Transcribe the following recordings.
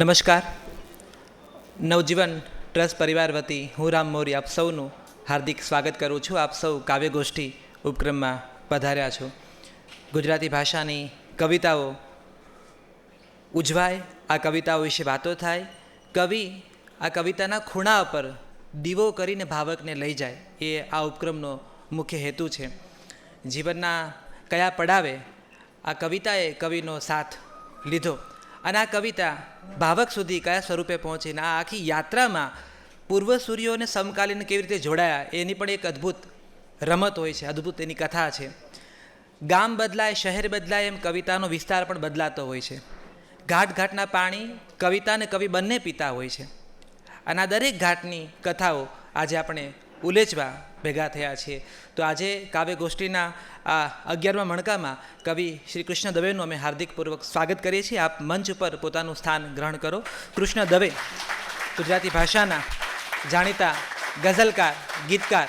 નમસ્કાર. નવજીવન ટ્રસ્ટ પરિવાર વતી હું રામ મૌર્ય આપ સૌનું હાર્દિક સ્વાગત કરું છું. આપ સૌ કાવ્યગોષ્ઠી ઉપક્રમમાં પધાર્યા છો. ગુજરાતી ભાષાની કવિતાઓ ઉજવાય, આ કવિતાઓ વિશે વાતો થાય, કવિ આ કવિતાના ખૂણા પર દીવો કરીને ભાવકને લઈ જાય, એ આ ઉપક્રમનો મુખ્ય હેતુ છે. જીવનના કયા પડાવે આ કવિતાએ કવિનો સાથ લીધો અને આ કવિતા ભાવક સુધી કયા સ્વરૂપે પહોંચીને આ આખી યાત્રામાં પૂર્વસૂરીઓને સમકાલીન કેવી રીતે જોડાયા એની પણ એક અદ્ભુત રમત હોય છે, અદ્ભુત એની કથા છે. ગામ બદલાય, શહેર બદલાય એમ કવિતાનો વિસ્તાર પણ બદલાતો હોય છે. ઘાટ ઘાટના પાણી કવિતા અને કવિ બંને પીતા હોય છે. અને આ દરેક ઘાટની કથાઓ આજે આપણે ઉલેચવા ભેગા થયા છીએ. તો આજે કાવ્યગોષ્ઠીના આ 11મા મણકામાં કવિ શ્રી કૃષ્ણ દવેનું અમે હાર્દિકપૂર્વક સ્વાગત કરીએ છીએ. આપ મંચ ઉપર પોતાનું સ્થાન ગ્રહણ કરો. કૃષ્ણ દવે ગુજરાતી ભાષાના જાણીતા ગઝલકાર, ગીતકાર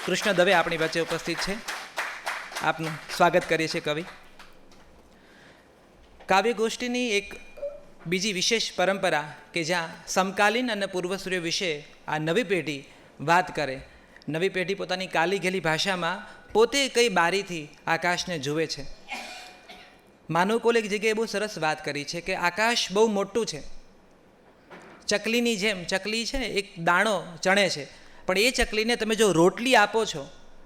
કૃષ્ણ દવે આપણી વચ્ચે ઉપસ્થિત છે. આપનું સ્વાગત કરીએ છીએ કવિ. કાવ્યગોષ્ઠીની એક બીજી વિશેષ પરંપરા કે જ્યાં સમકાલીન અને પૂર્વસૂરીઓ વિશે આ નવી પેઢી વાત કરે. નવી પેઢી પોતાની કાલી ઘેલી ભાષામાં પોતે કઈ બારીથી આકાશને જુએ છે. માનવકોલે એક જગ્યાએ બહુ સરસ વાત કરી છે કે આકાશ બહુ મોટું છે. ચકલીની જેમ, ચકલી છે ને એક દાણો ચણે છે, પણ એ ચકલીને તમે જો રોટલી આપો છો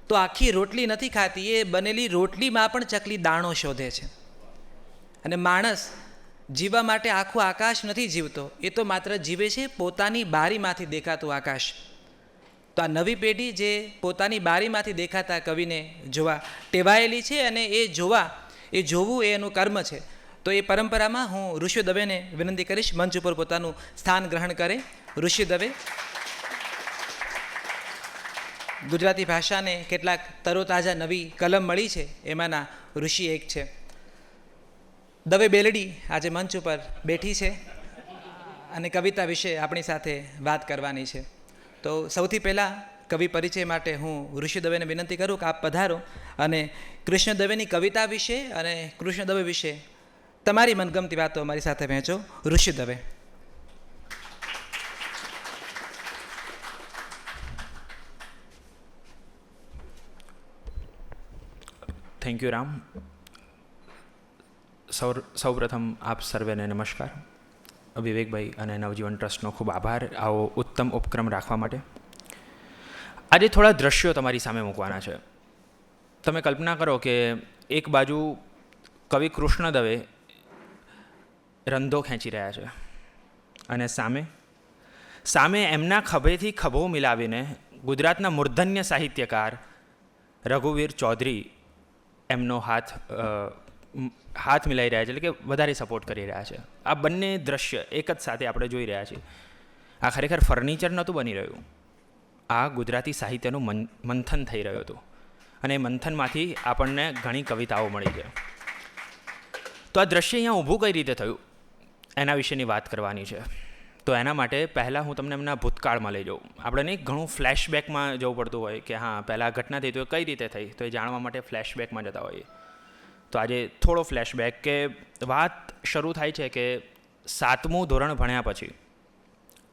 તો આખી રોટલી નથી ખાતી, એ બનેલી રોટલીમાં પણ ચકલી દાણો શોધે છે. અને માણસ જીવવા માટે આખું આકાશ નથી જીવતો, એ તો માત્ર જીવે છે પોતાની બારીમાંથી દેખાતું આકાશ. તો આ નવી પેઢી જે પોતાની બારીમાંથી દેખાતા કવિને જોવા ટેવાયેલી છે અને એ જોવું એ એનું કર્મ છે. તો એ પરંપરામાં હું ઋષિ દવેને વિનંતી કરીશ મંચ ઉપર પોતાનું સ્થાન ગ્રહણ કરે. ઋષિ દવે ગુજરાતી ભાષાને કેટલાક તરોતાજા નવી કલમ મળી છે, એમાંના ઋષિ એક છે. દવે બેલડી આજે મંચ ઉપર બેઠી છે અને કવિતા વિશે આપણી સાથે વાત કરવાની છે. તો સૌથી પહેલાં કવિ પરિચય માટે હું ઋષિ દવેને વિનંતી કરું કે આપ પધારો અને કૃષ્ણ દવેની કવિતા વિશે અને કૃષ્ણ દવે વિશે તમારી મનગમતી વાતો અમારી સાથે વહેંચો. ઋષિ દવે. Thank you Ram. સૌપ્રથમ આપ સર્વેને નમસ્કાર. વિવેકભાઈ અને નવજીવન ટ્રસ્ટનો ખૂબ આભાર આવો ઉત્તમ ઉપક્રમ રાખવા માટે. આજે થોડા દ્રશ્યો તમારી સામે મૂકવાના છે. તમે કલ્પના કરો કે એક બાજુ કવિ કૃષ્ણ દવે રંધો ખેંચી રહ્યા છે અને સામે એમના ખભેથી ખભો મિલાવીને ગુજરાતના મૂર્ધન્ય સાહિત્યકાર રઘુવીર ચૌધરી એમનો હાથ મિલાઈ રહ્યા છે, એટલે કે વધારે સપોર્ટ કરી રહ્યા છે. આ બંને દ્રશ્ય એક જ સાથે આપણે જોઈ રહ્યા છીએ. આ ખરેખર ફર્નિચર નહોતું બની રહ્યું, આ ગુજરાતી સાહિત્યનું મંથન થઈ રહ્યું હતું અને એ મંથનમાંથી આપણને ઘણી કવિતાઓ મળી છે. તો આ દ્રશ્ય અહીંયા ઊભું કઈ રીતે થયું એના વિશેની વાત કરવાની છે. તો એના માટે પહેલાં હું તમને એમના ભૂતકાળમાં લઈ જાઉં. આપણે નહીં ઘણું ફ્લેશબેકમાં જવું પડતું હોય કે હા પહેલાં ઘટના થઈ તો એ કઈ રીતે થઈ, તો એ જાણવા માટે ફ્લેશબેકમાં જતા હોઈએ. તો આજે થોડો ફ્લેશબેક કે વાત શરૂ થાય છે કે 7મું ધોરણ ભણ્યા પછી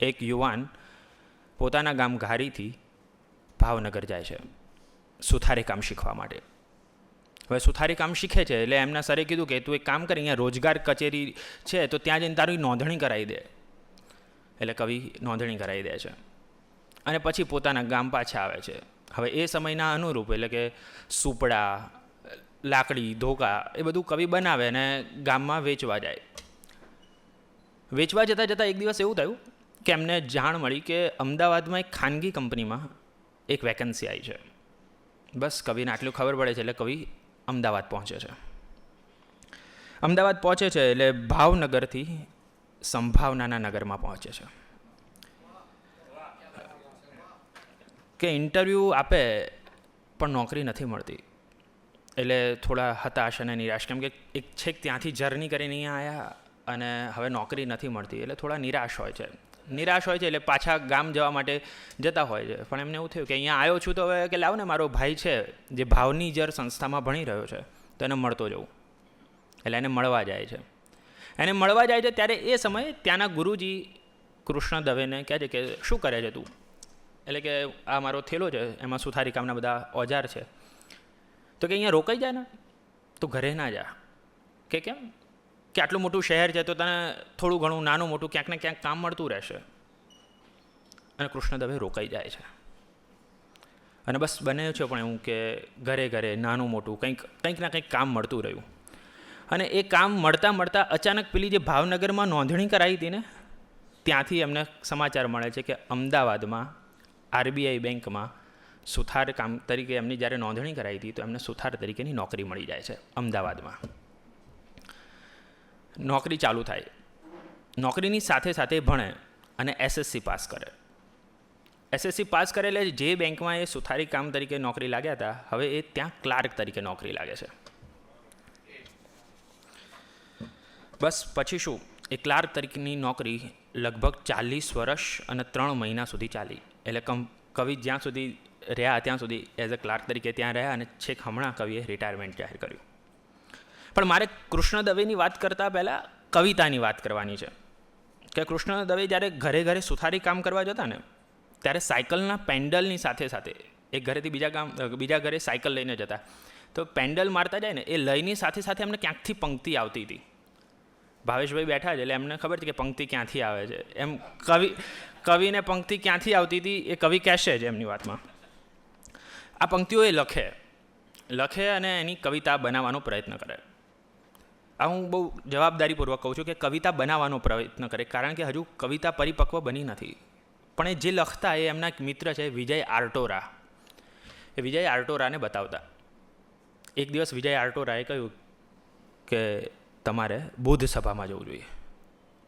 એક યુવાન પોતાના ગામ ઘારીથી ભાવનગર જાય છે સુથારી કામ શીખવા માટે. હવે સુથારી કામ શીખે છે એટલે એમના સરે કીધું કે તું એક કામ કરી, અહીંયા રોજગાર કચેરી છે તો ત્યાં જઈને તારી નોંધણી કરાવી દે. એટલે કવિ નોંધણી કરાવી દે છે અને પછી પોતાના ગામ પાછા આવે છે. હવે એ સમયના અનુરૂપ એટલે કે સુપડા, લાકડી, ધોકા એ બધું કવિ બનાવે અને ગામમાં વેચવા જાય. વેચવા જતાં એક દિવસ એવું થયું કે એમને જાણ મળી કે અમદાવાદમાં એક ખાનગી કંપનીમાં એક વેકન્સી આવી છે. બસ કવિને આટલું ખબર પડે છે એટલે કવિ અમદાવાદ પહોંચે છે. અમદાવાદ પહોંચે છે એટલે ભાવનગરથી સંભાવનાના નગરમાં પહોંચે છે કે ઇન્ટરવ્યૂ આપે પણ નોકરી નથી મળતી. એટલે થોડા હતાશ અને નિરાશ, કેમ કે એક છેક ત્યાંથી જર્ની કરીને અહીંયા આવ્યા અને હવે નોકરી નથી મળતી એટલે થોડા નિરાશ હોય છે એટલે પાછા ગામ જવા માટે જતા હોય છે. પણ એમને એવું થયું કે અહીંયા આવ્યો છું તો હવે કે લાવ ને મારો ભાઈ છે જે ભાવની જર સંસ્થામાં ભણી રહ્યો છે તો એને મળતો જવું. એટલે એને મળવા જાય છે. એને મળવા જાય છે ત્યારે એ સમયે ત્યાંના ગુરુજી કૃષ્ણ દવેને કહે છે કે શું કરે છે તું? એટલે કે આ મારો થેલો છે, એમાં સુથારી કામના બધા ઓજાર છે. તો કે અહીંયા રોકાઈ જાય ને, તું ઘરે ના જા. કે કેમ? કે આટલું મોટું શહેર છે તો તને થોડું ઘણું નાનું મોટું ક્યાંક ને ક્યાંક કામ મળતું રહેશે. અને કૃષ્ણ દવે રોકાઈ જાય છે. અને બસ બને છે પણ એવું કે ઘરે ઘરે નાનું મોટું કંઈક ના કંઈક કામ મળતું રહ્યું. અને એ કામ મળતા અચાનક પેલી જે ભાવનગરમાં નોંધણી કરાવી હતી ને, ત્યાંથી એમને સમાચાર મળે છે કે અમદાવાદમાં આરબીઆઈ બેંકમાં સુથાર કામ તરીકે એમની જ્યારે નોંધણી કરાવી હતી તો એમને સુથાર તરીકેની નોકરી મળી જાય છે અમદાવાદમાં. નોકરી ચાલુ થાય. નોકરીની સાથે સાથે ભણે અને એસએસસી પાસ કરે. એસએસસી પાસ કરેલે જે બેંકમાં એ સુથારી કામ તરીકે નોકરી લાગ્યા હતા, હવે એ ત્યાં ક્લાર્ક તરીકે નોકરી લાગે છે. બસ પછી શું, એ ક્લાર્ક તરીકેની નોકરી લગભગ 40 વર્ષ અને 3 મહિના સુધી ચાલી. એટલે કવિ જ્યાં સુધી રહ્યા ત્યાં સુધી એઝ અ ક્લાર્ક તરીકે ત્યાં રહ્યા અને છેક હમણાં કવિએ રિટાયરમેન્ટ જાહેર કર્યું. પણ મારે કૃષ્ણ દવેની વાત કરતાં પહેલાં કવિતાની વાત કરવાની છે કે કૃષ્ણ દવે જ્યારે ઘરે ઘરે સુથારી કામ કરવા જતા ને, ત્યારે સાયકલના પેન્ડલની સાથે સાથે એક ઘરેથી બીજા ઘરે સાયકલ લઈને જતા. તો પેન્ડલ મારતા જાય ને, એ લયની સાથે સાથે એમને ક્યાંકથી પંક્તિ આવતી હતી. ભાવેશભાઈ બેઠા છે એટલે એમને ખબર છે કે પંક્તિ ક્યાંથી આવે છે. એમ કવિને પંક્તિ ક્યાંથી આવતી હતી એ કવિ કહેશે જ એમની વાતમાં. આ પંક્તિઓ એ લખે અને એની કવિતા બનાવવાનો પ્રયત્ન કરે. આ હું બહુ જવાબદારીપૂર્વક કહું છું કે કવિતા બનાવવાનો પ્રયત્ન કરે, કારણ કે હજુ કવિતા પરિપક્વ બની નથી. પણ એ જે લખતા એ એમના એક મિત્ર છે વિજય આર્ટોરા. એ વિજય આર્ટોરાને બતાવતા. એક દિવસ વિજય આર્ટોરાએ કહ્યું કે તમારે બુદ્ધ સભામાં જવું જોઈએ.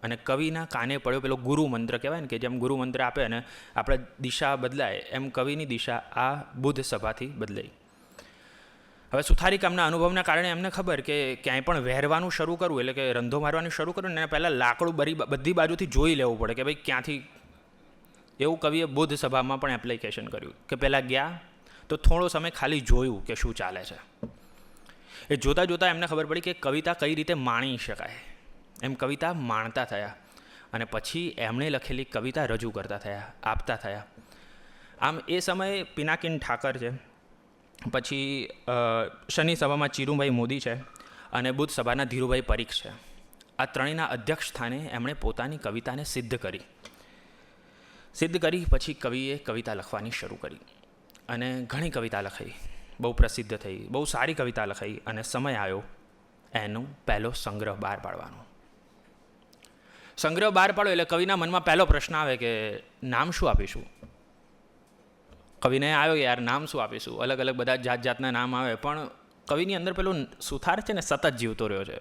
અને કવિના કાને પડ્યો પેલો ગુરુ મંત્ર કહેવાય ને, કે જેમ ગુરુ મંત્ર આપે અને આપણે દિશા બદલાય, એમ કવિની દિશા આ બુદ્ધ સભાથી બદલાઈ. હવે સુથારી કામના અનુભવના કારણે એમને ખબર કે ક્યાંય પણ વહેરવાનું શરૂ કરવું, એટલે કે રંધો મારવાનું શરૂ કરવું ને, એને પહેલાં લાકડું બધી બાજુથી જોઈ લેવું પડે કે ભાઈ ક્યાંથી. એવું કવિએ બુદ્ધ સભામાં પણ એપ્લિકેશન કર્યું કે પહેલાં ગયા તો થોડો સમય ખાલી જોયું કે શું ચાલે છે. એ જોતાં જોતાં એમને ખબર પડી કે કવિતા કઈ રીતે માણી શકાય. એમ કવિતા માણતા થયા અને પછી એમણે લખેલી કવિતા રજૂ કરતા થયા, આપતા થયા. આમ એ સમયે પિનાકિન ઠાકર છે, પછી શનિ સભામાં ચિરુભાઈ મોદી છે અને બુદ્ધ સભાના ધીરુભાઈ પરીખ છે. આ ત્રણેયના અધ્યક્ષ સ્થાને એમણે પોતાની કવિતાને સિદ્ધ કરી. પછી કવિએ કવિતા લખવાની શરૂ કરી અને ઘણી કવિતા લખાઈ, બહુ પ્રસિદ્ધ થઈ, બહુ સારી કવિતા લખાઈ અને સમય આવ્યો એનો પહેલો સંગ્રહ બહાર પાડવાનો. સંગ્રહ બહાર પાડો એટલે કવિના મનમાં પહેલો પ્રશ્ન આવે કે નામ શું આપીશું. કવિને આવ્યો યાર નામ શું આપીશું, અલગ અલગ બધા જાતના નામ આવે, પણ કવિની અંદર પેલો સુથાર છે ને સતત જીવતો રહ્યો છે.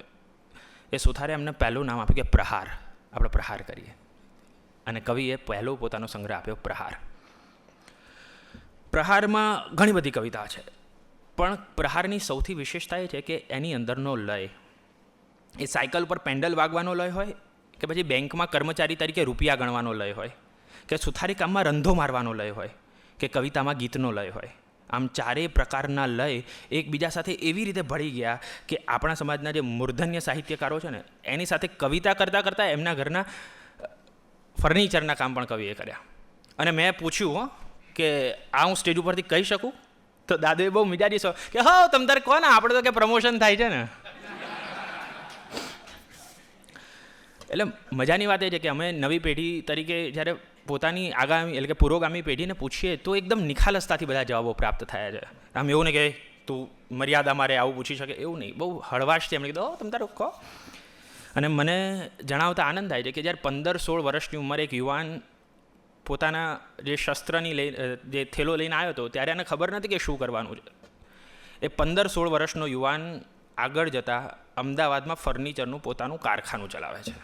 એ સુથારે એમને પહેલું નામ આપ્યું કે પ્રહાર. આપણે પ્રહાર કરીએ. અને કવિએ પહેલો પોતાનો સંગ્રહ આપ્યો પ્રહાર. પ્રહારમાં ઘણી બધી કવિતા છે, પણ પ્રહારની સૌથી વિશેષતા એ છે કે એની અંદરનો લય, એ સાયકલ પર પેન્ડલ વાગવાનો લય હોય કે પછી બેંકમાં કર્મચારી તરીકે રૂપિયા ગણવાનો લય હોય કે સુથારી કામમાં રંધો મારવાનો લય હોય કે કવિતામાં ગીતનો લય હોય. આમ ચારેય પ્રકારના લય એકબીજા સાથે એવી રીતે ભળી ગયા કે આપણા સમાજના જે મૂર્ધન્ય સાહિત્યકારો છે ને, એની સાથે કવિતા કરતાં એમના ઘરના ફર્નિચરના કામ પણ કવિએ કર્યા. અને મેં પૂછ્યું કે આ હું સ્ટેજ ઉપરથી કહી શકું, તો દાદુએ બહુ મિજાજી છો કે હા તમ તારે કોને, આપણે તો કે પ્રમોશન થાય છે ને. એટલે મજાની વાત એ છે કે અમે નવી પેઢી તરીકે જ્યારે પોતાની આગામી એટલે કે પુરોગામી પેઢીને પૂછીએ તો એકદમ નિખાલસતાથી બધા જવાબો પ્રાપ્ત થયા છે. આમ એવું નહીં કે તું મર્યાદા મારે આવું પૂછી શકે, એવું નહીં. બહુ હળવાશથી એમણે કીધું તમ તારે કહો. અને મને જણાવતા આનંદ થાય છે કે જ્યારે 15-16 વર્ષની ઉંમરે એક યુવાન પોતાના જે શસ્ત્રની જે થેલો લઈને આવ્યો હતો, ત્યારે એને ખબર નથી કે શું કરવાનું છે. એ 15-16 વર્ષનો યુવાન આગળ જતાં અમદાવાદમાં ફર્નિચરનું પોતાનું કારખાનું ચલાવે છે.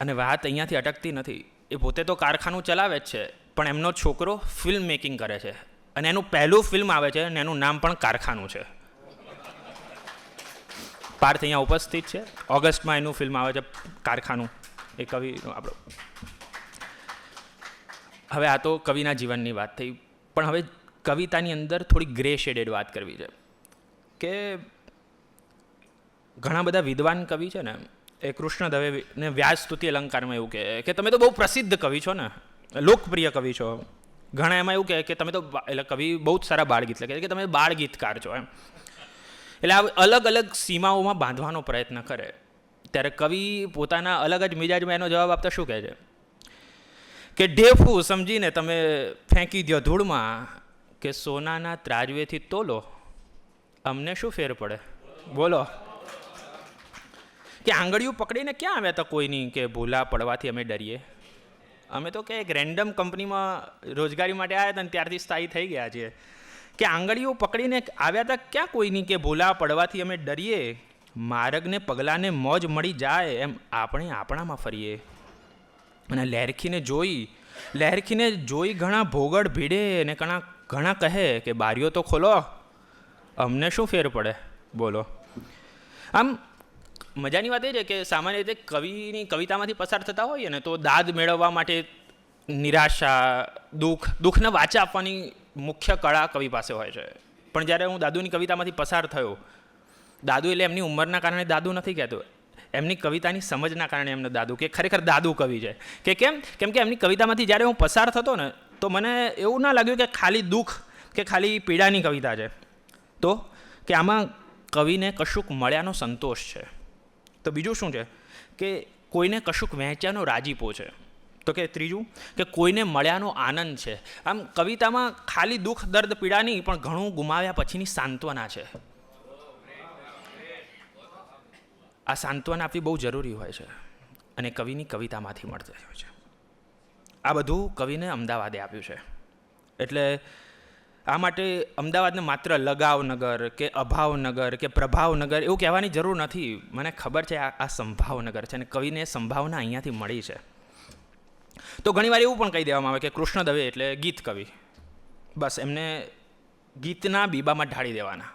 અને વાત અહીંયાથી અટકતી નથી. એ પોતે તો કારખાનું ચલાવે જ છે, પણ એમનો છોકરો ફિલ્મ મેકિંગ કરે છે અને એનું પહેલું ફિલ્મ આવે છે અને એનું નામ પણ કારખાનું છે. પાર્થ અહીંયા ઉપસ્થિત છે. ઓગસ્ટમાં એનું ફિલ્મ આવે છે કારખાનું, એ કવિનો આપણો. હવે આ તો કવિના જીવનની વાત થઈ, પણ હવે કવિતાની અંદર થોડી ગ્રે શેડેડ વાત કરવી છે. કે ઘણા બધા વિદ્વાન કવિ છે ને એ કૃષ્ણ દવે ને વ્યાસ સ્તુતિ અલંકારમાં એવું કહે કે તમે તો બહુ પ્રસિદ્ધ કવિ છો ને, લોકપ્રિય કવિ છો. ઘણા એમાં એવું કહે કે તમે તો એટલે કવિ બહુ જ સારા બાળ ગીત લખે કે તમે બાળ ગીતકાર છો એમ. એટલે આ અલગ અલગ સીમાઓમાં બાંધવાનો પ્રયત્ન કરે. ત્યારે કવિ પોતાના અલગ જ મિજાજમાં એનો જવાબ આપતા શું કહે છે કે ઢેફું સમજીને તમે ફેંકી દો ધૂળમાં, કે સોનાના ત્રાજવેથી તોલો, અમને શું ફેર પડે બોલો. કે આંગળીઓ પકડીને ક્યાં આવ્યા હતા કોઈની કે ભૂલા પડવાથી અમે ડરીએ. અમે તો કે એક રેન્ડમ કંપનીમાં રોજગારી માટે આવ્યા હતા ને ત્યારથી સ્થાયી થઈ ગયા છીએ. કે આંગળીઓ પકડીને આવ્યા હતા ક્યાં કોઈની કે ભૂલા પડવાથી અમે ડરીએ, માર્ગને પગલાંને મોજ મળી જાય એમ આપણે આપણામાં ફરીએ. અને લહેરખીને જોઈ ઘણા ભોગડ ભીડે ને ઘણા કહે કે બારીઓ તો ખોલો, અમને શું ફેર પડે બોલો. આમ મજાની વાત એ છે કે સામાન્ય રીતે કવિની કવિતામાંથી પસાર થતા હોઈએ ને તો દાદ મેળવવા માટે નિરાશા, દુઃખને વાચા આપવાની મુખ્ય કળા કવિ પાસે હોય છે. પણ જ્યારે હું દાદુની કવિતામાંથી પસાર થયો, દાદુ એટલે એમની ઉંમરના કારણે દાદુ નથી કહેતો, એમની કવિતાની સમજના કારણે એમને દાદુ કે ખરેખર દાદુ કવિ છે. કે કેમ કે એમની કવિતામાંથી જ્યારે હું પસાર થતો ને તો મને એવું ના લાગ્યું કે ખાલી દુઃખ કે ખાલી પીડાની કવિતા છે, તો કે આમાં કવિને કશુંક મળ્યાનો સંતોષ છે. તો બીજું શું છે કે કોઈને કશુંક વહેંચ્યાનો રાજીપો છે. તો કે ત્રીજું કે કોઈને મળ્યાનો આનંદ છે. આમ કવિતામાં ખાલી દુઃખ, દર્દ, પીડા નહીં પણ ઘણું ગુમાવ્યા પછીની સાંત્વના છે. આ સાંત્વના આપવી બહુ જરૂરી હોય છે અને કવિની કવિતામાંથી મળતી હોય છે. આ બધું કવિને અમદાવાદે આપ્યું છે. એટલે આ માટે અમદાવાદને માત્ર લગાવનગર કે અભાવનગર કે પ્રભાવનગર એવું કહેવાની જરૂર નથી. મને ખબર છે આ સંભાવનગર છે અને કવિને સંભાવના અહીંયાથી મળી છે. તો ઘણીવાર એવું પણ કહી દેવામાં આવે કે કૃષ્ણ દવે એટલે ગીત કવિ, બસ એમને ગીતના બીબામાં ઢાળી દેવાના.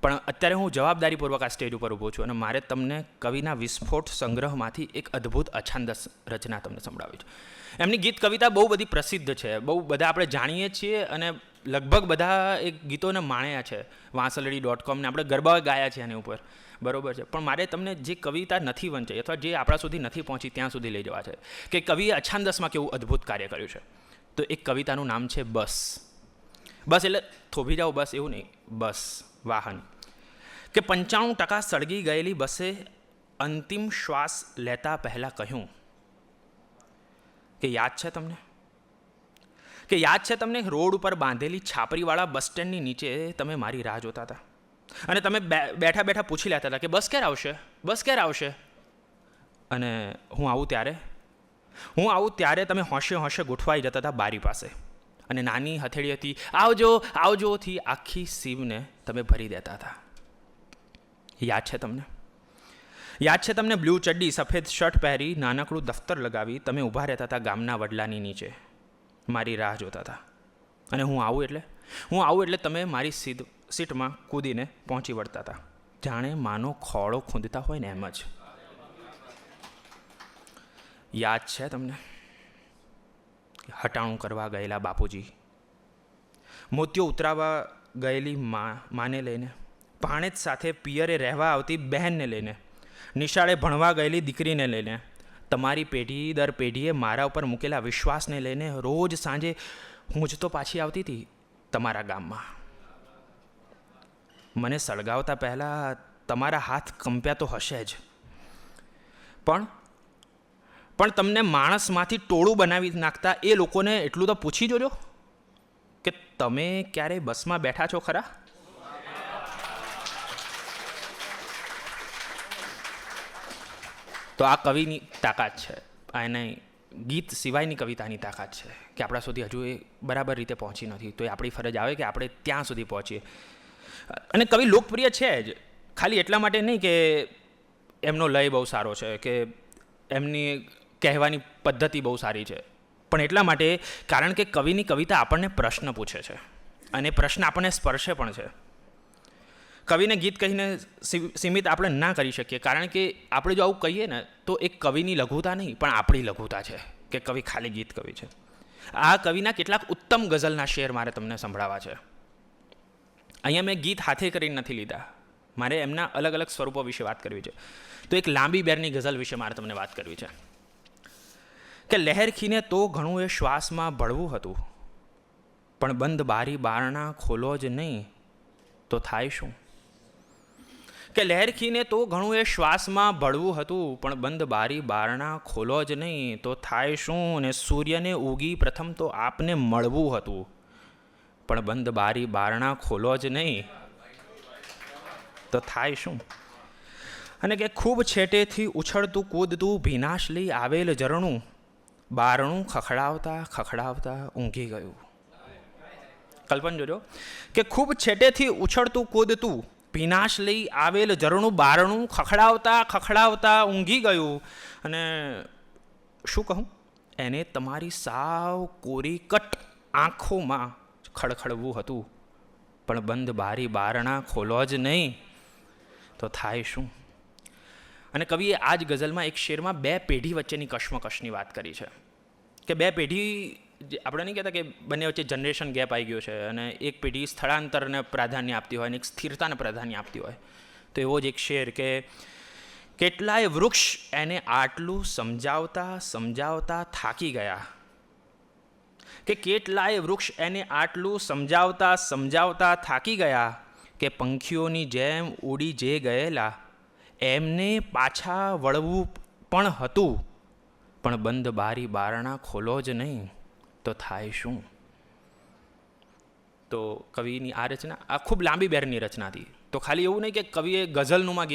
પણ અત્યારે હું જવાબદારીપૂર્વક આ સ્ટેજ ઉપર ઊભો છું અને મારે તમને કવિના વિસ્ફોટ સંગ્રહમાંથી એક અદ્ભુત અછાંદસ રચના તમને સંભળાવી છે. એમની ગીત કવિતા બહુ બધી પ્રસિદ્ધ છે, બહુ બધા આપણે જાણીએ છીએ અને લગભગ બધા એ ગીતોને માણ્યા છે. વાંસલડી.com ને આપણે ગરબા ગાયા છે એની ઉપર, બરાબર છે. પણ મારે તમને જે કવિતા નથી વંચાઈ અથવા જે આપણા સુધી નથી પહોંચી ત્યાં સુધી લઈ જવા છે કે કવિએ અછાંદસમાં કેવું અદ્ભુત કાર્ય કર્યું છે. તો એક કવિતાનું નામ છે બસ. બસ એટલે થોભી જાઓ બસ એવું નહીં, બસ વાહન. કે 95% સળગી ગયેલી બસે અંતિમ શ્વાસ લેતા પહેલાં કહ્યું કે યાદ છે તમને રોડ ઉપર બાંધેલી છાપરીવાળા બસ સ્ટેન્ડની નીચે તમે મારી રાહ જોતા હતા અને તમે બેઠા બેઠા પૂછી લેતા હતા કે બસ ક્યારે આવશે. અને હું આવું ત્યારે તમે હોંશે ગોઠવાઈ જતા હતા બારી પાસે અને નાની હથેળી હતી આવજોથી આખી સીમને તમે ભરી દેતા હતા. યાદ છે તમને બ્લુ ચડ્ડી, સફેદ શર્ટ પહેરી, નાનકડું દફતર લગાવી તમે ઊભા રહેતા હતા ગામના વડલાની નીચે, મારી રાહ જોતા હતા. અને હું આવું એટલે તમે મારી સીટમાં કૂદીને પહોંચી વળતા હતા, જાણે માનો ખોળો ખૂંદતા હોય ને એમ જ. યાદ છે તમને હટાણું કરવા ગયેલા બાપુજી, મોતિયો ઉતરાવા ગયેલી માને લઈને, ભાણેજ સાથે પિયરે રહેવા આવતી બહેનને લઈને, નિશાળે ભણવા ગયેલી દીકરીને લઈને, તમારી પેઢી દર પેઢીએ મારા ઉપર મૂકેલા વિશ્વાસને લઈને રોજ સાંજે હું જ તો પાછી આવતી હતી તમારા ગામમાં. મને સળગાવતા પહેલાં તમારા હાથ કંપ્યા તો હશે જ, પણ તમને માણસમાંથી ટોળું બનાવી નાખતા એ લોકોને એટલું તો પૂછી જોજો કે તમે ક્યારેય બસમાં બેઠા છો ખરા? તો આ કવિની તાકાત છે, આ એની ગીત સિવાયની કવિતાની તાકાત છે કે આપણા સુધી હજુ એ બરાબર રીતે પહોંચી નથી. તો એ આપણી ફરજ આવે કે આપણે ત્યાં સુધી પહોંચીએ. અને કવિ લોકપ્રિય છે જ ખાલી એટલા માટે નહીં કે એમનો લય બહુ સારો છે કે એમની કહેવાની પદ્ધતિ બહુ સારી છે, પણ એટલા માટે કારણ કે કવિની કવિતા આપણને પ્રશ્ન પૂછે છે અને પ્રશ્ન આપણને સ્પર્શે પણ છે. કવિને ગીત કહીને સીમિત આપણે ના કરી શકીએ, કારણ કે આપણે જો આવું કહીએ ને તો એક કવિની લઘુતા નહીં પણ આપણી લઘુતા છે કે કવિ ખાલી ગીત કવિ છે. આ કવિના કેટલાક ઉત્તમ ગઝલના શેર મારે તમને સંભળાવવા છે. અહીંયા મેં ગીત હાથે કરીને નથી લીધા, મારે એમના અલગ અલગ સ્વરૂપો વિશે વાત કરવી છે. તો એક લાંબી બેરની ગઝલ વિશે મારે તમને વાત કરવી છે કે લહેર ખીને તો ઘણું એ શ્વાસમાં ભળવું હતું, પણ બંધ બારી બારણા ખોલો જ નહીં તો થાય શું. કે લહેર ખીને તો ઘણું એ શ્વાસમાં ભળવું હતું, પણ બંધ બારી બારણા ખોલો જ નહીં તો થાય શું. ને સૂર્યને ઉગી પ્રથમ તો આપને મળવું હતું, પણ બંધ બારી બારણા ખોલો જ નહીં તો થાય શું. અને કે ખૂબ છેટેથી ઉછળતું કૂદતું ભીનાશ લઈ આવેલ ઝરણું બારણું ખખડાવતા ખખડાવતા ઊંઘી ગયું. કલ્પન જોજો કે ખૂબ છેટેથી ઉછળતું કૂદતું ભીનાશ લઈ આવેલ ઝરણું બારણું ખખડાવતા ખખડાવતા ઊંઘી ગયું. અને શું કહું, એને તમારી સાવ કોરી કટ આંખોમાં ખડખડવું હતું, પણ બંધ બારી બારણા ખોલો જ નહીં તો થાય શું. અને કવિએ આ જ ગઝલમાં એક શેરમાં બે પેઢી વચ્ચેની કશ્મકશની વાત કરી છે કે બે પેઢી, આપણે નહીં કહેતા કે બંને વચ્ચે જનરેશન ગેપ આવી ગયો છે અને એક પેઢી સ્થળાંતરને પ્રાધાન્ય આપતી હોય અને એક સ્થિરતાને પ્રાધાન્ય આપતી હોય. તો એવો જ એક શેર કે કેટલાય વૃક્ષ એને આટલું સમજાવતા સમજાવતા થાકી ગયા, કે કેટલાય વૃક્ષ એને આટલું સમજાવતા સમજાવતા થાકી ગયા, કે પંખીઓની જેમ ઉડી જે ગયેલા એમને પાછા વળવું પણ હતું, પણ બંધ બારી બારણા ખોલો જ નહીં તો થાય શું. તો કવિની આ રચના આ ખૂબ લાંબી બેરની રચના હતી. તો ખાલી એવું નહીં કે કવિએ ગઝલનુંમાં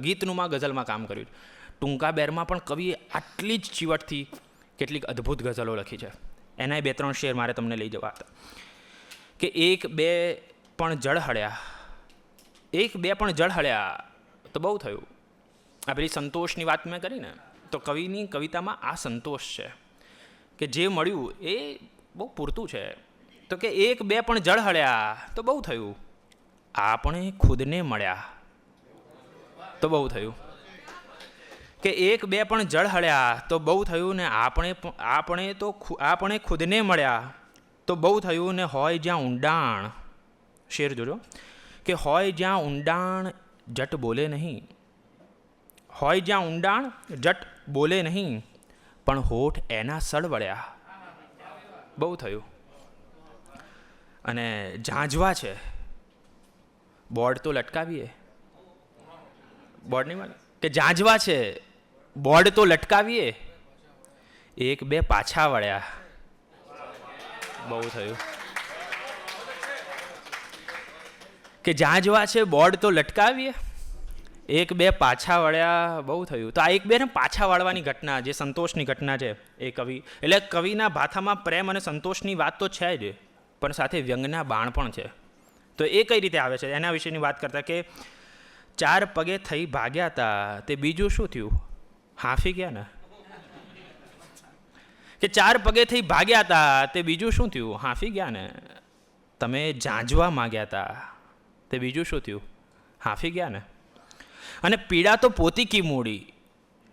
ગીતનુંમાં ગઝલમાં કામ કર્યું, ટૂંકા બેરમાં પણ કવિએ આટલી જ ચીવટથી કેટલીક અદ્ભુત ગઝલો લખી છે. એનાય 2-3 શેર મારે તમને લઈ જવા હતા કે 1-2 પણ જળ હળ્યા, 1-2 પણ જળ હળ્યા તો બહુ થયું. આ પેલી સંતોષની વાત મેં કરી ને, તો કવિની કવિતામાં આ સંતોષ છે કે જે મળ્યું એ બહુ પૂરતું છે. તો કે 1-2 પણ જળ હળ્યા તો બહુ થયું, આપણે ખુદને મળ્યા તો બહુ થયું. કે 1-2 પણ જળ હળ્યા તો બહુ થયું ને આપણે ખુદને મળ્યા તો બહુ થયું. ને હોય જ્યાં ઊંડાણ, શેર જોજો કે હોય જ્યાં ઊંડાણ જટ બોલે નહીં, હોય જ્યાં ઊંડાણ જટ બોલે નહીં, પણ હોઠ એના સળવળ્યા બહુ થયું. અને ઝાંઝવા છે બોર્ડ તો લટકાવીએ, બોર્ડ નહીં મળે કે ઝાંઝવા છે બોર્ડ તો લટકાવીએ, 1-2 પાછા વળ્યા બહુ થયું. કે ઝાંઝવા છે બોર્ડ તો લટકાવીએ, 1-2 પાછા વળ્યા બહુ થયું. તો આ 1-2 ને પાછા વાળવાની ઘટના જે સંતોષની ઘટના છે એ કવિ, એટલે કવિના ભાથામાં પ્રેમ અને સંતોષની વાત તો છે જ, પણ સાથે વ્યંગના બાણ પણ છે. તો એ કઈ રીતે આવે છે એના વિશેની વાત કરતા કે 4 પગે થઈ ભાગ્યા હતા તે બીજું શું થયું, હાંફી ગયા ને. કે 4 પગે થઈ ભાગ્યા હતા તે બીજું શું થયું, હાંફી ગયા ને. તમે ઝાંઝવા માંગ્યા હતા તે બીજું શું થયું, હાંફી ગયા ને. અને પીડા તો પોતી કી મૂડી,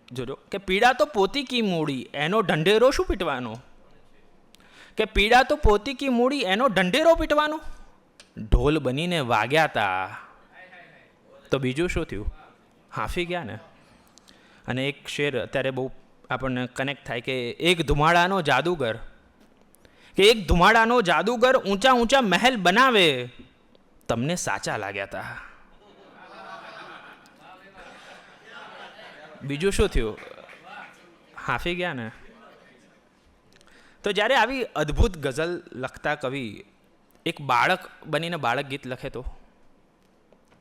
જોજો કે પીડા તો પોતી કી મૂડી એનો ઢંઢેરો શું પીટવાનો, કે પીડા તો પોતી કી મૂડી એનો ઢંઢેરો પીટવાનો. ઢોલ બનીને વાગ્યા હતા તો બીજું શું થયું, હાંફી ગયા ને. અને એક શેર અત્યારે બહુ આપણને કનેક્ટ થાય કે એક ધુમાડાનો જાદુગર, કે એક ધુમાડાનો જાદુગર ઊંચા ઊંચા મહેલ બનાવે તમને સાચા લાગ્યા હતા. બીજું શું થયું, હાંફી ગયા ને. તો જ્યારે આવી અદ્ભુત ગઝલ લખતા કવિ એક બાળક બનીને બાળક ગીત લખે તો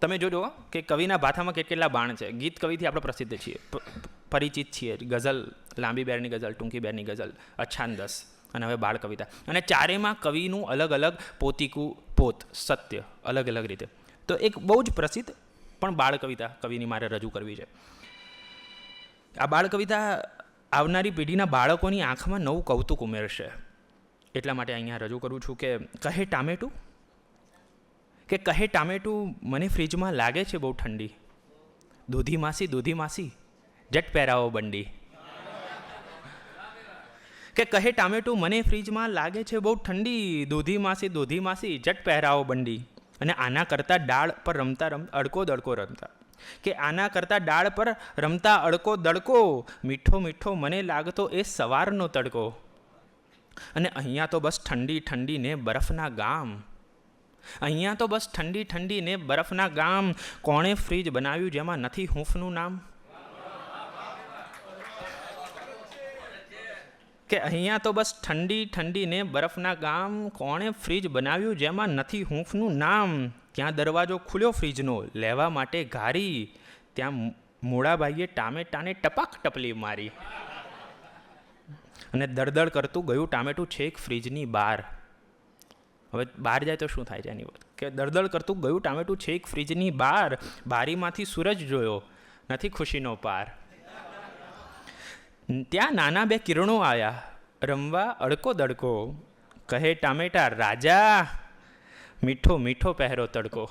તમે જોજો કે કવિના ભાથામાં કેટલા બાણ છે. ગીત કવિથી આપણે પ્રસિદ્ધ છીએ, પરિચિત છીએ. ગઝલ, લાંબી બેરની ગઝલ, ટૂંકી બેરની ગઝલ, અછાંદસ અને હવે બાળ કવિતા. અને ચારેયમાં કવિનું અલગ અલગ પોતીકું પોત સત્ય અલગ અલગ રીતે. તો એક બહુ જ પ્રસિદ્ધ પણ બાળ કવિતા કવિની મારે રજૂ કરવી છે. આ બાળ કવિતા આવનારી પેઢીના બાળકોની આંખમાં નવું કૌતુક ઉમેરશે, એટલા માટે અહીંયા રજૂ કરું છું કે કહે ટામેટું, કે કહે ટામેટું મને ફ્રીજમાં લાગે છે બહુ ઠંડી, દૂધી માસી જટ પહેરાવો બંડી. કે કહે ટામેટું મને ફ્રીજમાં લાગે છે બહુ ઠંડી, દૂધી માસી જટ પહેરાવો બંડી. અને આના કરતાં ડાળ પર રમતા અડકો દડકો રમતા, કે આના કરતાં ડાળ પર રમતા અડકો દડકો, મીઠો મીઠો મને લાગતો એ સવારનો તડકો. અને અહીંયા તો બસ ઠંડી ઠંડી ને બરફના ગામ, અહીંયા તો બસ ઠંડી ઠંડી ને બરફના ગામ, કોણે ફ્રીજ બનાવ્યું જેમાં નથી હૂંફનું નામ? કે અહીંયા તો બસ ઠંડી ઠંડી ને બરફના ગામ, કોણે ફ્રીજ બનાવ્યું જેમાં નથી હૂંફનું નામ? ત્યાં દરવાજો ખુલ્યો ફ્રીજનો લેવા માટે ઘારી, ત્યાં મોડાભાઈએ ટામેટાને ટપાક ટપલી મારી. અને દળદળ કરતું ગયું ટામેટું છેક ફ્રીજની બહાર. હવે બહાર જાય તો શું થાય છે એની વાત, કે દળદળ કરતું ગયું ટામેટું છેક ફ્રીજની બહાર, બારીમાંથી સૂરજ જોયો નથી ખુશીનો પાર. ત્યાં નાના બે કિરણો આવ્યા રમવા અડકો દડકો, કહે ટામેટા રાજા મીઠો મીઠો પહેરો તડકો.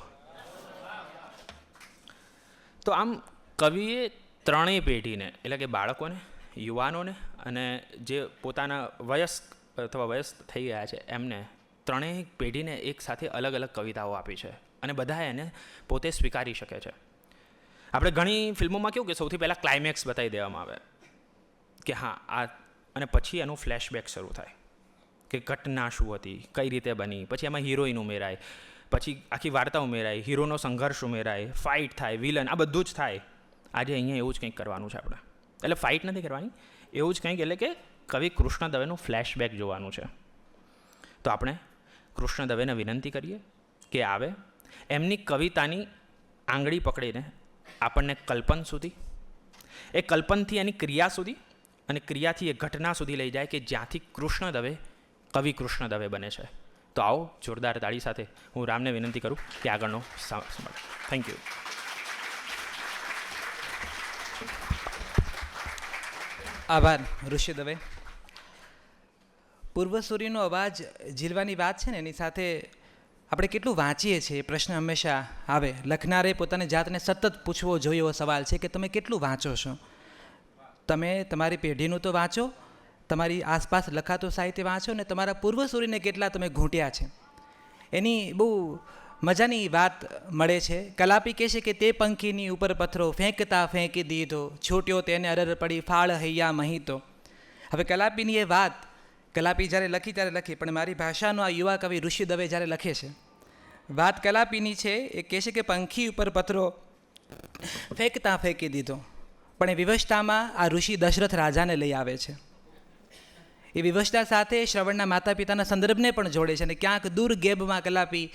તો આમ કવિએ ત્રણેય પેઢીને, એટલે કે બાળકોને, યુવાનોને અને જે પોતાના વયસ્ક અથવા વયસ્ક થઈ ગયા છે એમને, ત્રણેય પેઢીને એક સાથે અલગ અલગ કવિતાઓ આપી છે અને બધા એને પોતે સ્વીકારી શકે છે. આપણે ઘણી ફિલ્મોમાં કેવું કે સૌથી પહેલાં ક્લાઇમેક્સ બતાવી દેવામાં આવે કે હા આ, અને પછી એનું ફ્લેશબેક શરૂ થાય કે ઘટના શું હતી, કઈ રીતે બની, પછી એમાં હિરોઈન ઉમેરાય, પછી આખી વાર્તા ઉમેરાય, હીરોનો સંઘર્ષ ઉમેરાય, ફાઇટ થાય, વિલન, આ બધું જ થાય. આજે અહીંયા એવું જ કંઈક કરવાનું છે આપણે, એટલે ફાઇટ નથી કરવાની, એવું જ કંઈક, એટલે કે કવિ કૃષ્ણ દવેનું ફ્લેશબેક જોવાનું છે. તો આપણે કૃષ્ણ દવેને વિનંતી કરીએ કે આવે, એમની કવિતાની આંગળી પકડીને આપણને કલ્પન સુધી, એ કલ્પનથી એની ક્રિયા સુધી, અને ક્રિયાથી એ ઘટના સુધી લઈ જાય કે જ્યાંથી કૃષ્ણ દવે કવિ કૃષ્ણ દવે બને છે. તો આવો જોરદાર તાળી સાથે હું રામને વિનંતી કરું કે આગળનો સંભાળ. Thank you. આભાર ઋષિ દવે. પૂર્વસૂરીનો અવાજ ઝીલવાની વાત છે ને, એની સાથે આપણે કેટલું વાંચીએ છીએ એ પ્રશ્ન હંમેશા આવે. લખનારે પોતાની જાતને સતત પૂછવો જોઈએ એવો સવાલ છે કે તમે કેટલું વાંચો છો. તમે તમારી પેઢીનું તો વાંચો, તમારી આસપાસ લખાતું સાહિત્ય વાંચો, ને તમારા પૂર્વસૂરીને કેટલા તમે ઘૂંટ્યા છે એની બહુ મજાની વાત મળે છે. કલાપી કહે છે કે તે પંખીની ઉપર પથ્થરો ફેંકતા ફેંકી દીધો, છૂટ્યો તેને અરર પડી ફાળ હૈયા મહીતો. હવે કલાપીની એ વાત કલાપી જ્યારે લખી ત્યારે લખી, પણ મારી ભાષાનો આ યુવા કવિ ઋષિ દવે જ્યારે લખે છે, વાત કલાપીની છે. એ કહે છે કે પંખી ઉપર પથ્થરો ફેંકતા ફેંકી દીધો, પણ એ વિવશતામાં આ ઋષિ દશરથ રાજાને લઈ આવે છે. એ વિવશતા સાથે શ્રવણના માતા પિતાના સંદર્ભને પણ જોડે છે, અને ક્યાંક દૂર ગેબમાં કલાપી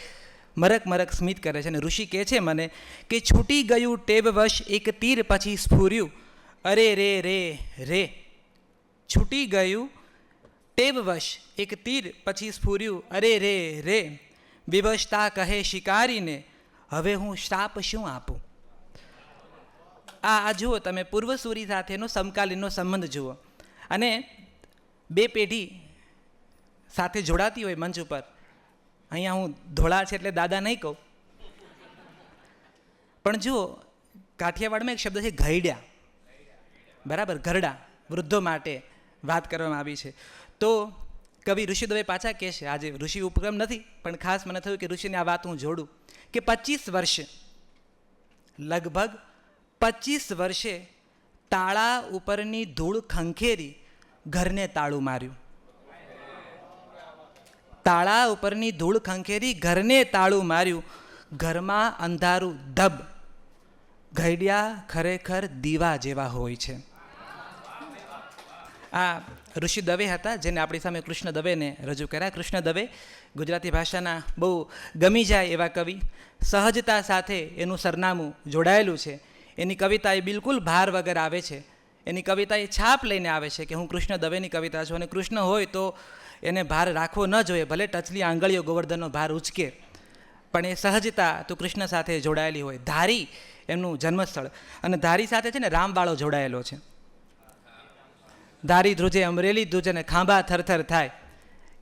મરક મરક સ્મિત કરે છે. અને ઋષિ કહે છે મને કે છૂટી ગયું ટેબવશ એક તીર પછી સ્ફૂર્યું, અરે રે રે રે. છૂટી ગયું ટેબવશ એક તીર પછી સ્ફૂર્યું, અરે રે રે. વિવશતા કહે શિકારીને હવે હું શ્રાપ શું આપું. આ જુઓ તમે, પૂર્વસૂરી સાથેનો સમકાલીનનો સંબંધ જુઓ. અને બે પેઢી સાથે જોડાતી હોય મંચ ઉપર. અહીંયા હું ધોળા છે એટલે દાદા નહીં કહું, પણ જુઓ કાઠિયાવાડમાં એક શબ્દ છે ઘરડા, બરાબર, ઘરડા, વૃદ્ધો માટે વાત કરવામાં આવી છે. તો કવિ ઋષિ દવે પાછા કહે છે, આજે ઋષિ ઉપક્રમ નથી પણ ખાસ મને થયું કે ઋષિની આ વાત હું જોડું, કે 25 વર્ષે, લગભગ 25 વર્ષે તાળા ઉપરની ધૂળ ખંખેરી ઘરને તાળું માર્યું. તાળા ઉપરની ધૂળ ખંખેરી ઘરને તાળું માર્યું, ઘરમાં અંધારું ધબ. ઘરડિયા ખરેખર દીવા જેવા હોય છે. આ ઋષિ દવે હતા જેને આપણી સામે કૃષ્ણ દવેને રજૂ કર્યા. કૃષ્ણ દવે ગુજરાતી ભાષાના બહુ ગમી જાય એવા કવિ, સહજતા સાથે એનું સરનામું જોડાયેલું છે. એની કવિતા એ બિલકુલ ભાર વગર આવે છે. એની કવિતા એ છાપ લઈને આવે છે કે હું કૃષ્ણ દવેની કવિતા છું, અને કૃષ્ણ હોય તો એને ભાર રાખવો ન જોઈએ, ભલે ટચલી આંગળીઓ ગોવર્ધનનો ભાર ઉચકે, પણ એ સહજતા તો કૃષ્ણ સાથે જોડાયેલી હોય. ધારી એમનું જન્મસ્થળ, અને ધારી સાથે છે ને રામવાળો જોડાયેલો છે. ધારી ધ્રુજે અમરેલી ધ્રુજે ને ખાંભા થરથર થાય.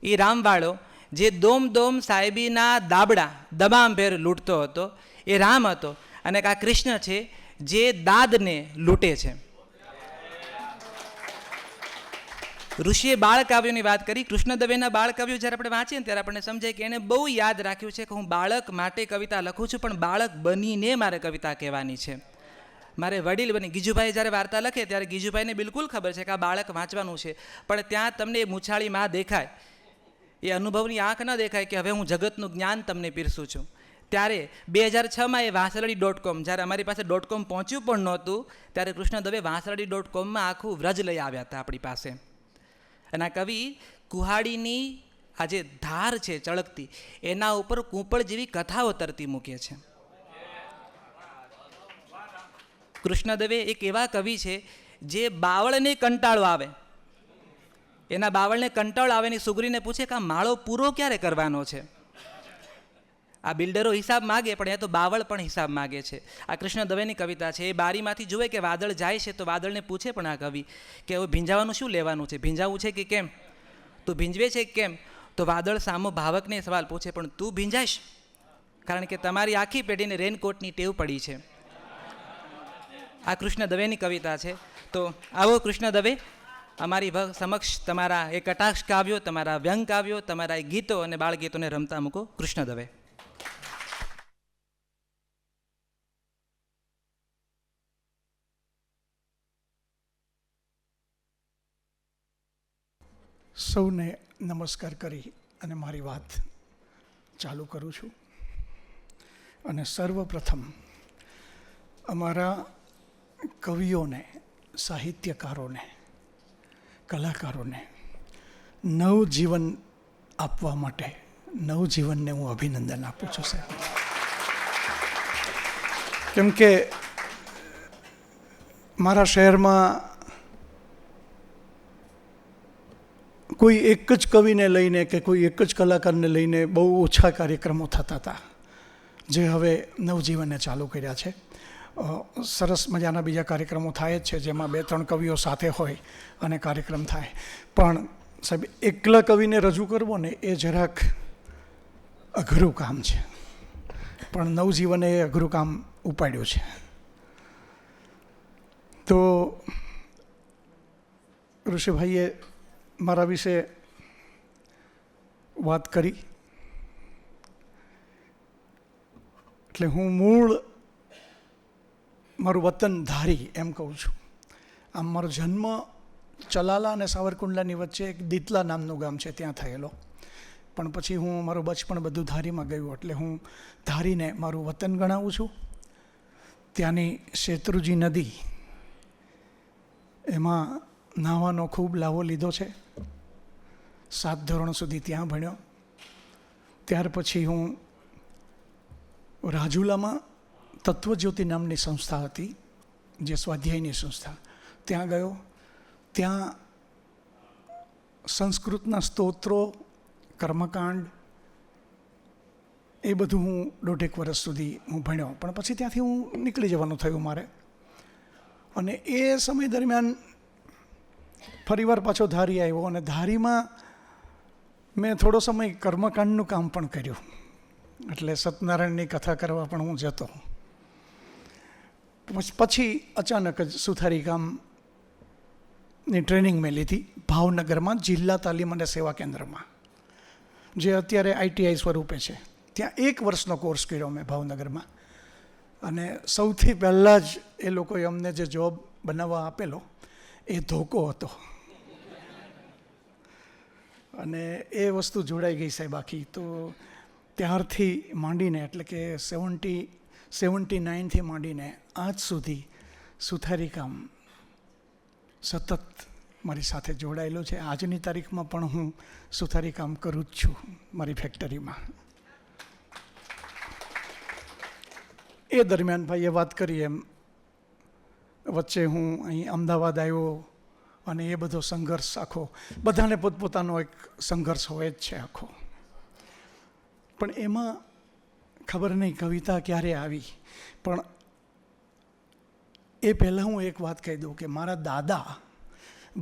એ રામવાળો જે દોમ દોમ સાહેબીના દાબડા દબામભેર લૂંટતો હતો એ રામ હતો, અને આ કૃષ્ણ છે જે દાદને લૂંટે છે. ઋષિએ બાળકાવ્યોની વાત કરી. કૃષ્ણ દવેના બાળકાવ્યો જ્યારે આપણે વાંચીએ ને ત્યારે આપણને સમજાય કે એણે બહુ યાદ રાખ્યું છે કે હું બાળક માટે કવિતા લખું છું, પણ બાળક બનીને મારે કવિતા કહેવાની છે, મારે વડીલ બની. ગીજુભાઈ જ્યારે વાર્તા લખે ત્યારે ગીજુભાઈને બિલકુલ ખબર છે કે આ બાળક વાંચવાનું છે, પણ ત્યાં તમને એ મૂછાળી માં દેખાય, એ અનુભવની આંખ ન દેખાય કે હવે હું જગતનું જ્ઞાન તમને પીરસું છું. ત્યારે 2006માં એ વાંસળડી.com, જ્યારે અમારી પાસે .com પહોંચ્યું પણ નહોતું, ત્યારે કૃષ્ણ દવે વાંસળડી.comમાં આખું વ્રજ લઈ આવ્યા હતા આપણી પાસે. અને આ કવિ કુહાડીની આ જે ધાર છે ચળકતી, એના ઉપર કૂંપળ જેવી કથાઓ તરતી મૂકે છે. કૃષ્ણ દવે એક એવા કવિ છે જે બાવળને કંટાળો આવે, એના બાવળને કંટાળો આવે ની સુગરીને પૂછે કે આ માળો પૂરો ક્યારે કરવાનો છે. આ બિલ્ડરો હિસાબ માગે, પણ એ તો બાવળ પણ હિસાબ માગે છે. આ કૃષ્ણ દવેની કવિતા છે. એ બારીમાંથી જુએ કે વાદળ જાય છે તો વાદળને પૂછે પણ આ કવિ કે હવે ભીંજાવાનું શું લેવાનું છે, ભીંજાવું છે કે કેમ, તું ભીંજવે છે કેમ. તો વાદળ સામો ભાવકને સવાલ પૂછે, પણ તું ભીંજાઈશ, કારણ કે તમારી આખી પેઢીને રેનકોટની ટેવ પડી છે. આ કૃષ્ણ દવેની કવિતા છે. તો આવો કૃષ્ણ દવે, અમારી સમક્ષ તમારા એ કટાક્ષ કાવ્યો, તમારા વ્યંગ કાવ્યો, તમારા એ ગીતો અને બાળગીતોને રમતા મૂકો. કૃષ્ણ દવે. સૌને નમસ્કાર કરી અને મારી વાત ચાલુ કરું છું. અને સર્વપ્રથમ અમારા કવિઓને, સાહિત્યકારોને, કલાકારોને નવજીવન આપવા માટે નવજીવનને હું અભિનંદન આપું છું સાહેબ. કેમ કે મારા શહેરમાં કોઈ એક જ કવિને લઈને કે કોઈ એક જ કલાકારને લઈને બહુ ઓછા કાર્યક્રમો થતા હતા, જે હવે નવજીવને ચાલુ કર્યા છે. સરસ મજાના બીજા કાર્યક્રમો થાય જ છે, જેમાં 2-3 કવિઓ સાથે હોય અને કાર્યક્રમ થાય. પણ સાહેબ, એકલા કવિને રજૂ કરવો ને એ જરાક અઘરું કામ છે, પણ નવજીવને એ અઘરું કામ ઉપાડ્યું છે. તો ઋષિભાઈએ મારા વિશે વાત કરી, એટલે હું મૂળ મારું વતન ધારી એમ કહું છું. આમ મારો જન્મ ચલાલા અને સાવરકુંડલાની વચ્ચે એક દીતલા નામનું ગામ છે, ત્યાં થયેલો. પણ પછી હું મારું બચપણ બધું ધારીમાં ગયું, એટલે હું ધારીને મારું વતન ગણાવું છું. ત્યાંની શેત્રુજી નદી, એમાં નાહવાનો ખૂબ લાવો લીધો છે. 7 ધોરણ સુધી ત્યાં ભણ્યો. ત્યાર પછી હું રાજુલામાં તત્વજ્યોતિ નામની સંસ્થા હતી, જે સ્વાધ્યાયની સંસ્થા, ત્યાં ગયો. ત્યાં સંસ્કૃતના સ્તોત્રો, કર્મકાંડ, એ બધું હું 1.5 વર્ષ સુધી હું ભણ્યો. પણ પછી ત્યાંથી હું નીકળી જવાનું થયું મારે. અને એ સમય દરમિયાન ફરીવાર પાછો ધારી આવ્યો, અને ધારીમાં મેં થોડો સમય કર્મકાંડનું કામ પણ કર્યું. એટલે સત્યનારાયણની કથા કરવા પણ હું જતો. પછી અચાનક જ સુથારી કામની ટ્રેનિંગ મેં લીધી ભાવનગરમાં, જિલ્લા તાલીમ અને સેવા કેન્દ્રમાં, જે અત્યારે ITI સ્વરૂપે છે. ત્યાં 1 વર્ષનો કોર્સ કર્યો મેં ભાવનગરમાં. અને સૌથી પહેલાં જ એ લોકોએ અમને જે જોબ બનાવવા આપેલો એ ધોકો હતો. અને એ વસ્તુ જોડાઈ ગઈ સાહેબ આખી. તો ત્યારથી માંડીને, એટલે કે 79થી માંડીને આજ સુધી સુથારી કામ સતત મારી સાથે જોડાયેલું છે. આજની તારીખમાં પણ હું સુથારી કામ કરું જ છું મારી ફેક્ટરીમાં. એ દરમિયાન ભાઈએ વાત કરી એમ, વચ્ચે હું અહીં અમદાવાદ આવ્યો, અને એ બધો સંઘર્ષ આખો, બધાને પોતપોતાનો એક સંઘર્ષ હોય જ છે આખો. પણ એમાં ખબર નહીં કવિતા ક્યારે આવી. પણ એ પહેલાં હું એક વાત કહી દઉં કે મારા દાદા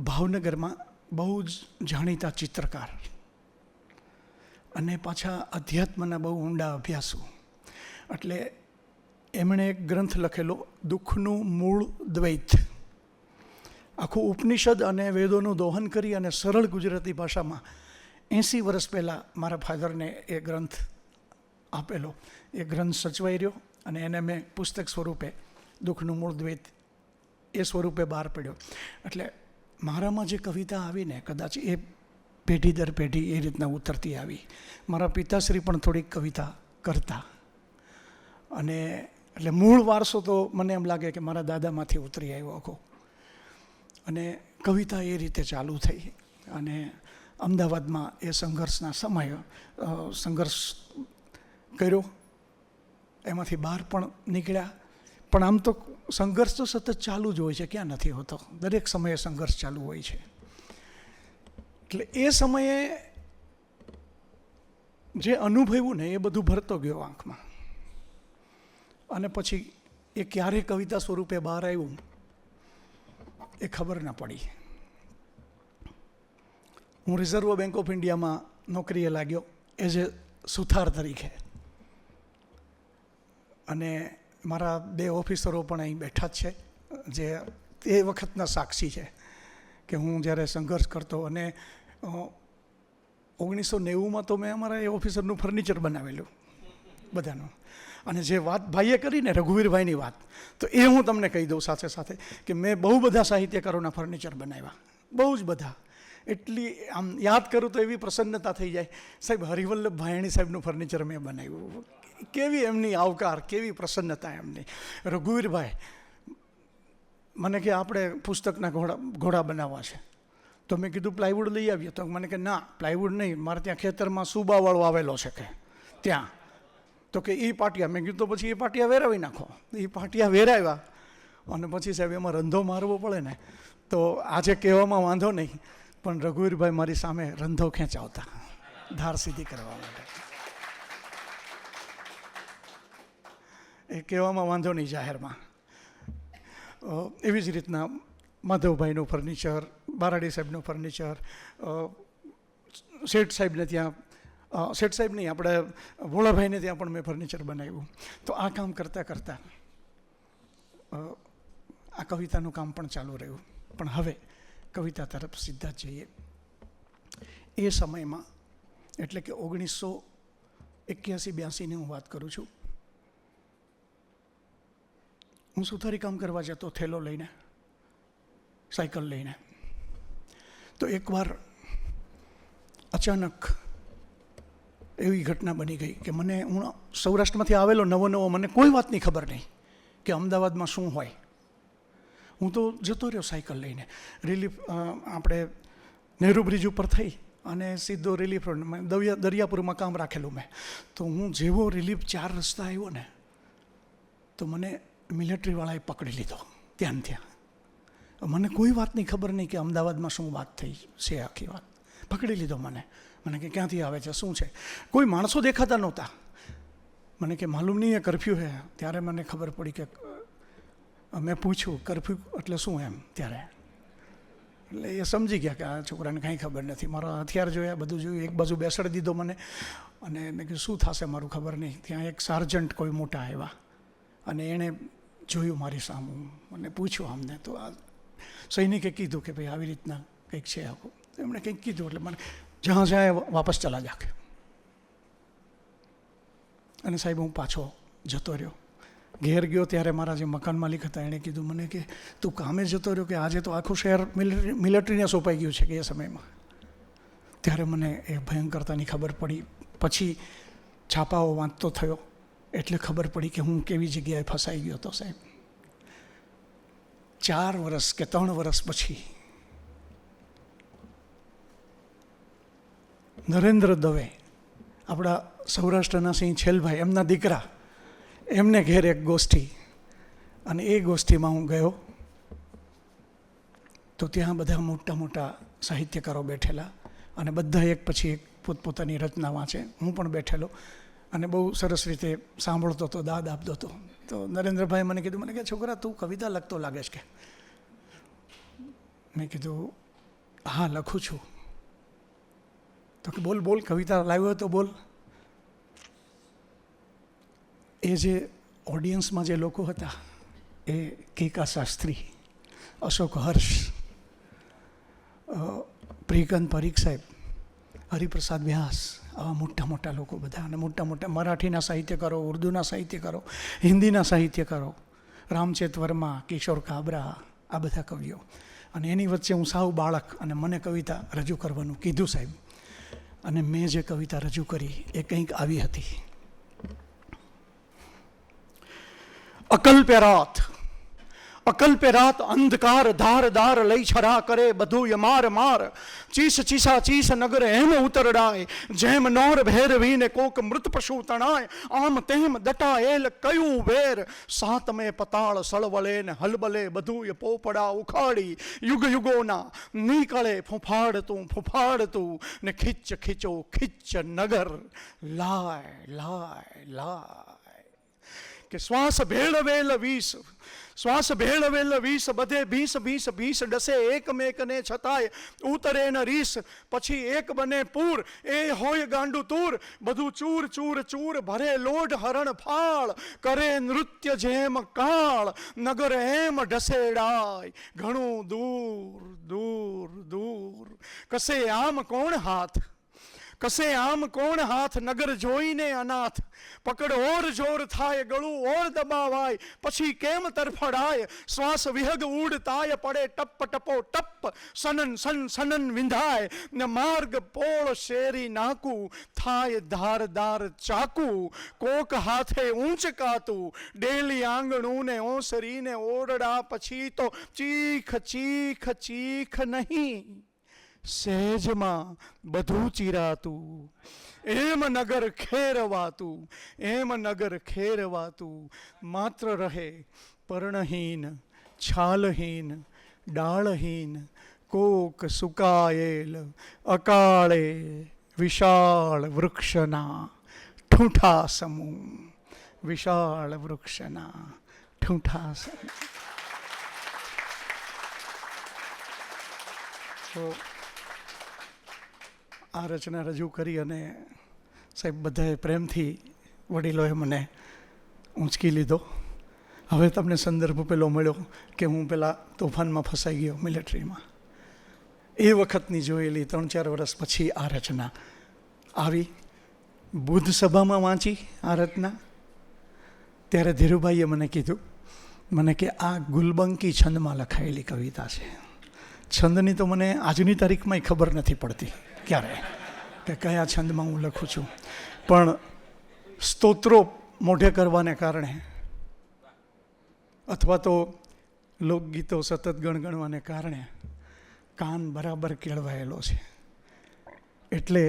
ભાવનગરમાં બહુ જ જાણીતા ચિત્રકાર, અને પાછા અધ્યાત્મના બહુ ઊંડા અભ્યાસુ. એટલે એમણે એક ગ્રંથ લખેલો, દુઃખનું મૂળ દ્વૈત. આખું ઉપનિષદ અને વેદોનું દોહન કરી અને સરળ ગુજરાતી ભાષામાં 80 વર્ષ પહેલાં મારા ફાધરને એ ગ્રંથ આપેલો. એ ગ્રંથ સચવાઈ રહ્યો અને એને મેં પુસ્તક સ્વરૂપે દુઃખનું મૂળ દ્વૈત એ સ્વરૂપે બહાર પડ્યો. એટલે મારામાં જે કવિતા આવીને કદાચ એ પેઢી દર પેઢી એ રીતના ઉતરતી આવી. મારા પિતાશ્રી પણ થોડીક કવિતા કરતા અને એટલે મૂળ વારસો તો મને એમ લાગે કે મારા દાદામાંથી ઉતરી આવ્યો આખો. અને કવિતા એ રીતે ચાલુ થઈ અને અમદાવાદમાં એ સંઘર્ષના સમય સંઘર્ષ કર્યો, એમાંથી બહાર પણ નીકળ્યા. પણ આમ તો સંઘર્ષ તો સતત ચાલુ જ હોય છે, ક્યાં નથી હોતો, દરેક સમયે સંઘર્ષ ચાલુ હોય છે. એટલે એ સમયે જે અનુભવ્યું ને એ બધું ભરતો ગયો આંખમાં. અને પછી એ ક્યારે કવિતા સ્વરૂપે બહાર આવ્યું એ ખબર ના પડી. હું રિઝર્વ બેંક ઓફ ઇન્ડિયામાં નોકરીએ લાગ્યો એઝ એ સુથાર તરીકે. અને મારા 2 ઓફિસરો પણ અહીં બેઠા જ છે, જે એ વખતના સાક્ષી છે કે હું જ્યારે સંઘર્ષ કરતો. અને 1990માં તો મેં અમારા એ ઓફિસરનું ફર્નિચર બનાવેલું બધાનું. અને જે વાત ભાઈએ કરીને રઘુવીરભાઈની વાત, તો એ હું તમને કહી દઉં સાથે સાથે કે મેં બહુ બધા સાહિત્યકારોના ફર્નિચર બનાવ્યા, બહુ જ બધા. એટલી આમ યાદ કરું તો એવી પ્રસન્નતા થઈ જાય. સાહેબ હરિવલ્લભ ભાયાણી સાહેબનું ફર્નિચર મેં બનાવ્યું. કેવી એમની આવકાર, કેવી પ્રસન્નતા એમની. રઘુવીરભાઈ મને કે આપણે પુસ્તકના ઘોડા બનાવવા છે. તો મેં કીધું પ્લાયવુડ લઈ આવીએ. તો મને કે ના, પ્લાયવુડ નહીં, મારે ત્યાં ખેતરમાં સુબાવાળો આવેલો છે કે ત્યાં. તો કે એ પાટિયા. મેં કીધું તો પછી એ પાટિયા વેરાવી નાખો. એ પાટિયા વેરાવ્યા અને પછી સાહેબ એમાં રંધો મારવો પડે ને, તો આજે કહેવામાં વાંધો નહીં, પણ રઘુવીરભાઈ મારી સામે રંધો ખેંચાવતા ધાર સીધી કરવા માટે. એ કહેવામાં વાંધો નહીં જાહેરમાં. એવી જ રીતના માધવભાઈનું ફર્નિચર, બારાડી સાહેબનું ફર્નિચર, શેઠ સાહેબને ત્યાં, શેઠ સાહેબ નહીં, આપણે ભોળાભાઈને ત્યાં પણ મેં ફર્નિચર બનાવ્યું. તો આ કામ કરતાં કરતાં આ કવિતાનું કામ પણ ચાલુ રહ્યું. પણ હવે કવિતા તરફ સીધા જ જઈએ. એ સમયમાં એટલે કે 1981-82ની હું વાત કરું છું. હું સુથારી કામ કરવા જતો થેલો લઈને, સાયકલ લઈને. તો એકવાર અચાનક એવી ઘટના બની ગઈ કે હું સૌરાષ્ટ્રમાંથી આવેલો નવો, મને કોઈ વાતની ખબર નહીં કે અમદાવાદમાં શું હોય. હું તો જતો રહ્યો સાયકલ લઈને. રિલીફ આપણે નહેરુ બ્રિજ ઉપર થઈ અને સીધો રિલીફ રોડ, દરિયાપુરમાં કામ રાખેલું મેં. તો હું જેવો રિલીફ 4 રસ્તા આવ્યો ને, તો મને મિલિટરીવાળાએ પકડી લીધો ત્યાં. મને કોઈ વાતની ખબર નહીં કે અમદાવાદમાં શું વાત થઈ છે, આખી વાત પકડી લીધો મને કે ક્યાંથી આવે છે, શું છે. કોઈ માણસો દેખાતા નહોતા. મને કે માલુમ નહીં એ કરફ્યુ હે. ત્યારે મને ખબર પડી કે મેં પૂછ્યું કરફ્યુ એટલે શું એમ. ત્યારે એટલે એ સમજી ગયા કે આ છોકરાને કાંઈ ખબર નથી. મારા હથિયાર જોયા, બધું જોયું, એક બાજુ બેસાડી દીધો મને. અને મેં કીધું શું થશે મારું ખબર નહીં. ત્યાં એક સાર્જન્ટ કોઈ મોટા આવ્યા અને એણે જોયું મારી સામું, મને પૂછ્યું અમને. તો આ સૈનિકે કીધું કે ભાઈ આવી રીતના કંઈક છે આખું. એમણે કંઈક કીધું એટલે મને જ્યાં જાય વાપસ ચલા જા. અને સાહેબ હું પાછો જતો રહ્યો. ઘેર ગયો ત્યારે મારા જે મકાન માલિક હતા એણે કીધું મને કે તું કામે જતો રહ્યો કે આજે તો આખું શહેર મિલિટરીને સોંપાઈ ગયું છે કે એ સમયમાં. ત્યારે મને એ ભયંકરતાની ખબર પડી. પછી છાપાઓ વાંચતો થયો એટલે ખબર પડી કે હું કેવી જગ્યાએ ફસાઈ ગયો હતો સાહેબ. 4 વર્ષ કે 3 વર્ષ પછી નરેન્દ્ર દવે, આપણા સૌરાષ્ટ્રના સિંહ છેલભાઈ, એમના દીકરા, એમને ઘેર એક ગોષ્ઠી. અને એ ગોષ્ઠીમાં હું ગયો તો ત્યાં બધા મોટા મોટા સાહિત્યકારો બેઠેલા અને બધા એક પછી એક પોતપોતાની રચના વાંચે. હું પણ બેઠેલો અને બહુ સરસ રીતે સાંભળતો હતો, દાદ આપતો હતો. તો નરેન્દ્રભાઈ મને કીધું, મને કે છોકરા તું કવિતા લખતો લાગે છે કે. મેં કીધું હા લખું છું. તો કે બોલ બોલ, કવિતા લાવ્યો તો બોલ. એ જે ઓડિયન્સમાં જે લોકો હતા એ કેકા શાસ્ત્રી, અશોક હર્ષ, પ્રિકંદ પરીખ સાહેબ, હરિપ્રસાદ વ્યાસ, આવા મોટા મોટા લોકો બધા, અને મોટા મોટા મરાઠીના સાહિત્યકારો, ઉર્દૂના સાહિત્યકારો, હિન્દીના સાહિત્યકારો, રામચેત વર્મા, કિશોર કાબરા, આ બધા કવિઓ. અને એની વચ્ચે હું સાવ બાળક, અને મને કવિતા રજૂ કરવાનું કીધું સાહેબ, અને મેં જે કવિતા રજૂ કરી એ કંઈક આવી હતી. અકલ્પ્ય રાત, અકલ્પ્ય રાત અંધકાર ધાર ધાર લઈ છરા કરે બધું માર માર, ચીસ ચીસા ચીસ નગર એમ ઉતરડાય, જેમ નોર ભેરવીને કોક મૃત પશુ તણાય, આમ તેમ દટાયેલ કયું વેર, સાતમે પતાળ સળવળે ને હલબલે બધું પોપડા ઉખાડી, યુગ યુગોના નીકળે ફૂફાડતું ને ખીચ ખીચો ખીચ નગર લાય લાય લાય. કે શ્વાસ ભેળવેલ વીસ, શ્વાસ ભેળવેલ વીસ, બધે ભીસ ભીસ ભીસ ડસે એકમેકને છતાંય ઉતરે ન રીસ, પછી એક બને પૂર એ હોય ગાંડું તૂર, બધું ચૂર ચૂર ચૂર ભરે લોઢ હરણ ફાળ, કરે નૃત્ય જેમ કાળ, નગર એમ ઢસેડાય ઘણું દૂર દૂર દૂર. કસે આમ કોણ હાથ, કસે આમ કોણ હાથ, નગર જોઈને અનાથ, પકડ ઓર જોર થાય ગળું ઓર દબાવાય, પછી કેમ તરફડાય, શ્વાસ વિહગ ઉડતાય પડે ટપ ટપો ટપ, સનન સન સનન વિંધાય ને માર્ગ પોળ શેરી નાકું, થાય ધાર ધાર ચાકુ, કોક હાથે ઊંચકાતું, ડેલી આંગણું ને ઓસરીને ઓરડા, પછી તો ચીખ ચીખ ચીખ નહીં, સહેજમાં બધું ચીરાતું, એમ નગર ખેરવાતું, એમ નગર ખેરવાતું, માત્ર રહે પર્ણહીન છાલહીન ડાળહીન, કોક સુકાયેલ અકાળે વિશાળ વૃક્ષના ઠૂંઠા સમૂહ, વિશાળ વૃક્ષના ઠૂંઠા સમૂહ. તો આ રચના રજૂ કરી, અને સાહેબ બધાએ પ્રેમથી વડીલોએ મને ઊંચકી લીધો. હવે તમને સંદર્ભ પેલો મળ્યો કે હું પેલા તોફાનમાં ફસાઈ ગયો મિલિટરીમાં. એ વખતની જોયેલી 3-4 વર્ષ પછી આ રચના આવી. બુદ્ધ સભામાં વાંચી આ રચના, ત્યારે ધીરુભાઈએ મને કીધું, મને કે આ ગુલબંકી છંદમાં લખાયેલી કવિતા છે. છંદની તો મને આજની તારીખમાં ખબર નથી પડતી ક્યારે કે કયા છંદમાં હું લખું છું, પણ સ્તોત્રો મોઢે કરવાને કારણે અથવા તો લોકગીતો સતત ગણગણવાને કારણે કાન બરાબર કેળવાયેલો છે. એટલે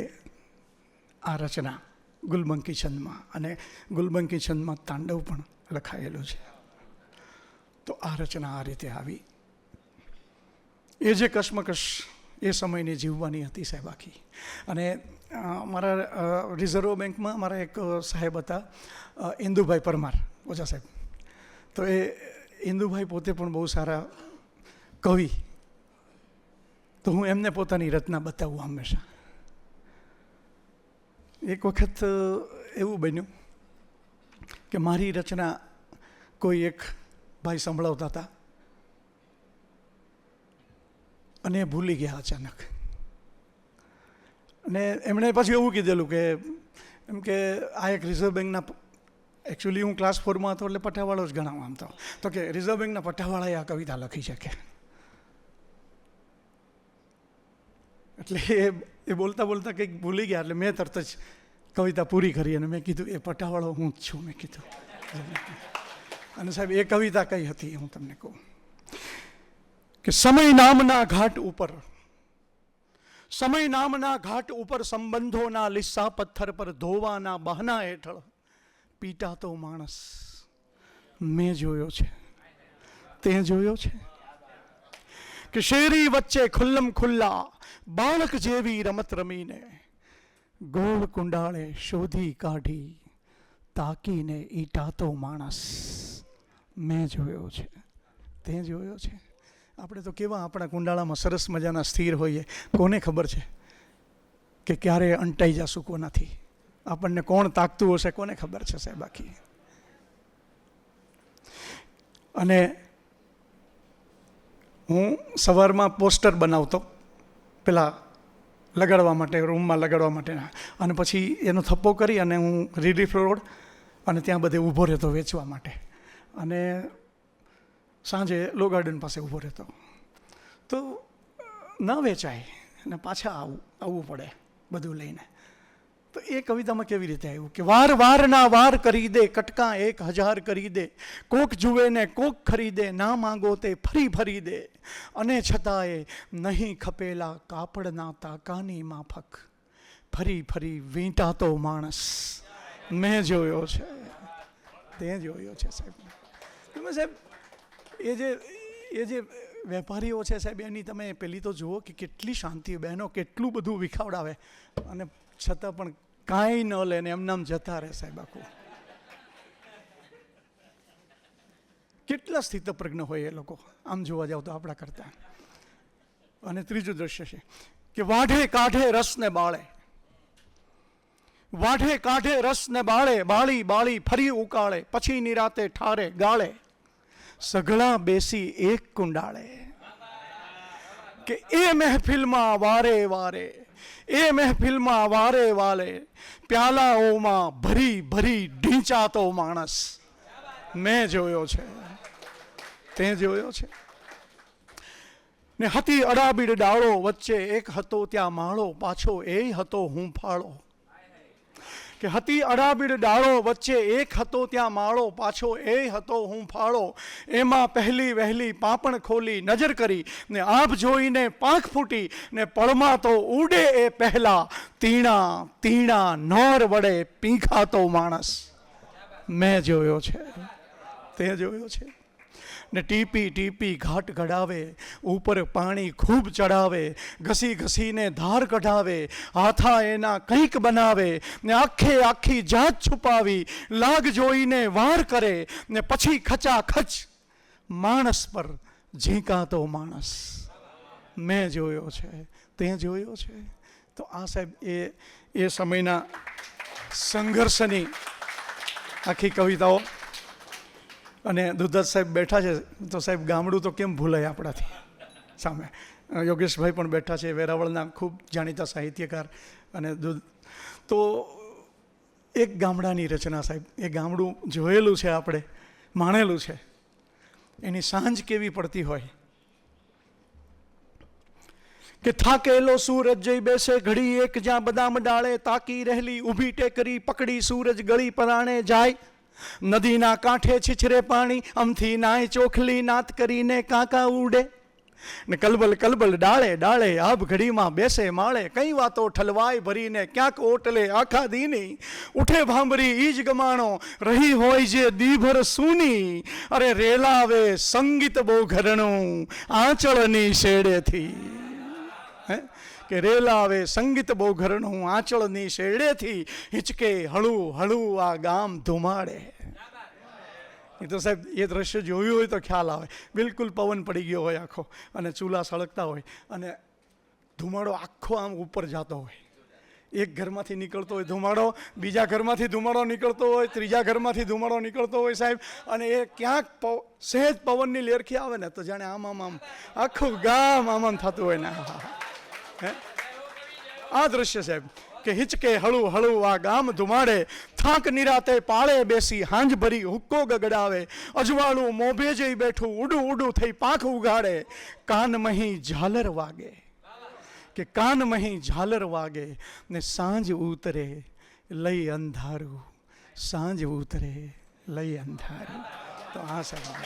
આ રચના ગુલબંકી છંદમાં, અને ગુલબંકી છંદમાં તાંડવ પણ લખાયેલું છે. તો આ રચના આ રીતે આવી. એ જે કશ્મકશ એ સમયની જીવવાની હતી સાહેબ આખી. અને મારા રિઝર્વ બેંકમાં મારા એક સાહેબ હતા, ઇન્દુભાઈ પરમાર ઓઝા સાહેબ. તો એ ઇન્દુભાઈ પોતે પણ બહુ સારા કવિ. તો હું એમને પોતાની રચના બતાવું હંમેશા. એક વખત એવું બન્યું કે મારી રચના કોઈ એક ભાઈ સંભળાવતા હતા, અને ભૂલી ગયા અચાનક. અને એમણે પાછું એવું કીધેલું કે એમ કે આ એક રિઝર્વ બેંકના, એકચ્યુઅલી હું ક્લાસ 4માં હતો એટલે પટ્ટાવાળો જ ગણાવું આમ તો કે રિઝર્વ બેંકના પટ્ટાવાળાએ આ કવિતા લખી શકે. એટલે એ બોલતા બોલતા કંઈક ભૂલી ગયા, એટલે મેં તરત જ કવિતા પૂરી કરી, અને મેં કીધું એ પટ્ટાવાળો હું જ છું, મેં કીધું. અને સાહેબ એ કવિતા કઈ હતી હું તમને કહું કે સમય નામના ઘાટ ઉપર, સમય નામના ઘાટ ઉપર સંબંધોના લીસા પથ્થર પર ધોવાના બહાના હેઠળ પીટાતો માણસ મેં જોયો છે, તે જોયો છે. કે શેરી વચ્ચે ખુલ્લમ ખુલ્લા બાળક જેવી રમત રમીને ગોળ કુંડાળે શોધી કાઢી તાકીને ઈટાતો માણસ મેં જોયો છે, તે જોયો છે. આપણે તો કેવા આપણા કુંડાળામાં સરસ મજાના સ્થિર હોઈએ, કોને ખબર છે કે ક્યારે અંટાઈ જશું કોનાથી, આપણને કોણ તાકતું હશે કોને ખબર છે સાહેબ આખી. અને હું સવારમાં પોસ્ટર બનાવતો પેલા લગાડવા માટે, રૂમમાં લગાડવા માટેના. અને પછી એનો થપ્પો કરી અને હું રિલીફ રોડ અને ત્યાં બધે ઊભો રહેતો વેચવા માટે. અને સાંજે લો ગાર્ડન પાસે ઊભો રહેતો. તો ન વેચાય અને પાછા આવવું પડે બધું લઈને. તો એ કવિતામાં કેવી રીતે આવ્યું કે વાર વારના વાર કરી દે, કટકા 1000 કરી દે, કોક જુએ ને કોક ખરીદે, ના માંગો તે ફરી ફરી દે, અને છતાંય નહીં ખપેલા કાપડના તાકાની માફક, ફરી ફરી વીંટાતો માણસ મેં જોયો છે, તે જોયો છે સાહેબ. તમે સાહેબ એ જે વેપારીઓ છે સાહેબ, એની તમે પેલી તો જુઓ કે કેટલી શાંતિ, બહેનો કેટલું બધું વિખાવડાવે અને છતાં પણ કાંઈ ન લે ને એમનામ જતા રહે સાહેબ. આખું કેટલા સ્થિતપ્રજ્ઞ હોય એ લોકો આમ જોવા જાવ તો આપણા કરતા. અને ત્રીજું દ્રશ્ય છે કે વાઢે કાઢે રસને બાળે, વાઢે કાઢે રસને બાળે, બાળી બાળી ફરી ઉકાળે, પછી નિરાતે ઠારે ગાળે, સઘળા બેસી એક કુંડાળે. કે એ મહેફિલમાં વારે વારે, એ મહેફિલમાં વારે વારે, પ્યાલાઓમાં ભરી ભરી ઢીંચાતો માણસ મેં જોયો છે, તે જોયો છે. ને હતી અડાબીડ ડાળો વચ્ચે એક હતો ત્યાં માળો, પાછો એ હતો હુંફાળો. કે હતી અડાબીડ ડાળો વચ્ચે એક હતો ત્યાં માળો, પાછો એ હતો હુંફાળો. એમાં પહેલી વહેલી પાંપણ ખોલી નજર કરી, ને આભ જોઈને પાંખ ફૂટી, ને પળમાં તો ઉડે એ પહેલા, તીણા તીણા નોર વડે પીંખાતો માણસ મેં જોયો છે, તે જોયો છે. ને ટીપી ટીપી ઘાટ ઘડાવે, ઉપર પાણી ખૂબ ચડાવે, ઘસી ઘસીને ધાર કઢાવે, હાથા એના કંઈક બનાવે, ને આખે આખી જાત છુપાવી, લાગ જોઈને વાર કરે, ને પછી ખચાખચ માણસ પર ઝીંકાતો માણસ મેં જોયો છે, તે જોયો છે. તો આ સાહેબ એ સમયના સંઘર્ષની આખી કવિતાઓ. અને દુધત સાહેબ બેઠા છે તો સાહેબ ગામડું તો કેમ ભૂલાય આપણાથી. સામે યોગેશભાઈ પણ બેઠા છે, વેરાવળના ખૂબ જાણીતા સાહિત્યકાર. અને તો એક ગામડાની રચના સાહેબ, એ ગામડું જોયેલું છે આપણે, માણેલું છે, એની સાંજ કેવી પડતી હોય. કે થાકેલો સૂરજ જઈ બેસે ઘડી એક જ્યાં બદામ ડાળે, તાકી રહેલી ઊભી ટેકરી પકડી સૂરજ ગળી પરાણે જાય, નદીના કાંઠે છીછરે પાણી, અમથી નાય ચોખલી નાત કરીને કાંકા ઉડે, ને કલબલ કલબલ ડાળે ડાળે આભ ઘડીમાં બેસે માળે, કઈ વાતો ઠલવાય ભરીને ક્યાંક ઓટલે આખા દીની, ઉઠે ભાંભરી ઈજ ગમાણો રહી હોય જે દીભર સૂની, અરે રેલાવે સંગીત બહુ ઘરણું આંચળની શેડેથી. કે રેલાવે સંગીત બહુ ઘરણું આંચળની શેડેથી, હિચકે હળું હળું આ ગામ ધુમાડે. એ તો સાહેબ એ દ્રશ્ય જોયું હોય તો ખ્યાલ આવે. બિલકુલ પવન પડી ગયો હોય આખો, અને ચૂલા સળગતા હોય, અને ધુમાડો આખો આમ ઉપર જતો હોય. એક ઘરમાંથી નીકળતો હોય ધુમાડો, બીજા ઘરમાંથી ધુમાડો નીકળતો હોય, ત્રીજા ઘરમાંથી ધુમાડો નીકળતો હોય સાહેબ. અને એ ક્યાંક સહેજ પવનની લેરખી આવે ને તો જાણે આમ આમ આમ આખું ગામ આમ આમ થતું હોય ને. આ દ્રશ્ય સાહેબ કે હિચકે હળું હળું આ ગામ ધુમાડે, થાક નિરાતે પાળે બેસી હાંજ ભરી હુક્કો ગગડાવે, અજવાળું મોભે જઈ બેઠું ઉડું ઉડું થઈ પાંખ ઉગાડે, કાન મહી ઝાલર વાગે, કે કાન મહી ઝાલર વાગે, ને સાંજ ઉતરે લઈ અંધારું, સાંજ ઉતરે લઈ અંધારું. તો આ સાહેબ,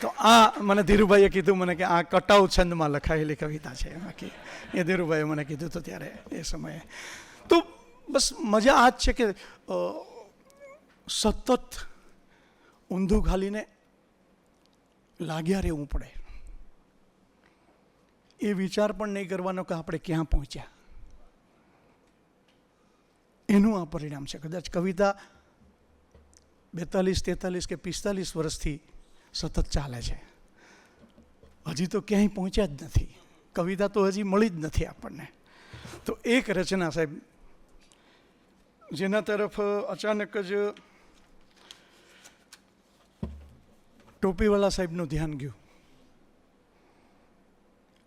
તો આ મને ધીરુભાઈએ કીધું મને કે આ કટાઉ છંદમાં લખાયેલી કવિતા છે. બાકી એ ધીરુભાઈએ મને કીધું હતું ત્યારે એ સમયે. તો બસ મજા આ જ છે કે સતત ઊંધું ખાલીને લાગ્યા રહેવું પડે. એ વિચાર પણ નહીં કરવાનો કે આપણે ક્યાં પહોંચ્યા. એનું આ પરિણામ છે. કદાચ કવિતા 42, 43 કે 45 વર્ષથી સતત ચાલે છે. હજી તો ક્યાંય પહોંચ્યા જ નથી. કવિતા તો હજી મળી જ નથી આપણને. તો એક રચના સાહેબ જેના તરફ અચાનક જ ટોપીવાલા સાહેબનું ધ્યાન ગયું,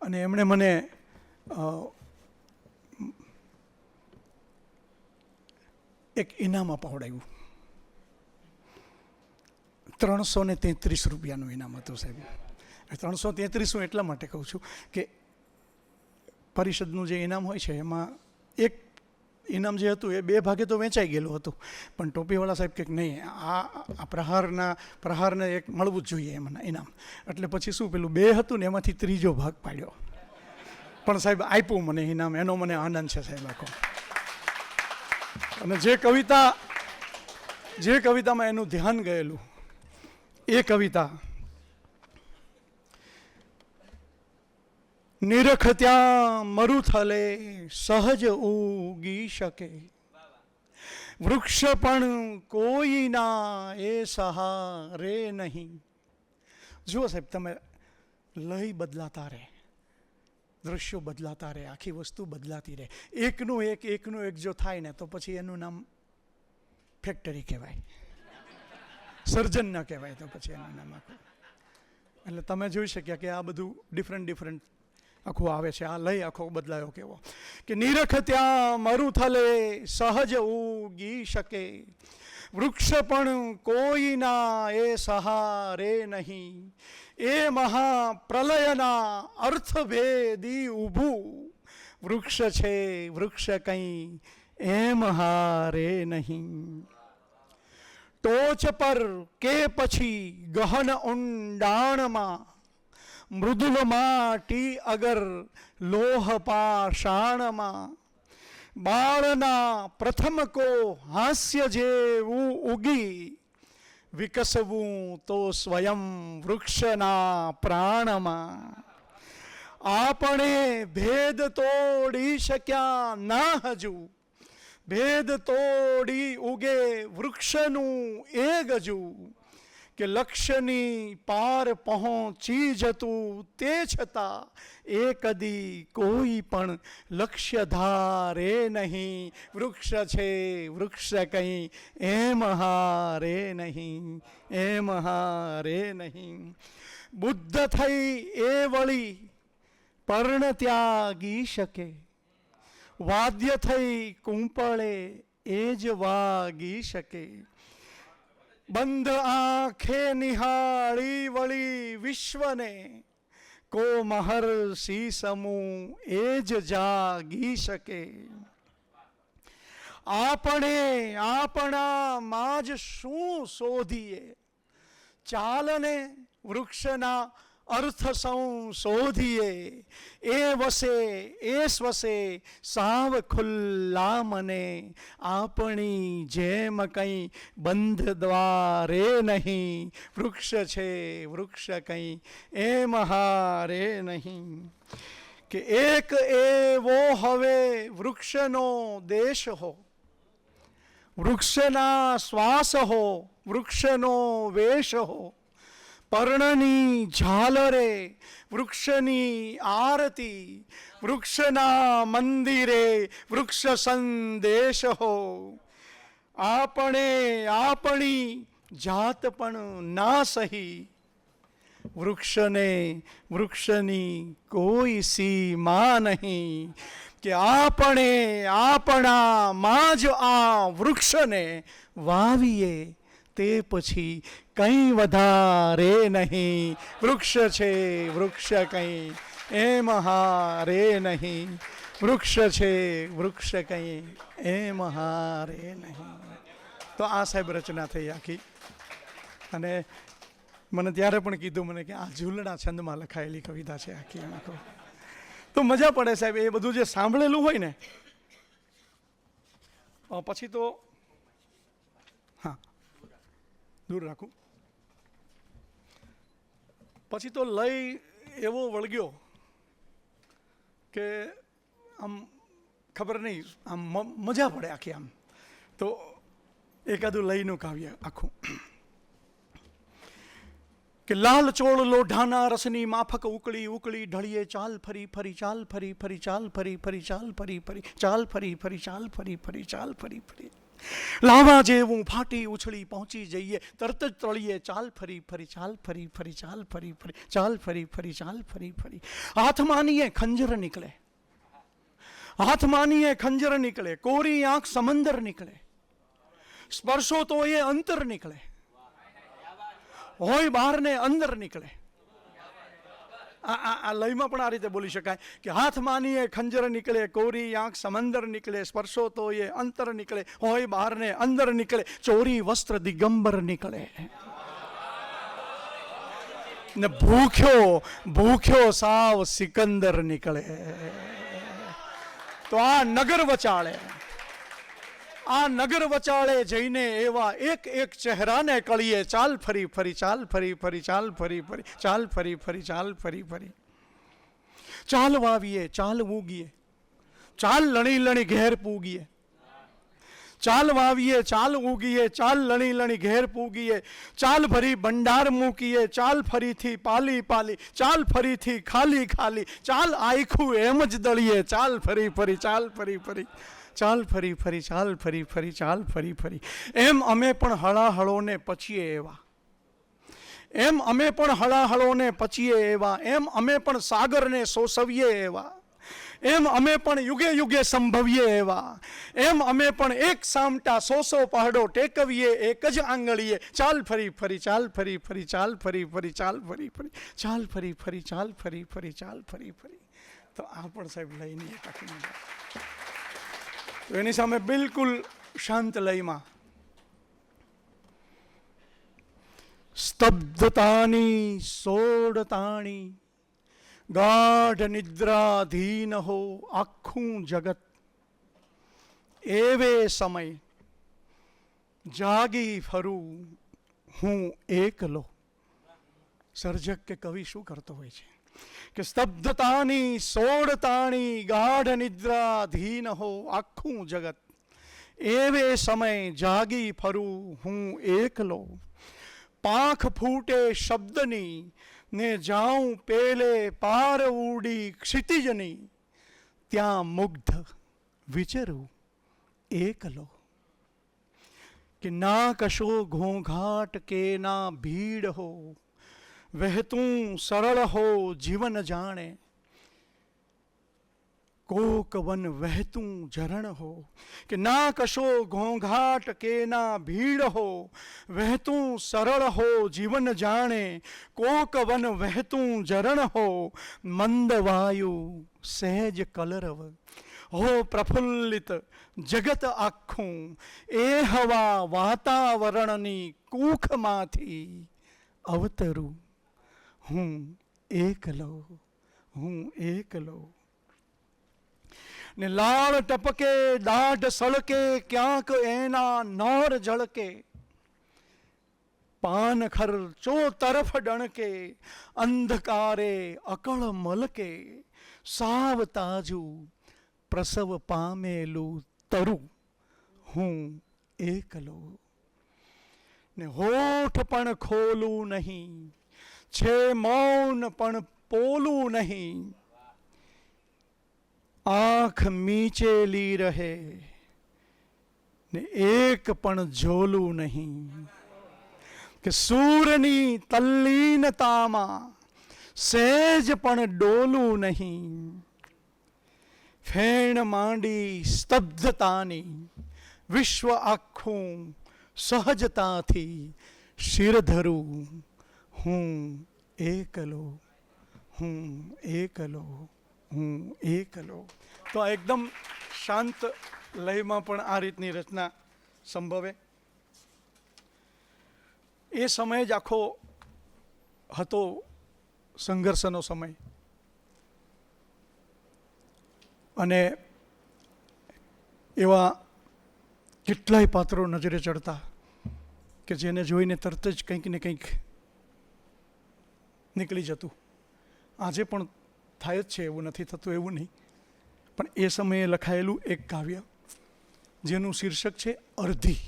અને એમણે મને એક ઇનામ અપાવડાવ્યું. 333 રૂપિયાનું ઇનામ હતું સાહેબ. 333 હું એટલા માટે કહું છું કે પરિષદનું જે ઇનામ હોય છે એમાં એક ઇનામ જે હતું એ 2 ભાગે તો વેચાઈ ગયેલું હતું, પણ ટોપીવાળા સાહેબ કંઈક નહીં, આ પ્રહારને એક મળવું જ જોઈએ એમાં ઇનામ. એટલે પછી શું પેલું 2 હતું ને એમાંથી 3જો ભાગ પાડ્યો, પણ સાહેબ આપ્યું મને ઇનામ, એનો મને આનંદ છે સાહેબ આખો. અને જે કવિતામાં એનું ધ્યાન ગયેલું એ કવિતા, નિરખ ત્યાં મરુથલે સહજ ઉગી શકે, વૃક્ષ પણ કોઈના એ સહારે નહીં. જુઓ સાહેબ, તમે લય બદલાતા રહે, દૃશ્યો બદલાતા રહે, આખી વસ્તુ બદલાતી રહે. એકનું એક જો થાય ને તો પછી એનું નામ ફેક્ટરી કહેવાય, સર્જન ન કહેવાય, તો પછી એનું નામ આખું. એટલે તમે જોઈ શક્યા કે આ બધું ડિફરન્ટ આખું આવે છે. આ લય આખો બદલાયો કેવો કે નિરખ ત્યાં મરુથલે સહજ ઉગી શકે, વૃક્ષ પણ કોઈના એ સહારે નહીં, એ મહાપ્રલયના અર્થભેદી ઊભું વૃક્ષ છે, વૃક્ષ કંઈ એમ હારે નહીં. ટોચ પર કે પછી ગહન ઊંડાણમાં, મૃદુલ માટી અગર લોહ પાષાણમાં, બાળના પ્રથમ કો હાસ્ય જેવું ઉગી, વિકસવું તો સ્વયં વૃક્ષના પ્રાણમાં. આપણે ભેદ તોડી શક્યા ના હજુ, ભેદ તોડી ઉગે વૃક્ષનું એ ગજુ, કે લક્ષ્યની પાર પહોંચી જતું તે છતાં એ કદી કોઈ પણ લક્ષ્ય ધારે નહીં, વૃક્ષ છે, વૃક્ષ કંઈ એમ હારે નહીં, એમ હારે નહીં. બુદ્ધ થઈ એ વળી પર્ણ ત્યાગી શકે, વાદ્ય થઈ કુંપળે એ જ વાગી શકે, બંધ આંખે નિહાળી વળી વિશ્વને, કો મહર્ષિ સમૂહ એ જ જાગી શકે. આપણે આપણામાં જ શું શોધીએ, ચાલને વૃક્ષના અર્થ સંશોધીએ, એ વસે એ સ્વસે સાવ ખુલ્લા મને, આપણી જેમ કંઈ બંધ દ્વારે નહીં, વૃક્ષ છે, વૃક્ષ કંઈ એમ હારે નહીં. કે એક એવો હવે વૃક્ષનો દેશ હો, વૃક્ષના શ્વાસ હો, વૃક્ષનો વેશ હો, પર્ણની ઝાલરે વૃક્ષની આરતી, વૃક્ષના મંદિરે વૃક્ષ સંદેશ હો. આપણે આપણી જાત પણ ના સહી, વૃક્ષને વૃક્ષની કોઈ સીમા નહીં, કે આપણે આપણામાં જ આ વૃક્ષને વાવીએ, તે પછી કંઈ વધારે નહીં, વૃક્ષ છે, વૃક્ષ કંઈ એમ હારે નહીં, વૃક્ષ છે, વૃક્ષ કંઈ એમ હારે નહીં. તો આ સાહેબ રચના થઈ આખી. અને મને ત્યારે પણ કીધું મને કે આ ઝૂલણા છંદમાં લખાયેલી કવિતા છે આખી. એમાં તો મજા પડે સાહેબ, એ બધું જે સાંભળેલું હોય ને પછી તો હા દૂર રાખું, પછી તો લય એવો વળગ્યો કે આમ ખબર નહીં, આમ મજા પડે આખી. આમ તો એકાદું લયનું કાવ્ય આખું કે લાલ ચોળ લોઢાના રસની માફક ઉકળી ઉકળી ઢળીએ, ચાલ ફરી ફરી, ચાલ ફરી ફરી, ચાલ ફરી ફરી, ચાલ ફરી ફરી, ચાલ ફરી ફરી, ચાલ ફરી ફરી, ચાલ ફરી ફરી, લાવા જેવું ફાટી ઉછળી પહોંચી જઈએ, તરત જ તળીએ ચાલ ફરી ફરી, ચાલ ફરી ફરી, ચાલ ફરી ફરી, ચાલ ફરી ફરી, ચાલ ફરી ફરી. હાથ માનીએ ખંજર નીકળે, હાથ માનીએ ખંજર નીકળે, કોરી આંખ સમંદર નીકળે, સ્પર્શો તો એ અંતર નીકળે, હોય બહાર ને અંદર નીકળે. આ લયમાં પણ આ રીતે બોલી શકાય કે હાથ માનીએ ખંજર નીકળે, કોરી આંખ સમંદર નીકળે, સ્પર્શો તો એ અંતર નીકળે, હોય બહાર ને અંદર નીકળે, ચોરી વસ્ત્ર દિગંબર નીકળે. ને ભૂખ્યો ભૂખ્યો સાવ સિકંદર નીકળે. તો આ નગર વચાળે, આ નગર વચાળે જઈને એવા એક એક ચહેરાને કળીએ ચાલ ફરી ફરી, ચાલ ફરી ફરી, ચાલ ફરી ફરી, ચાલ ફરી ફરી, ચાલ ફરી ફરી. ચાલ વાવીએ, ચાલ ઉગીએ, ચાલ લણી લણી ઘેર પૂગીએ, ચાલ વાવીએ, ચાલ ઉગીએ, ચાલ લણી લણી ઘેર પૂગીએ, ચાલ ભરી ભંડાર મૂકીએ, ચાલ ફરીથી પાલી પાલી, ચાલ ફરીથી ખાલી ખાલી, ચાલ આખું એમ જ દળીએ, ચાલ ફરી ફરી, ચાલ ફરી ફરી, ચાલ ફરી ફરી, ચાલ ફરી ફરી, ચાલ ફરી ફરી. એમ અમે પણ હળાહળોને પચીએ એવા, એમ અમે પણ હળાહળોને પચીએ એવા, એમ અમે પણ સાગરને સોસવીએ એવા, એમ અમે પણ યુગે યુગે સંભવીએ એવા, એમ અમે પણ એક સામટા 100 પહાડો ટેકવીએ એક જ આંગળીએ, ચાલ ફરી ફરી, ચાલ ફરી ફરી, ચાલ ફરી ફરી, ચાલ ફરી ફરી, ચાલ ફરી ફરી, ચાલ ફરી ફરી, ચાલ ફરી ફરી. તો આ પણ સાહેબ લઈને ટકી તો એની સામે બિલકુલ શાંત લયમાં સ્તબ્ધતાની સોડતાણી, ગાઢ નિદ્રાધીન હો આખું જગત, એવે સમય જાગી ફરું હું એકલો. સર્જક કે કવિ શું કરતો હોય છે કે સ્તબ્ધતાની સોડતાણી, ગાઢ નિદ્રાધીન હો આખું જગત, એવે સમય જાગી ફરું હું એકલો. પાંખ ફૂટે શબ્દની ને જાઉં પેલે પાર ઉડી ક્ષિતિજની, ત્યાં મુગ્ધ વિચરું એકલો. કે ના કશો ઘોંઘાટ કે ના ભીડ હો, વહેતું સરળ હો જીવન જાણે, કોક વન વહેતું ઝરણ હો. કે ના કશો ઘોંઘાટ કે ના ભીડ હો, વહેતું સરળ હો જીવન જાણે, કોક વન વહેતું ઝરણ હો. મંદ વાયુ સહેજ કલરવ હો પ્રફુલ્લિત જગત આખું, એ હવા વાતાવરણની કૂખમાંથી અવતરું હું એકલો, હું એકલો. ને લાળ ટપકે, દાઢ સળકે, ક્યાંક એના નોર ઝળકે, પાનખર ચો તરફ ડણકે, અંધકારે અકળ મલકે, સાવ તાજું પ્રસવ પામેલું તરું હું એકલો. ને હોઠ પણ ખોલું નહીં, છે મૌન પણ પોલું નહીં, આંખ મીચેલી રહે ને એક પણ ઝોલું નહીં. કે સૂરની તલ્લીનતામાં સહેજ પણ ડોલું નહીં, ફેણ માંડી સ્તબ્ધતાની, વિશ્વ આખું સહજતાથી શિર ધરું હું એકલો, હું એકલો, હું એકલો. તો એકદમ શાંત લયમાં પણ આ રીતની રચના સંભવે. એ સમય જ આખો હતો સંઘર્ષનો સમય, અને એવા કેટલાય પાત્રો નજરે ચડતા કે જેને જોઈને તરત જ કંઈક ને કંઈક નીકળી જતું. આજે પણ થાય જ છે, એવું નથી થતું એવું નહીં. પણ એ સમયે લખાયેલું એક કાવ્ય જેનું શીર્ષક છે અર્ધી.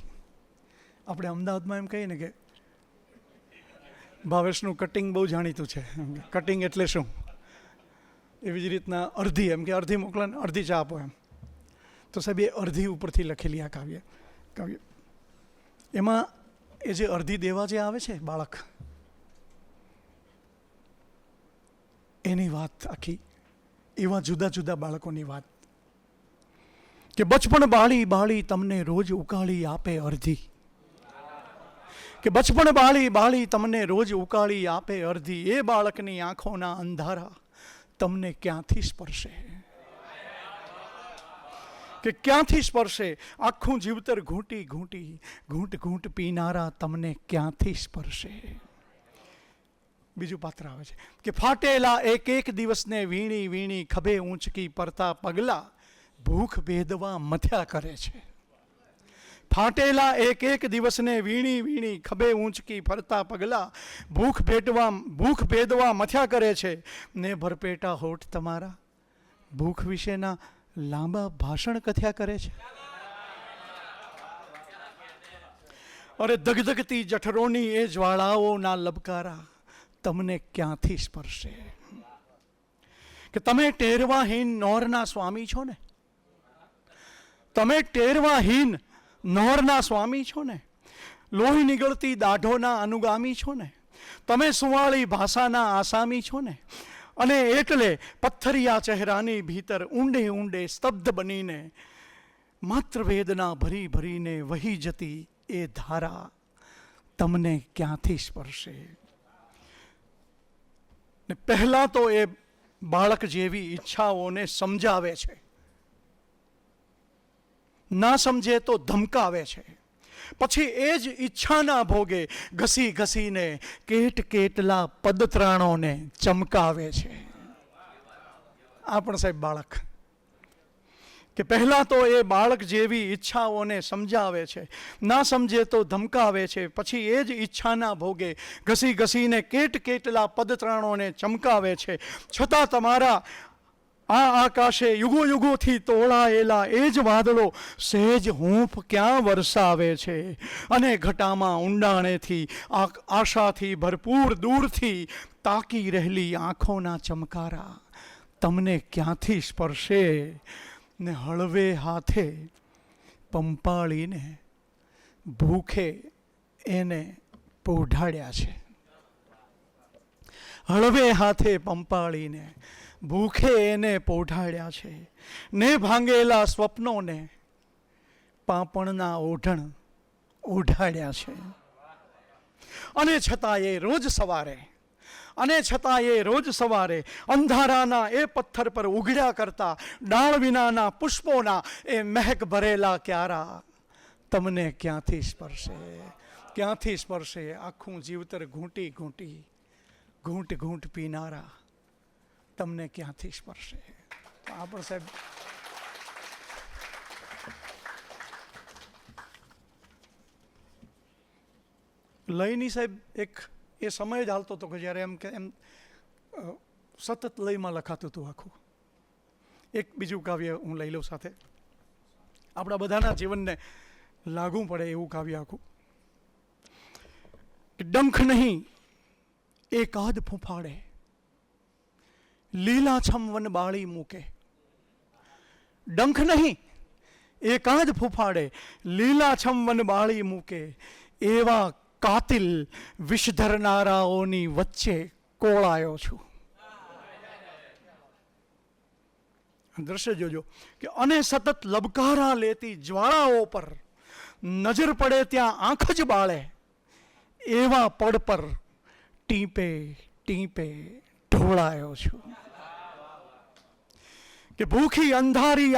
આપણે અમદાવાદમાં એમ કહીએ ને કે ભાવેશનું કટિંગ બહુ જાણીતું છે, કટિંગ એટલે શું, એવી જ રીતના અર્ધી, એમ કે અર્ધી મોકલો ને અર્ધી ચા આપો એમ. તો સાહેબ એ અર્ધી ઉપરથી લખેલી આ કાવ્ય. કવિ એમાં એ જે અડધી દેવા જે આવે છે બાળક, એની વાત આખી, એવા જુદા જુદા બાળકોની વાત કે બચપણ બાળી બાળી તમને રોજ ઉકાળી આપે અડધી, કે બચપણ બાળી બાળી તમને રોજ ઉકાળી આપે અડધી, એ બાળકની આંખોના અંધારા તમને ક્યાંથી સ્પર્શે, કે ક્યાંથી સ્પર્શે, આખું જીવતર ઘૂંટી ઘૂંટી ઘૂંટ ઘૂંટ પીનારા તમને ક્યાંથી સ્પર્શે. બીજું પાત્ર આવે છે કે ફાટેલા એક એક દિવસને વીણી વીણી ખભે ઊંચકી પરતા પગલા ભૂખ ભેદવા મથ્યા કરે છે. ફાટેલા એક એક દિવસને વીણી વીણી ખભે ઊંચકી ફરતા પગલા ભૂખ ભેદવા મથ્યા કરે છે. ને ભરપેટા હોઠ તમારા ભૂખ વિશેના લાંબા ભાષણ કથ્યા કરે છે. અરે ધગધગતી જઠરોની એ જ્વાળાઓના લબકારા તમને ક્યાંથી સ્પર્શે, કે તમે ટેરવાહીન નોરના સ્વામી છો ને, તમે ટેરવાહીન નોરના સ્વામી છો ને, લોહી નીકળતી દાઢોના અનુગામી છો ને, તમે સુવાળી ભાષાના આસામી છો ને, અને એટલે પથ્થરિયા ચહેરાની ભીતર ઊંડે ઊંડે સ્તબ્ધ બનીને માત્ર વેદના ભરી ભરીને વહી જતી એ ધારા તમને ક્યાંથી સ્પર્શે. ને પહેલાં તો એ બાળક જેવી ઈચ્છાઓને સમજાવે છે, ના સમજે તો ધમકાવે છે, પછી એ જ ઈચ્છાના ભોગે ઘસી ઘસીને કેટલા પદત્રાણોને ચમકાવે છે. આ પણ સાહેબ બાળક, કે પહેલાં તો એ બાળક જેવી ઈચ્છાઓને સમજાવે છે, ના સમજે તો ધમકાવે છે, પછી એ જ ઈચ્છાના ભોગે ઘસી ઘસીને કેટલા પદત્રાણોને ચમકાવે છે. છતાં તમારા આ આકાશે યુગો યુગોથી તોળાયેલા એ જ વાદળો સહેજ હૂંફ ક્યાં વરસાવે છે, અને ઘટામાં ઊંડાણેથી આશાથી ભરપૂર દૂરથી તાકી રહેલી આંખોના ચમકારા તમને ક્યાંથી સ્પર્શે. ને હળવે હાથે પંપાળીને ભૂખે એને પોઢાડ્યા છે, હળવે હાથે પંપાળીને ભૂખે એને પોઢાડ્યા છે. ને ભાંગેલા સ્વપ્નોને પાપણના ઓઢણ ઓઢાડ્યા છે. અને છતાં એ રોજ સવારે અંધારાના એ પથ્થર પર ઉઘડ્યા કરતા ડાળ વિનાના પુષ્પોના એ મહેક ભરેલા ક્યારા તમને ક્યાંથી સ્પર્શે. આખું જીવતર ઘૂંટી ઘૂંટી ઘૂંટ ઘૂંટ પીનારા તમને ક્યાંથી સ્પર્શે. આ પણ સાહેબ લયની સાહેબ એક એ સમય જ હાલતો હતો કે જ્યારે એમ સતત લયમાં લખાતું હતું આખું. એક બીજું કાવ્ય હું લઈ લઉં સાથે, આપણા બધાના જીવનને લાગુ પડે એવું કાવ્ય આખું. ડંખ નહીં એકાદ ફૂંફાડે લીલાછમ વન બાળી મૂકે. ડંખ નહીં એકાદ ફૂંફાડે લીલાછમ વન બાળી મૂકે, એવા કાતિલ વિષ ધરનારાઓની વચ્ચે કોળાયો છું. દ્રશ્ય જોજો કે અને સતત લબકારા લેતી જ્વાળાઓ પર નજર પડે ત્યાં આંખ જ બાળે, એવા પડ પર ટીપે ટીપે ઢોળાયો છું. કે ભૂખી અંધારી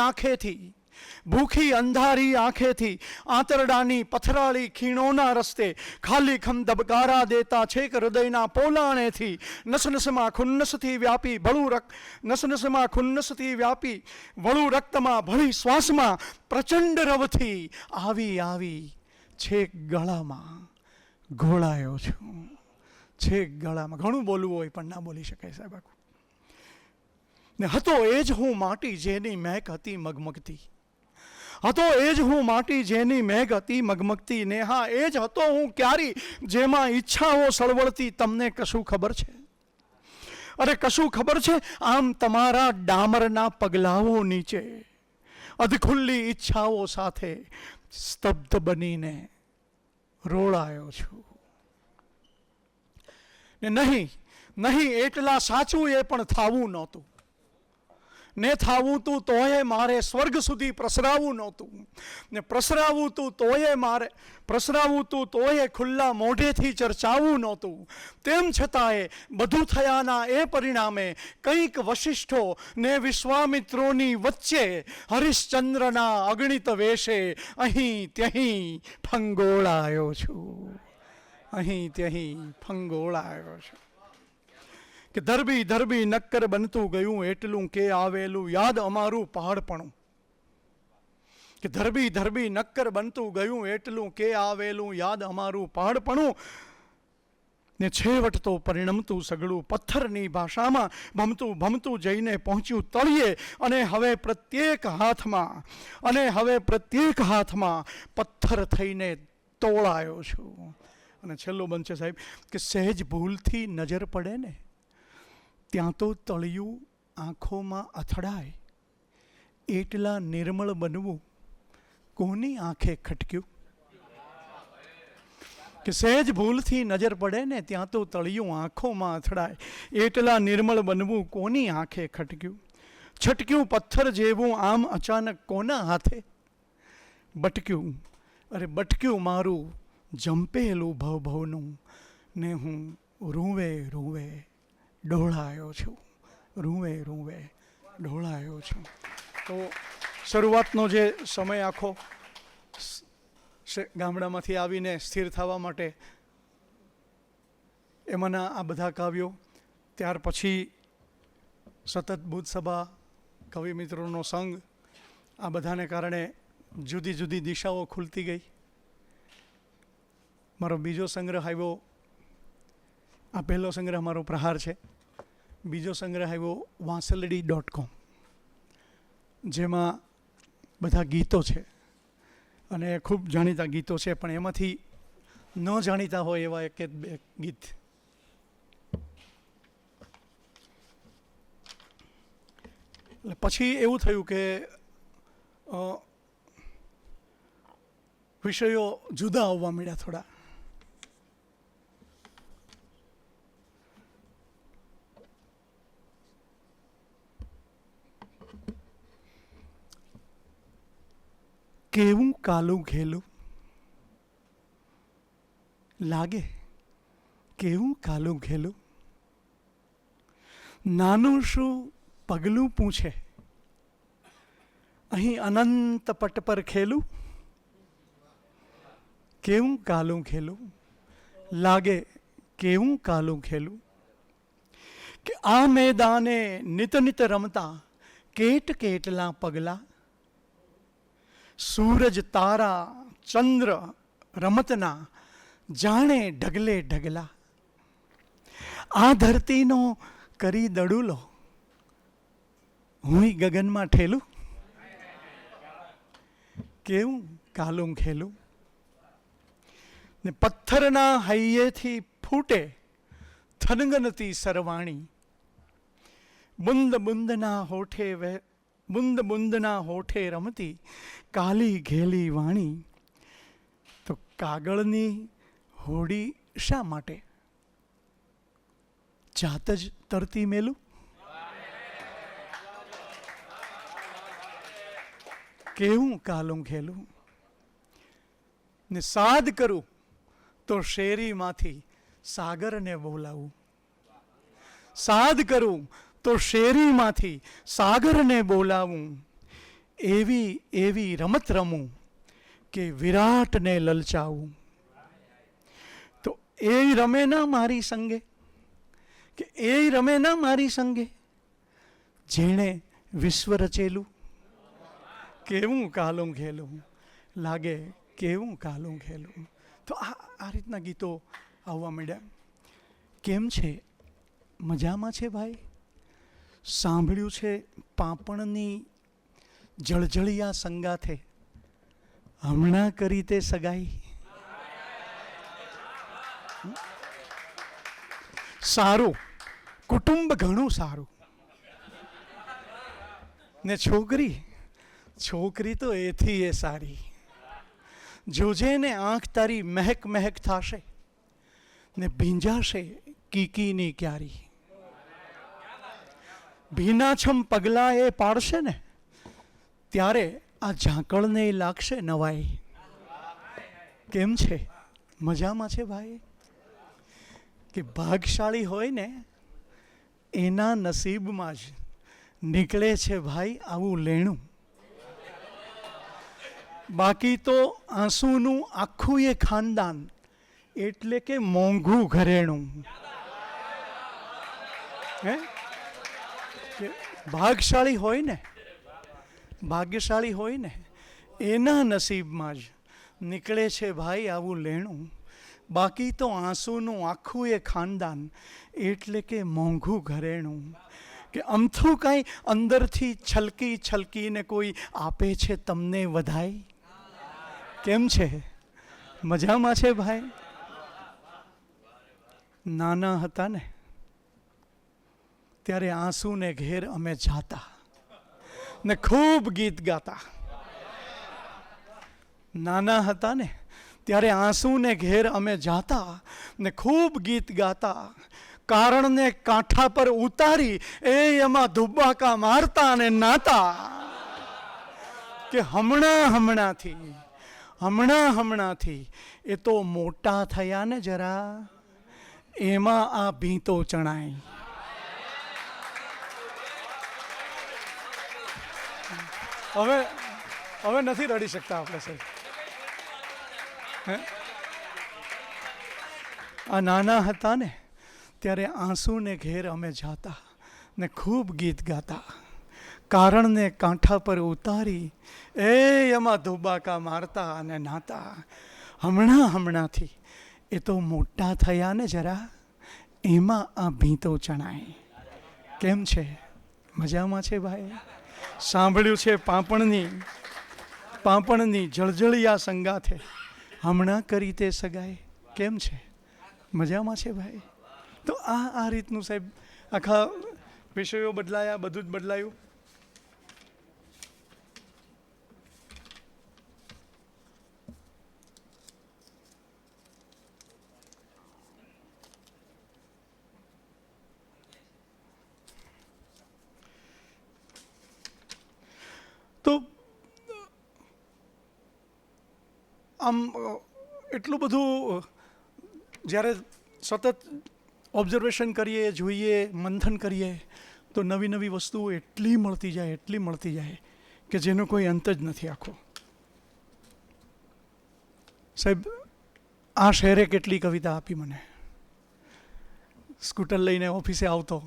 આંખેથી આંતરડાની પથરાળી ખીણોના રસ્તે ખાલી ખમ ધબકારા દેતા છેક હૃદયના પોલાણેથી નસનસમાં ખુન્નસથી વ્યાપી વળું રક્તમાં ભળી શ્વાસમાં પ્રચંડ રવથી આવી છેક ગળામાં ઘોળાયો છું. છેક ગળામાં ઘણું બોલવું હોય પણ ના બોલી શકાય સાહેબ આખું. ને હતો એ જ હું માટી જેની મહેક હતી મગમગતી, હતો એ જ હું માટી જેની મેઘ હતી મગમગતી, ને હા એ જ હતો હું ક્યારી જેમાં ઈચ્છાઓ સળવળતી. તમને કશું ખબર છે? અરે કશું ખબર છે? આમ તમારા ડામરના પગલાઓ નીચે અધખુલ્લી ઈચ્છાઓ સાથે સ્તબ્ધ બનીને રોળાયો છું. ને નહીં એટલા સાચું એ પણ થાવું નહોતું. ને થાવું તું તોય મારે સ્વર્ગ સુધી પ્રસરાવું નહોતું. ને પ્રસરાવું તું તોય ખુલ્લા મોઢેથી ચર્ચાવું નહોતું. તેમ છતાંય બધું થયાના એ પરિણામે કંઈક વશિષ્ઠો ને વિશ્વામિત્રોની વચ્ચે હરિશ્ચંદ્રના અગણિત વેશે અહીં ત્યહીં ફંગોળાયો છું. અહીં ત્યહીં ફંગોળાયો છું. કે ધરબી નક્કર બનતું ગયું એટલું કે આવેલું યાદ અમારું પહાડપણું. કે ધરબી નક્કર બનતું ગયું એટલું કે આવેલું યાદ અમારું પહાડપણું. ને છેવટ તો પરિણમતું સગળું પથ્થરની ભાષામાં ભમતું જઈને પહોંચ્યું તળિયે. અને હવે પ્રત્યેક હાથમાં પથ્થર થઈને તોળાયો છું. અને છેલ્લો બંધ છે સાહેબ, કે સહેજ ભૂલથી નજર પડે ને ત્યાં તો તળિયું આંખોમાં અથડાય. એટલા નિર્મળ બનવું કોની આંખે ખટક્યું? કે સહેજ ભૂલથી નજર પડે ને ત્યાં તો તળિયું આંખોમાં અથડાય. એટલા નિર્મળ બનવું કોની આંખે ખટક્યું? છટક્યું પથ્થર જેવું આમ અચાનક કોના હાથે બટક્યું મારું જંપેલું ભવનું. ને હું રૂવે ઢોળાયો છું. ઢોળાયો છું. તો શરૂઆતનો જે સમય આખો ગામડામાંથી આવીને સ્થિર થવા માટે એમાંના આ બધા કાવ્યો, ત્યાર પછી સતત બુદ્ધસભા, કવિ મિત્રોનો સંઘ, આ બધાને કારણે જુદી જુદી દિશાઓ ખુલતી ગઈ. મારો બીજો સંગ્રહ આવ્યો, આ પહેલો સંગ્રહ મારો પ્રહાર છે. બીજો સંગ્રહ આવ્યો વાંસલડી.com, જેમાં બધા ગીતો છે અને ખૂબ જાણીતા ગીતો છે, પણ એમાંથી ન જાણીતા હોય એવા એક બે ગીત. એટલે પછી એવું થયું કે વિષયો જુદા આવવા મળ્યા થોડા. કેવું કાલું ઘેલું લાગે, કેવું કાલું ઘેલું, નાનું શું પગલું પૂછે, અહીં અનંત પટ પર ખેલું. કેવું કાલું ખેલું લાગે, કેવું કાલું ખેલું. કે આ મેદાને નિત રમતા કેટલા પગલા, સૂરજ તારા ચંદ્ર રમતના જાણે ઢગલા. આ ધરતીનો કરી દડુલો, હું ગગનમાં ઠેલું. કેવું કાલું ખેલું. ને પથ્થરના હૈયેથી ફૂટે થનગનતી સરવાણી, બુંદ બુંદના હોઠે રમતી કાલી ઘેલી વાણી. તો કાગળની હોડી શા માટે જાત જ તરતી મેલું. કેવું કાલું ખેલું. ને સાદ કરું તો શેરીમાંથી સાગરને બોલાવું. સાદ કરું તો શેરીમાંથી સાગરને બોલાવું. એવી રમત રમું કે વિરાટને લલચાવું. તો એ રમે ના મારી સંગે, કે એ રમે ના મારી સંગે જેણે વિશ્વ રચેલું. કેવું કાલું ખેલું લાગે, કેવું કાલું ખેલું. તો આ રીતના ગીતો આવવા માંડ્યા. કેમ છે? મજામાં છે ભાઈ? સાંભળ્યું છે પાપણની જળજળિયા સંગાથે હમણાં કરી તે સગાઈ. સારું કુટુંબ ઘણું સારું. ને છોકરી તો એથી એ સારી. જોજે ને આંખ તારી મહેક મહેક થાશે ને ભીંજાશે કીકીની ક્યારી. ભીનાછમ પગલા એ પાડશે ને ત્યારે આ ઝાંકળને લાગશે નવાઈ. કેમ છે? મજામાં છે ભાઈ? કે ભાગશાળી હોય ને એના નસીબમાં જ નીકળે છે ભાઈ આવું લેણું. બાકી તો આંસુનું આખું એ ખાનદાન એટલે કે મોંઘું ઘરેણું. હે કે ભાગશાળી હોય ને, ભાગ્યશાળી હોય ને એના નસીબમાં જ નીકળે છે ભાઈ આવું લેણું. બાકી તો આંસુનું આખું એ ખાનદાન એટલે કે મોંઘું ઘરેણું. કે અમથું કાંઈ અંદરથી છલકી છલકીને કોઈ આપે છે તમને વધાઈ. કેમ છે? મજામાં છે ભાઈ? નાના હતા ને ત્યારે આંસુને ઘેર અમે જાતા ને ખૂબ ગીત ગાતા. નાના હતા ને ત્યારે આંસુને ઘેર અમે જાતા ને ખૂબ ગીત ગાતા. કારણને કાંઠા પર ઉતારી એ એમાં ધુબ્બાકા મારતા અને નાતા. કે હમણાંથી એ તો મોટા થયા ને જરા એમાં આ ભીંતો ચણાય. હવે નથી રડી શકતા આપણે સાહેબ. આ નાના હતા ને ત્યારે આંસુને ઘેર અમે જાતા ને ખૂબ ગીત ગાતા. કારણને કાંઠા પર ઉતારી એ એમાં ધુબાકા મારતા અને નાતા. હમણાંથી એ તો મોટા થયા ને જરા એમાં આ ભીંતો ચણાય. કેમ છે? મજામાં છે ભાઈ? સાંભળ્યું છે પાપણની જળજળિયા સંગાથે હમણાં કરી તે સગાઈ. કેમ છે? મજામાં છે ભાઈ? તો આ રીતનું સાહેબ આખા વિષયો બદલાયા, બધું જ બદલાયું. તો આમ એટલું બધું જ્યારે સતત ઓબ્ઝર્વેશન કરીએ, જોઈએ, મંથન કરીએ તો નવી નવી વસ્તુઓ એટલી મળતી જાય કે જેનો કોઈ અંત જ નથી આખો. સાહેબ આ શહેરે કેટલી કવિતા આપી મને. સ્કૂટર લઈને ઓફિસે આવતો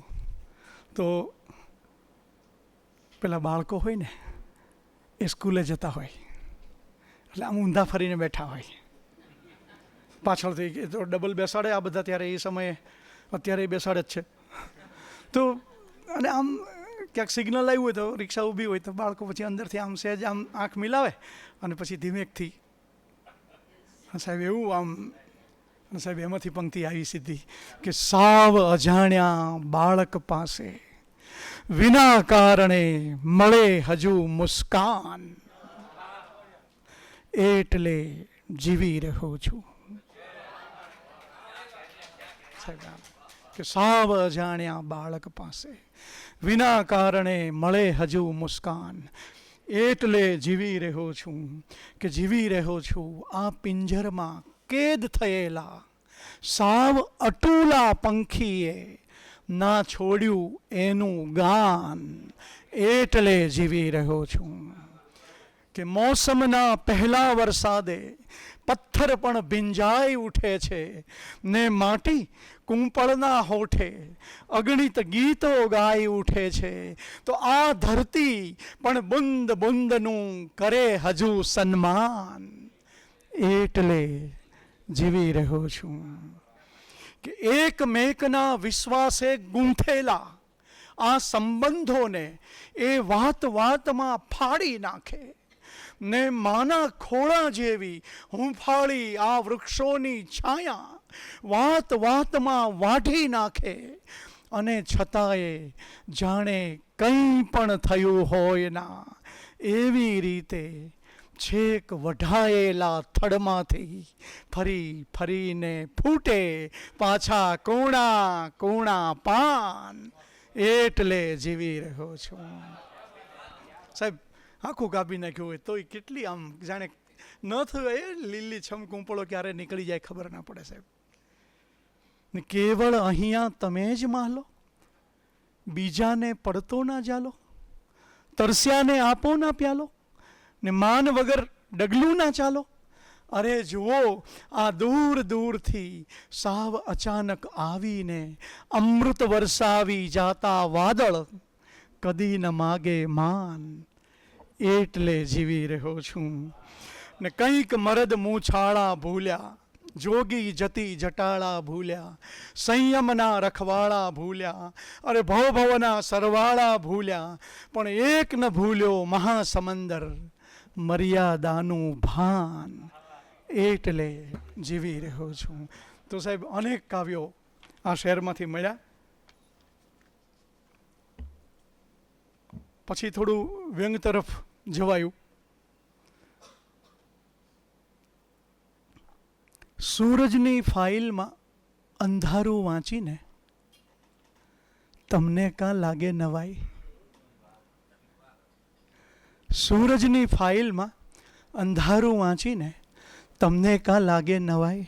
તો પેલા બાળકો હોય ને એ સ્કૂલે જતા હોય એટલે આમ ઊંધા ફરીને બેઠા હોય પાછળથી. તો ડબલ બેસાડે આ બધા ત્યારે એ સમયે, અત્યારે બેસાડે જ છે. તો અને આમ ક્યાંક સિગ્નલ આવ્યું હોય તો રિક્ષા ઊભી હોય તો બાળકો પછી અંદરથી આમ સહેજ આમ આંખ મિલાવે અને પછી ધીમેકથી સાહેબ એવું આમ. સાહેબ એમાંથી પંક્તિ આવી સીધી કે સાવ અજાણ્યા બાળક પાસે વિના કારણે મળે હજુ મુસ્કાન એટલે જીવી રહ્યો છું. કે સાવ અજાણ્યા બાળક પાસે વિના કારણે મળે હજુ મુસ્કાન એટલે જીવી રહ્યો છું. કે જીવી રહ્યો છું આ પિંજરમાં કેદ થયેલા સાવ અટૂલા પંખીએ ના છોડ્યું એનું ગાન એટલે જીવી રહ્યો છું. કે મોસમના પહેલા વરસાદે પથ્થર પણ ભીંજાઈ ઉઠે છે ને માટી કુંપળના હોઠે અગણિત ગીતો ગાઈ ઉઠે છે. તો આ ધરતી પણ બુંદ બુંદનું કરે હજુ સન્માન એટલે જીવી રહ્યો છું. કે એકમેકના વિશ્વાસે ગૂંથેલા આ સંબંધોને એ વાતમાં ફાડી નાખે ને માના ખોળા જેવી હુંફાળી આ વૃક્ષોની છાયા વાતમાં વાઢી નાખે. અને છતાંય જાણે કંઈ પણ થયું હોય ના એવી રીતે છેક વઢાયેલા થડમાંથી ફરી ફરીને ફૂટે પાછા કોણા કોણા પાન, એટલે જીવી રહ્યો છું. સાહેબ આખું કાપી નાખ્યું હોય તોય કેટલી આમ જાણે ન થયું એ લીલી છમ કૂંપળો ક્યારે નીકળી જાય ખબર ના પડે સાહેબ. ને કેવળ અહીંયા તમે જ માલો, બીજાને પડતો ના જાલો, તરસ્યાને આપો ના પ્યાલો, ને માન વગર ડગલું ના ચાલો. અરે જુઓ આ દૂર દૂરથી સાવ અચાનક આવીને અમૃત વરસાવી જાતા વાદળ કદી ન માગે માન, એટલે જીવી રહ્યો છું. ને કંઈક મરદ મૂછાળા ભૂલ્યા, જોગી જતી જટાળા ભૂલ્યા, સંયમના રખવાળા ભૂલ્યા, અરે ભવ ભવના સરવાળા ભૂલ્યા, પણ એક ન ભૂલ્યો મહાસમંદર મર્યાદાનું ભાન, એટલે જીવી રહ્યો છું. તો સાહેબ અનેક કાવ્યો આ શહેરમાંથી મળ્યા. પછી થોડું વ્યંગ તરફ જવાયું. સૂરજની ફાઇલમાં અંધારું વાંચીને તમને કાં લાગે નવાઈ? સૂરજની ફાઇલમાં અંધારું વાંચીને તમને કાં લાગે નવાઈ?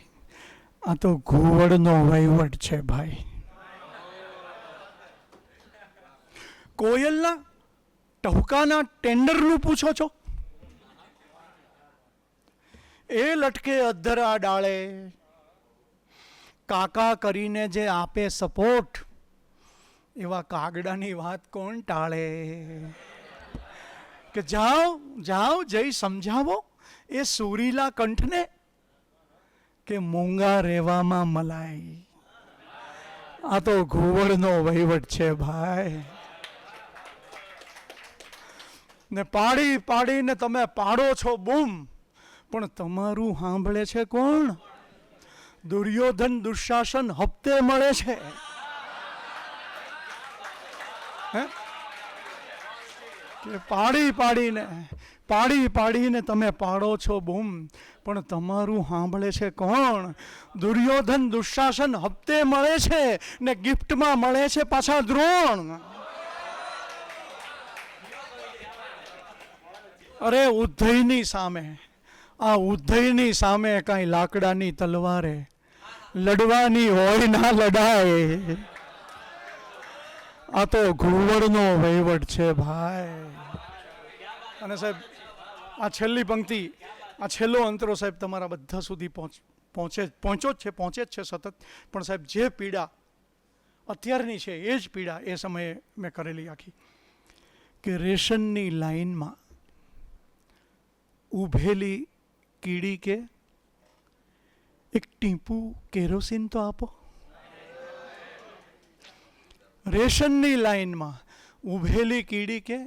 આ તો ઘુવડનો વહીવટ છે ભાઈ. કોયલના ટહુકાના ટેન્ડરનું પૂછો છો? એ લટકે અધરા ડાળે કાકા કરીને જે આપે સપોર્ટ, એવા કાગડાની વાત કોણ ટાળે? કે જાઓ જાઓ જઈ સમજાવો એ સુરીલા કંઠને કે મૂંગા રહેવામાં મલાઈ. આ તો ઘુવડનો વહીવટ છે ભાઈ. ને પાડી પાડીને તમે પાડો છો બૂમ, પણ તમારું સાંભળે છે કોણ? દુર્યોધન દુશાસન હપ્તે મળે છે. કે પાડી પાડીને તમે પાડો છો બૂમ, પણ તમારું સાંભળે છે કોણ? દુર્યોધન દુશાસન હપ્તે મળે છે ને ગિફ્ટમાં મળે છે પાછા દ્રોણ. અરે ઉદ્ધયની સામે, આ ઉદ્ધયની સામે કાંઈ લાકડાની તલવારે લડવાની હોય ના લડાય. આ તો ઘુવડનો વહીવટ છે ભાઈ. અને સાહેબ આ છેલ્લી પંક્તિ, આ છેલ્લો અંતરો સાહેબ તમારા બધા સુધી પહોંચો જ છે સતત. પણ સાહેબ જે પીડા અત્યારની છે એ જ પીડા એ સમયે મેં કરેલી આખી. કે રેશનની લાઈનમાં ઊભેલી કીડી કે એક ટીપું કેરોસીન તો આપો. રેશનની લાઈનમાં ઊભેલી કીડી કે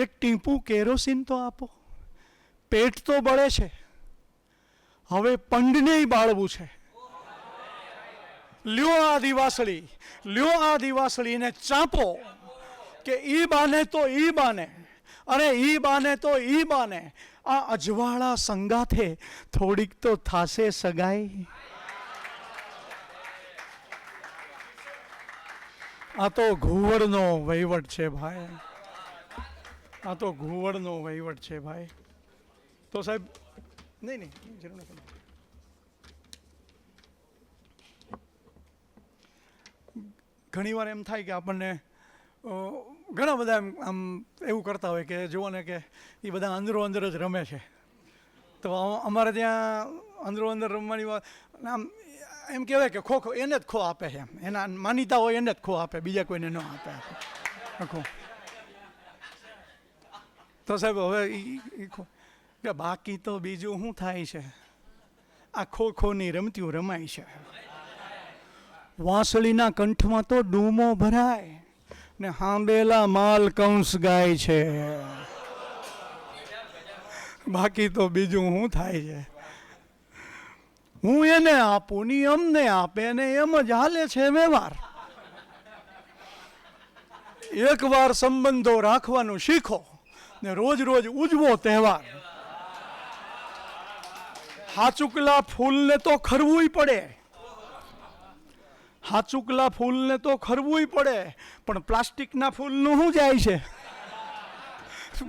એક ટીપું કેરોસીન તો આપો. પેટ તો બળે છે, હવે પંડને બાળવું છે. લ્યો આ દિવાસળીને ચાંપો, કે ઈ બાને તો ઈ બાને, અરે ઈ બાને તો ઈ બાને, આ અજવાળા સંગાથે થોડીક તો થાશે સગાઈ. આ તો ઘુવડનો વહીવટ છે ભાઈ. આ તો ઘુવડનો વહીવટ છે ભાઈ. તો સાહેબ નહીં જરૂર નથી. ઘણી વાર એમ થાય કે આપણને ઘણા બધા આમ એવું કરતા હોય કે જુઓ ને કે એ બધા અંદરો અંદર જ રમે છે. તો અમારે ત્યાં અંદરો અંદર રમવાની વાત આમ એમ કહેવાય કે ખો એને જ ખો આપે છે. એના માનીતા હોય એને જ ખો આપે, બીજા કોઈને ન આપે ખો. તો સાહેબ હવે કે બાકી તો બીજું શું થાય છે? આ ખોની રમતીઓ રમાય છે. વાંસળીના કંઠમાં તો ડૂમો ભરાય ને હાંબેલા માલ કંસ ગાય છે. બાકી તો બીજું શું થાય છે? હું એને આપું ની અમને આપે ને એમ જ હાલે છે વ્યવહાર. એકવાર સંબંધો રાખવાનું શીખો ને રોજ રોજ ઉજવો તહેવાર. હાચુકલા ફૂલને તો ખરવું પડે, હાચુકલા ફૂલને તો ખરવું પડે, પણ પ્લાસ્ટિકના ફૂલનું શું જાય છે?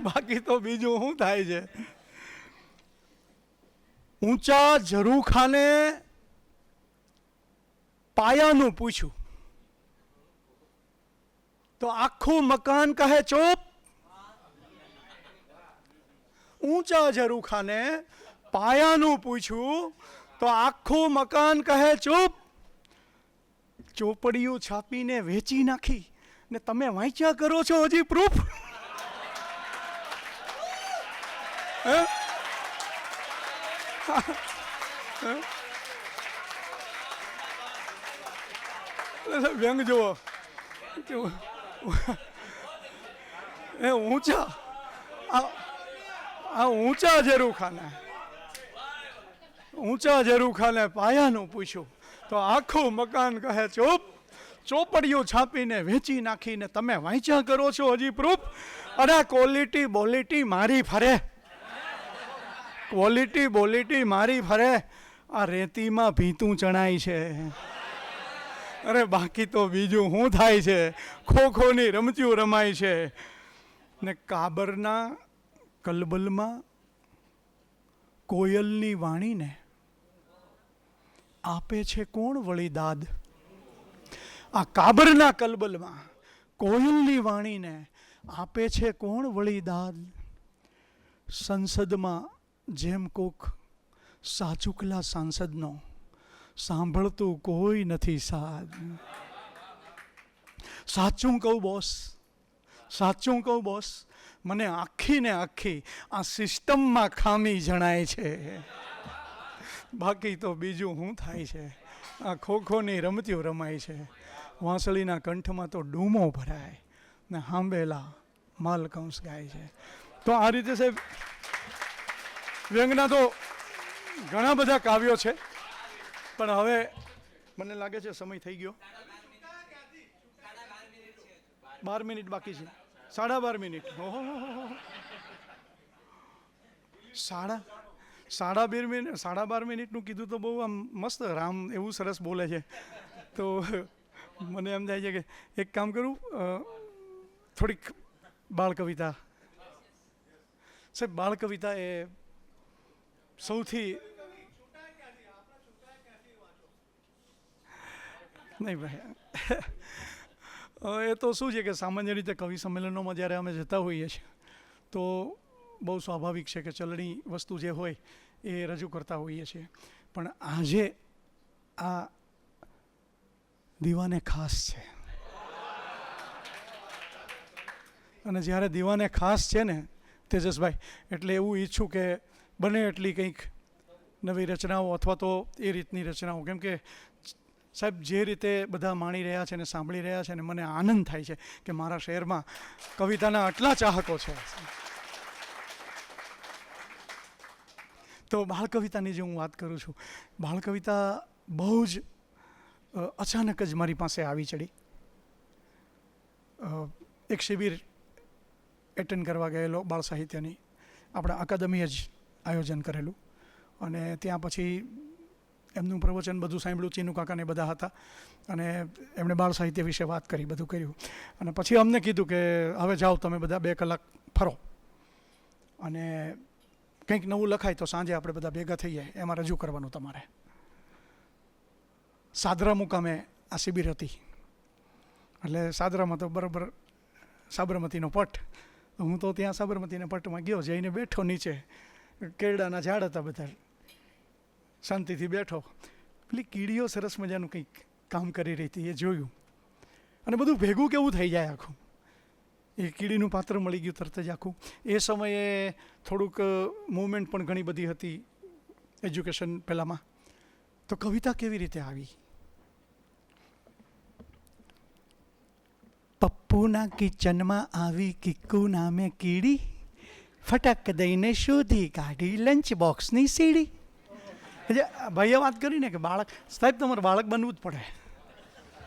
બાકી તો બીજું શું થાય છે? ઊંચા ઝરૂખાને પાયાનું પૂછ્યું તો આખું મકાન કહે ચૂપ. ઊંચા ઝરૂખાને પાયાનું પૂછ્યું તો આખું મકાન કહે ચૂપ. ચોપડીઓ છાપીને વેચી નાખી ને તમે વાંચ્યા કરો છો હજી પ્રૂફ? વ્યંગ જુઓ, એ ઊંચા આ ઊંચા ઝરૂખાને પાયાનું પૂછ્યું તો આખું મકાન કહે ચૂપ. ચોપડીઓ છાપીને વેચી નાખીને તમે વાંચ્યા કરો છો હજી પ્રૂફ? અરે ક્વોલિટી બોલિટી મારી ફરે, ક્વોલિટી બોલિટી મારી ફરે. આ રેતીમાં ભીતું ચણાય છે, અરે બાકી તો બીજું શું થાય છે? ખોખોની રમતીઓ રમાય છે ને કાબરના કલબલમાં કોયલની વાણીને આપે છે કોણ વળી દાદ? આ કાબરના કલબલમાં કોયલની વાણીને આપે છે કોણ વળી દાદ? સંસદમાં જેમ કોક સાચુકલા સાંસદનો સાંભળતું કોઈ નથી સાદ. સાચું કહું બોસ, સાચું કહું બોસ, મને આખી ને આખી આ સિસ્ટમમાં ખામી જણાય છે. બાકી તો બીજું શું થાય છે? આ ખોખોની રમતીઓ રમાય છે, વાંસળીના કંઠમાં તો ડૂમો ભરાય ને હાંભેલા માલકંસ ગાય છે. તો આ રીતે સાહેબ વ્યંગના તો ઘણા બધા કાવ્યો છે, પણ હવે મને લાગે છે સમય થઈ ગયો. 12 મિનિટ બાકી છે, 12.5 મિનિટ. સાડા બાર મિનિટનું કીધું તો બહુ આમ મસ્ત. રામ એવું સરસ બોલે છે તો મને એમ થાય છે કે એક કામ કરું, થોડીક બાળ કવિતા. સાહેબ બાળ કવિતા એ સૌથી નહીં ભાઈ, એ તો શું છે કે સામાન્ય રીતે કવિ સંમેલનોમાં જ્યારે અમે જતા હોઈએ છીએ તો બહુ સ્વાભાવિક છે કે ચલણી વસ્તુ જે હોય એ રજૂ કરતા હોઈએ છીએ. પણ આજે આ દીવાને ખાસ છે, અને જ્યારે દીવાને ખાસ છે ને તેજસભાઈ, એટલે એવું ઈચ્છું કે બને એટલી કંઈક નવી રચનાઓ અથવા તો એ રીતની રચનાઓ, કેમ કે સાહેબ જે રીતે બધા માણી રહ્યા છે ને સાંભળી રહ્યા છે ને મને આનંદ થાય છે કે મારા શહેરમાં કવિતાના આટલા ચાહકો છે. તો બાળ કવિતાની જે હું વાત કરું છું, બાળ કવિતા બહુ જ અચાનક જ મારી પાસે આવી ચડી. એક શિબિર એટેન્ડ કરવા ગયેલો બાળ સાહિત્યની, આપણા અકાદમીએ જ આયોજન કરેલું, અને ત્યાં પછી એમનું પ્રવચન બધું સાંભળ્યું. ચીનુ કાકાને બધા હતા અને એમણે બાળ સાહિત્ય વિશે વાત કરી, બધું કર્યું. અને પછી અમને કીધું કે હવે જાઓ તમે બધા 2 કલાક ફરો અને કંઈક નવું લખાય તો સાંજે આપણે બધા ભેગા થઈએ, એમાં રજૂ કરવાનું તમારે. સાદરા મુકામે આ શિબિર હતી, એટલે સાદરામાં તો બરાબર સાબરમતીનો પટ. હું તો ત્યાં સાબરમતીના પટમાં ગયો, જઈને બેઠો નીચે, કેળાના ઝાડ હતા બધા, શાંતિથી બેઠો. પેલી કીડીઓ સરસ મજાનું કંઈક કામ કરી રહી હતી એ જોયું, અને બધું ભેગું કેવું થઈ જાય આખું. એ કીડીનું પાત્ર મળી ગયું તરત જ આખું. એ સમયે થોડુંક મૂવમેન્ટ પણ ઘણી બધી હતી એજ્યુકેશન પહેલાંમાં. તો કવિતા કેવી રીતે આવી? પપ્પુના કિચનમાં આવી કિક્કુ નામે કીડી, ફટક દઈને શોધી કાઢી લંચ બોક્સની સીડી. ભાઈએ વાત કરીને કે બાળક, સાહેબ તમારે બાળક બનવું જ પડે,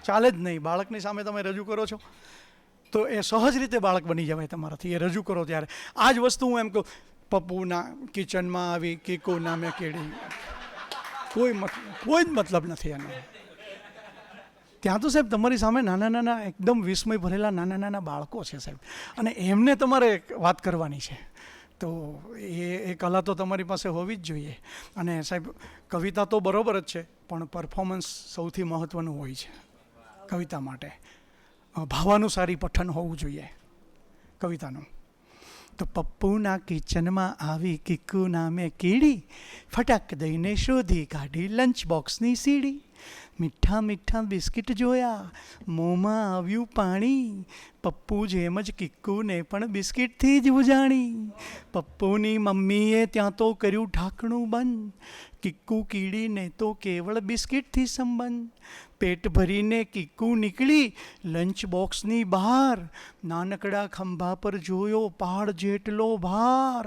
ચાલે જ નહીં. બાળકની સામે તમે રજૂ કરો છો તો એ સહજ રીતે બાળક બની જવાય તમારાથી, એ રજૂ કરો ત્યારે. આ જ વસ્તુ હું એમ કહું, પપ્પુના કિચનમાં આવી કિક્કુ નામે કીડી. કોઈ જ મતલબ નથી એનો. ત્યાં તો સાહેબ તમારી સામે નાના નાના એકદમ વિસ્મય ભરેલા નાના નાના બાળકો છે સાહેબ, અને એમને તમારે વાત કરવાની છે. તો એ કલા તો તમારી પાસે હોવી જ જોઈએ. અને સાહેબ કવિતા તો બરાબર જ છે, પણ પરફોર્મન્સ સૌથી મહત્ત્વનું હોય છે કવિતા માટે. ભાવાનુસારી પઠન હોવું જોઈએ કવિતાનું. તો પપ્પુના કિચનમાં આવી કિક્કુ નામે કીડી, ફટાક દઈને શોધી કાઢી લંચ બોક્સની સીડી. મીઠા મીઠા બિસ્કિટ જોયા, મોંમાં આવ્યું પાણી, પપ્પુ જેમ જ કિક્કુને પણ બિસ્કિટથી જ ઉજાણી. પપ્પુની મમ્મીએ ત્યાં તો કર્યું ઢાંકણું બંધ, કિક્કુ કીડીને તો કેવળ બિસ્કિટથી સંબંધ. પેટ ભરીને કિક્કુ નીકળી લંચ બોક્સની બહાર, નાનકડા ખંભા પર જોયો પહાડ જેટલો ભાર.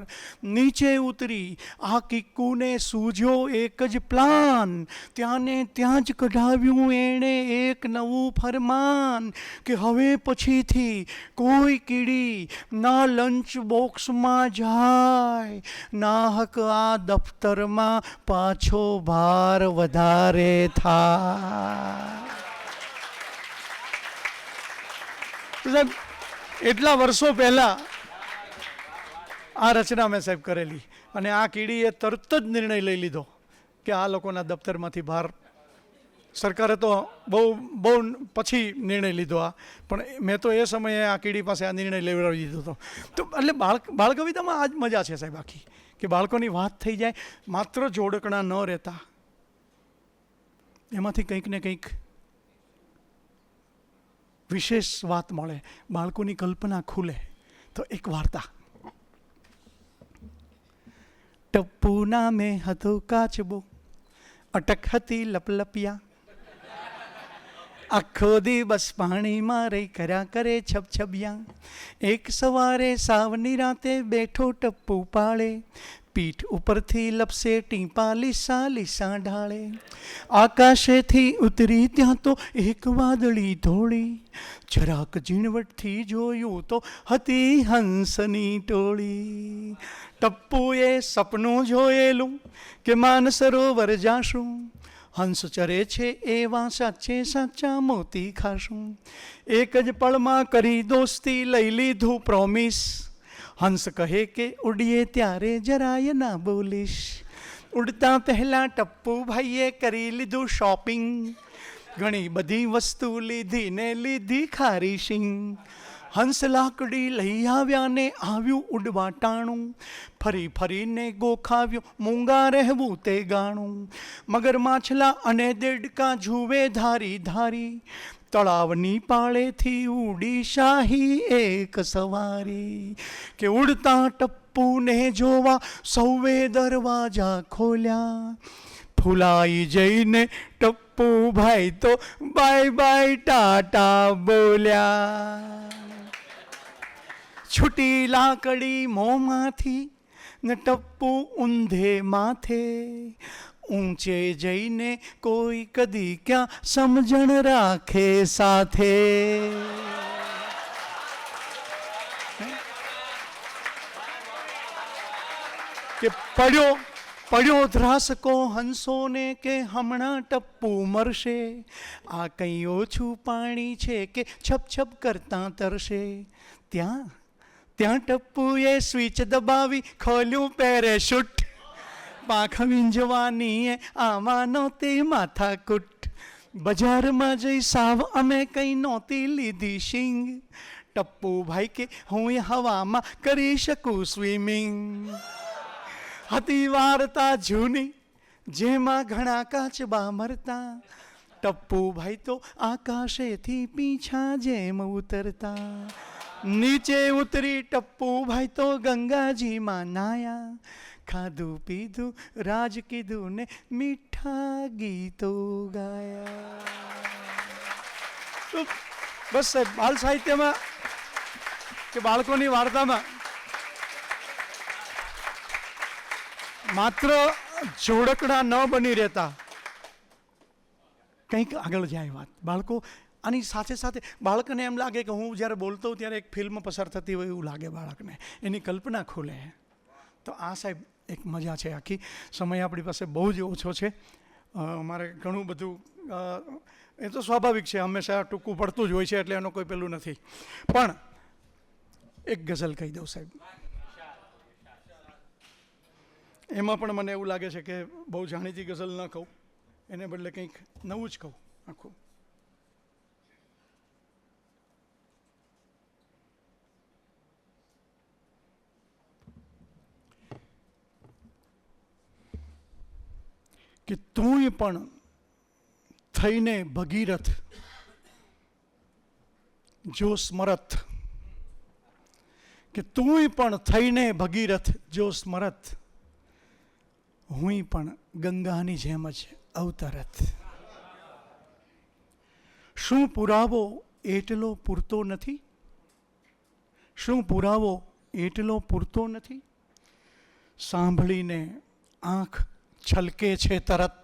નીચે ઉતરી આ કિક્કુને સૂઝ્યો એક જ પ્લાન, ત્યાં ને ત્યાં જ કઢાવ્યું એણે એક નવું ફરમાન, કે હવે પછીથી કોઈ કીડી ના લંચ બોક્સમાં જાય, નાહક આ દફતરમાં પાછો ભાર વધારે થાય. સાહેબ એટલા વર્ષો પહેલાં આ રચના મેં સાહેબ કરેલી, અને આ કીડીએ તરત જ નિર્ણય લઈ લીધો કે આ લોકોના દફતરમાંથી બહાર. સરકારે તો બહુ પછી નિર્ણય લીધો આ, પણ મેં તો એ સમયે આ કીડી પાસે આ નિર્ણય લેવડાવી દીધો હતો. તો એટલે બાળકવિતામાં આ જ મજા છે સાહેબ આખી, કે બાળકોની વાત થઈ જાય, માત્ર જોડકણા ન રહેતા, એમાંથી કંઈક ને કંઈક વિશેષ વાત મળે, બાળકોની કલ્પના ખુલે. તો એક વાર્તા. ટપ્પુ નામે હતો કાચબો, અટક હતી લપલપિયા, આખો દિવસ પાણીમાં રહી કર્યા કરે છબછબિયા. એક સવારે સાવની રાતે બેઠો ટપ્પુ પાળે, પીઠ ઉપરથી લપસે ટીપા લીસા લીસા ઢાળે. આકાશેથી ઉતરી ત્યાં તો એક વાદળી ધોળી, જરાક ઝીણવટથી જોયું તો હતી હંસની ટોળી. ટપ્પુએ સપનું જોયેલું કે માનસરોવર જાશું, હંસ ચરે છે એવા સાચે સાચા મોતી ખાશું. એક જ પળમાં કરી દોસ્તી લઈ લીધું પ્રોમિસ, હંસ કહે કે ઉડીએ ત્યારે જરાય ના બોલીશ. ઉડતા પહેલાં ટપ્પુભાઈએ કરી લીધું શોપિંગ, ઘણી બધી વસ્તુ લીધી ને લીધી ખારી શીંગ. હંસ લાકડી લઈ આવ્યા ને આવ્યું ઉડવા ટાણું, ફરી ફરીને ગોખાવ્યું મૂંગા રહેવું તે ગાણું. મગર માછલા અને દેડકા જુએ ધારી ધારી, તળાવની પાળેથી ઉડી શાહી એક સવારી. કે ઉડતા ટપ્પુને જોવા સૌએ દરવાજા ખોલ્યા, ફૂલાઈ જઈને ટપ્પુભાઈ તો બાય બાય ટાટા બોલ્યા. છૂટી લાકડી મોંમાંથી ને ટપ્પુ ઊંધે માથે, ઊંચે જઈને કોઈ કદી ક્યાં સમજણ રાખે સાથે. કે પડ્યો ધ્રાસકો હંસોને કે હમણાં ટપ્પુ મરશે, આ કંઈ ઓછું પાણી છે કે છપ છપ કરતાં તરશે. ત્યાં ટપ્પુએ સ્વિચ દબાવી ખોલ્યું પેરેશૂટ, પાંખ વીંજવાની આમાં નહોતી માથાકૂટ. બજારમાં જઈ સાવ અમે કંઈ નહોતી લીધી શીંગ, ટપ્પુભાઈ કે હું હવામાં કરી શકું સ્વિમિંગ. હતી વાર્તા જૂની જેમાં ઘણા કાચબા મરતા, ટપ્પુભાઈ તો આકાશેથી પીંછા જેમ ઉતરતા. નીચે ઉતરી ટપ્પુભાઈ તો ગંગાજીમાં નાયા, ખાધું પીધું રાજ કીધું ને મીઠા ગીતો ગાયા. તો બસ બાલ સાહિત્યમાં કે બાળકોની વાર્તામાં માત્ર જોડકણા ન બની રહેતા, કંઈક આગળ જાય વાત. બાળકો આની સાથે સાથે બાળકને એમ લાગે કે હું જ્યારે બોલતો હોઉં ત્યારે એક ફિલ્મ પસાર થતી હોય એવું લાગે બાળકને, એની કલ્પના ખુલે. તો આ સાહેબ એક મજા છે આખી. સમય આપણી પાસે બહુ જ ઓછો છે, મારે ઘણું બધું એ તો સ્વાભાવિક છે, હંમેશા ટૂંકું પડતું જ હોય છે, એટલે એનો કોઈ પેલું નથી. પણ એક ગઝલ કહી દઉં સાહેબ. એમાં પણ મને એવું લાગે છે કે બહુ જાણીતી ગઝલ ન કહું, એને બદલે કંઈક નવું જ કહું આખું. કે તુંય પણ થઈને ભગીરથ જો સ્મરત, કે તુંય પણ થઈને ભગીરથ જો સ્મરત, હુંય પણ ગંગાની જેમ જ અવતરત. શું પુરાવો એટલો પૂરતો નથી? શું પુરાવો એટલો પૂરતો નથી? સાંભળીને આંખ છલકે છે તરત,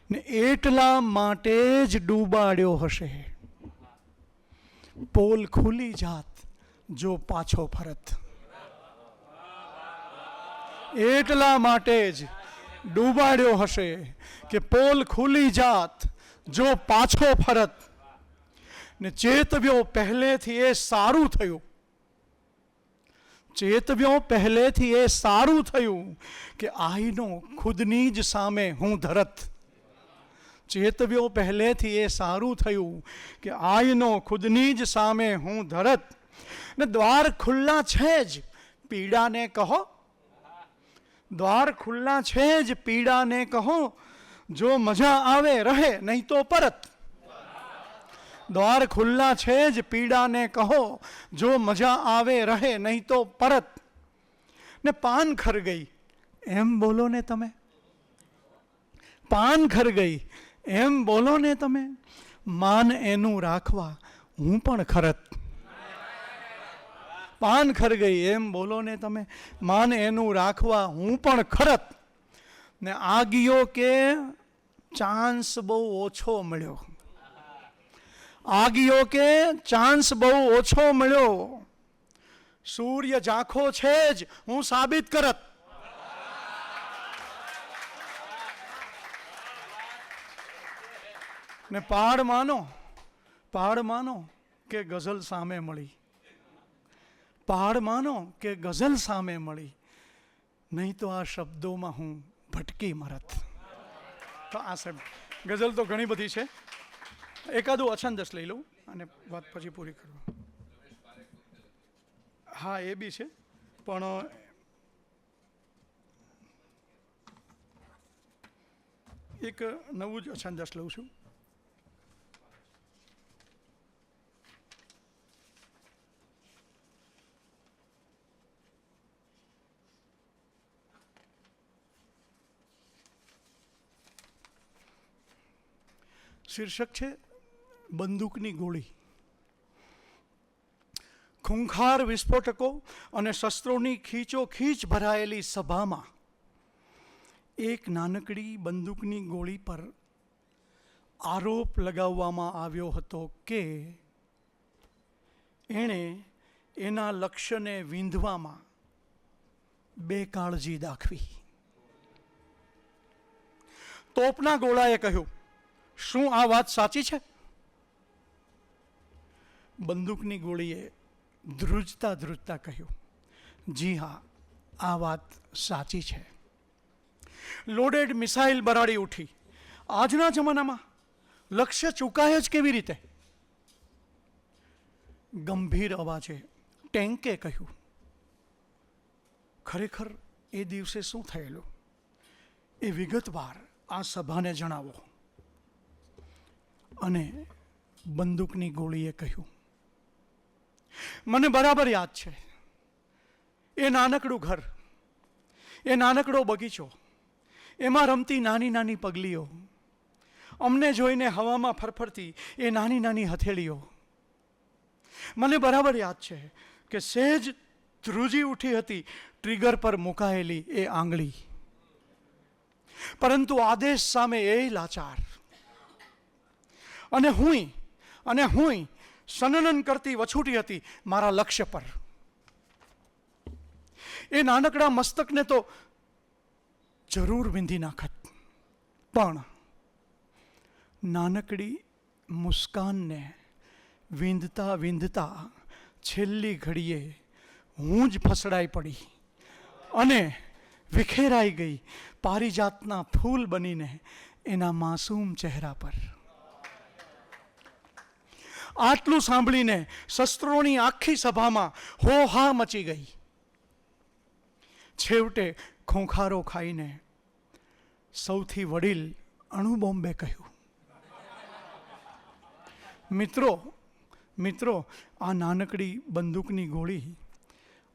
ને એટલા માટે જ ડૂબાડ્યો હશે. પોલ ખુલી જાત જો પાછો ફરત. એટલા માટે જ ડૂબાડ્યો હશે કે પોલ ખુલી જાત જો પાછો ફરત. ને ચેતવ્યો પહેલેથી એ સારું થયું, ચેતવ્યો પહેલેથી એ સારું થયું કે આઈનો ખુદની જ સામે હું ધરત. ચેતવ્યો પહેલેથી એ સારું થયું કે આઈનો ખુદની જ સામે હું ધરત. ને દ્વાર ખુલ્લા છે જ પીડાને કહો, દ્વાર ખુલ્લા છે જ પીડાને કહો, જો મજા આવે રહે નહીં તો પરત. દ્વાર ખુલ્લા છે જ પીડાને કહો, જો મજા આવે રહે નહીં તો પરત. ને પાન ખર ગઈ એમ બોલો ને તમે, પાન ખર ગઈ એમ બોલો ને તમે, માન એનું રાખવા હું પણ ખરત. પાન ખર ગઈ એમ બોલો ને તમે, માન એનું રાખવા હું પણ ખરત. ને આગિયો કે ચાન્સ બહુ ઓછો મળ્યો, આગિયો કે ચાન્સ બહુ ઓછો મળ્યો, સૂર્ય ઝાંખો છે જ હું સાબિત કરત. ને પહાડ માનો કે ગઝલ સામે મળી, પહાડ માનો કે ગઝલ સામે મળી, નહીં તો આ શબ્દોમાં હું ભટકી મરત. તો આ સાહેબ ગઝલ તો ઘણી બધી છે, એકાદું અછંદસ લઈ લઉં અને વાત પછી પૂરી કરું. હા એ બી છે, પણ એક નવું જ અછંદસ લઉં છું. શીર્ષક છે બંદૂકની ગોળી. ખૂંખાર વિસ્ફોટકો અને શસ્ત્રોની ખીચોખીચ ભરાયેલી સભામાં એક નાનકડી બંદૂકની ગોળી પર આરોપ લગાવવામાં આવ્યો હતો કે એણે એના લક્ષ્યને વીંધવામાં બેકાળજી દાખવી. તોપના ગોળાએ કહ્યું, શું આ વાત સાચી છે? બંદૂકની ગોળીએ ધ્રુજતા ધ્રુજતા કહ્યું, જી હા, આ વાત સાચી છે. લોડેડ મિસાઇલ બરાડી ઉઠી. આજના જમાનામાં લક્ષ્ય ચૂકાય જ કેવી રીતે? ગંભીર અવાજે ટેન્કે કહ્યું, ખરેખર એ દિવસે શું થયેલું એ વિગતવાર આ સભાને જણાવો. અને બંદૂકની ગોળીએ કહ્યું, મને બરાબર યાદ છે. એ નાનકડું ઘર, એ નાનકડો બગીચો, એમાં રમતી નાની નાની પગલીઓ, અમને જોઈને હવામાં ફરફરતી એ નાની નાની હથેળીઓ. મને બરાબર યાદ છે કે સહેજ ધ્રુજી ઉઠી હતી ટ્રિગર પર મુકાયેલી એ આંગળી, પરંતુ આદેશ સામે એ લાચાર. અને હું સનનન કરતી વછૂટી હતી મારા લક્ષ્ય પર. એ નાનકડા મસ્તકને તો જરૂર વિંધી નાખત, પણ નાનકડી મુસ્કાનને વીંધતા વીંધતા છેલ્લી ઘડીએ હું જ ફસડાઈ પડી અને વિખેરાઈ ગઈ પારિજાતના ફૂલ બનીને એના માસૂમ ચહેરા પર. આટલું સાંભળીને શસ્ત્રોની આખી સભામાં હોહા મચી ગઈ. છેવટે ખોંખારો ખાઈને સૌથી વડીલ અણુબોમ્બે કહ્યું, મિત્રો આ નાનકડી બંદૂકની ગોળી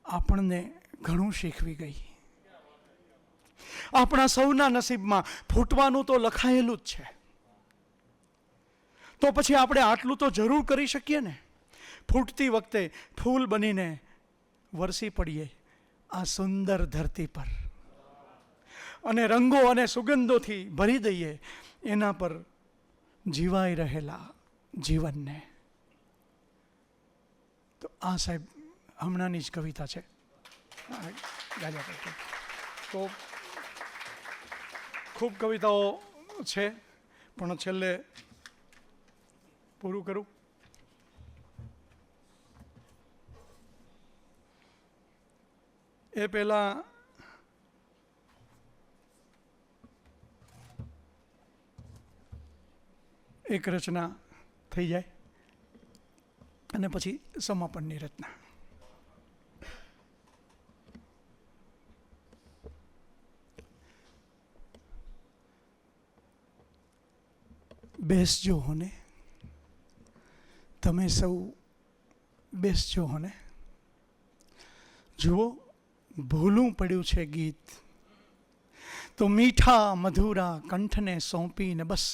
આપણને ઘણું શીખવી ગઈ. આપણા સૌના નસીબમાં ફૂટવાનું તો લખાયેલું જ છે, તો પછી આપણે આટલું તો જરૂર કરી શકીએ ને. ફૂટતી વખતે ફૂલ બનીને વરસી પડીએ આ સુંદર ધરતી પર અને રંગો અને સુગંધોથી ભરી દઈએ એના પર જીવાઈ રહેલા જીવનને. તો આ સાહેબ હમણાંની જ કવિતા છે. તો ખૂબ કવિતાઓ છે, પણ છેલ્લે પૂરું કરું. એ પહેલાં એક રચના થઈ જાય અને પછી સમાપનની રચના. બેસજો હોને, તમે સૌ બેસજો હોને. જુઓ ભૂલું પડ્યું છે ગીત, તો મીઠા મધુરા કંઠને સોંપીને બસ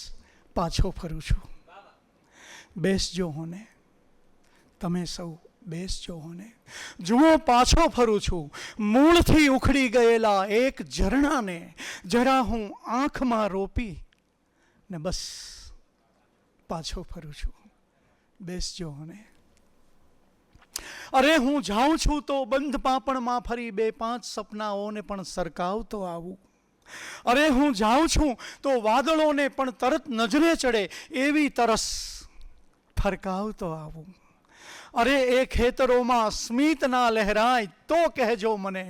પાછો ફરું છું. બેસજો હોને, તમે સૌ બેસજો હોને. જુઓ પાછો ફરું છું, મૂળથી ઉખડી ગયેલા એક ઝરણાને જરા હું આંખમાં રોપી ને બસ પાછો ફરું છું. બેસજો હોને. અરે હું જાઉં છું તો બંધ પાંપણમાં ફરી 2-5 સપનાઓને પણ સરકાવતો આવું. અરે હું જાઉં છું તો વાદળોને પણ તરત નજરે ચડે એવી તરસ ફરકાવતો આવું. અરે એ ખેતરોમાં સ્મિત ના લહેરાય તો કહેજો મને.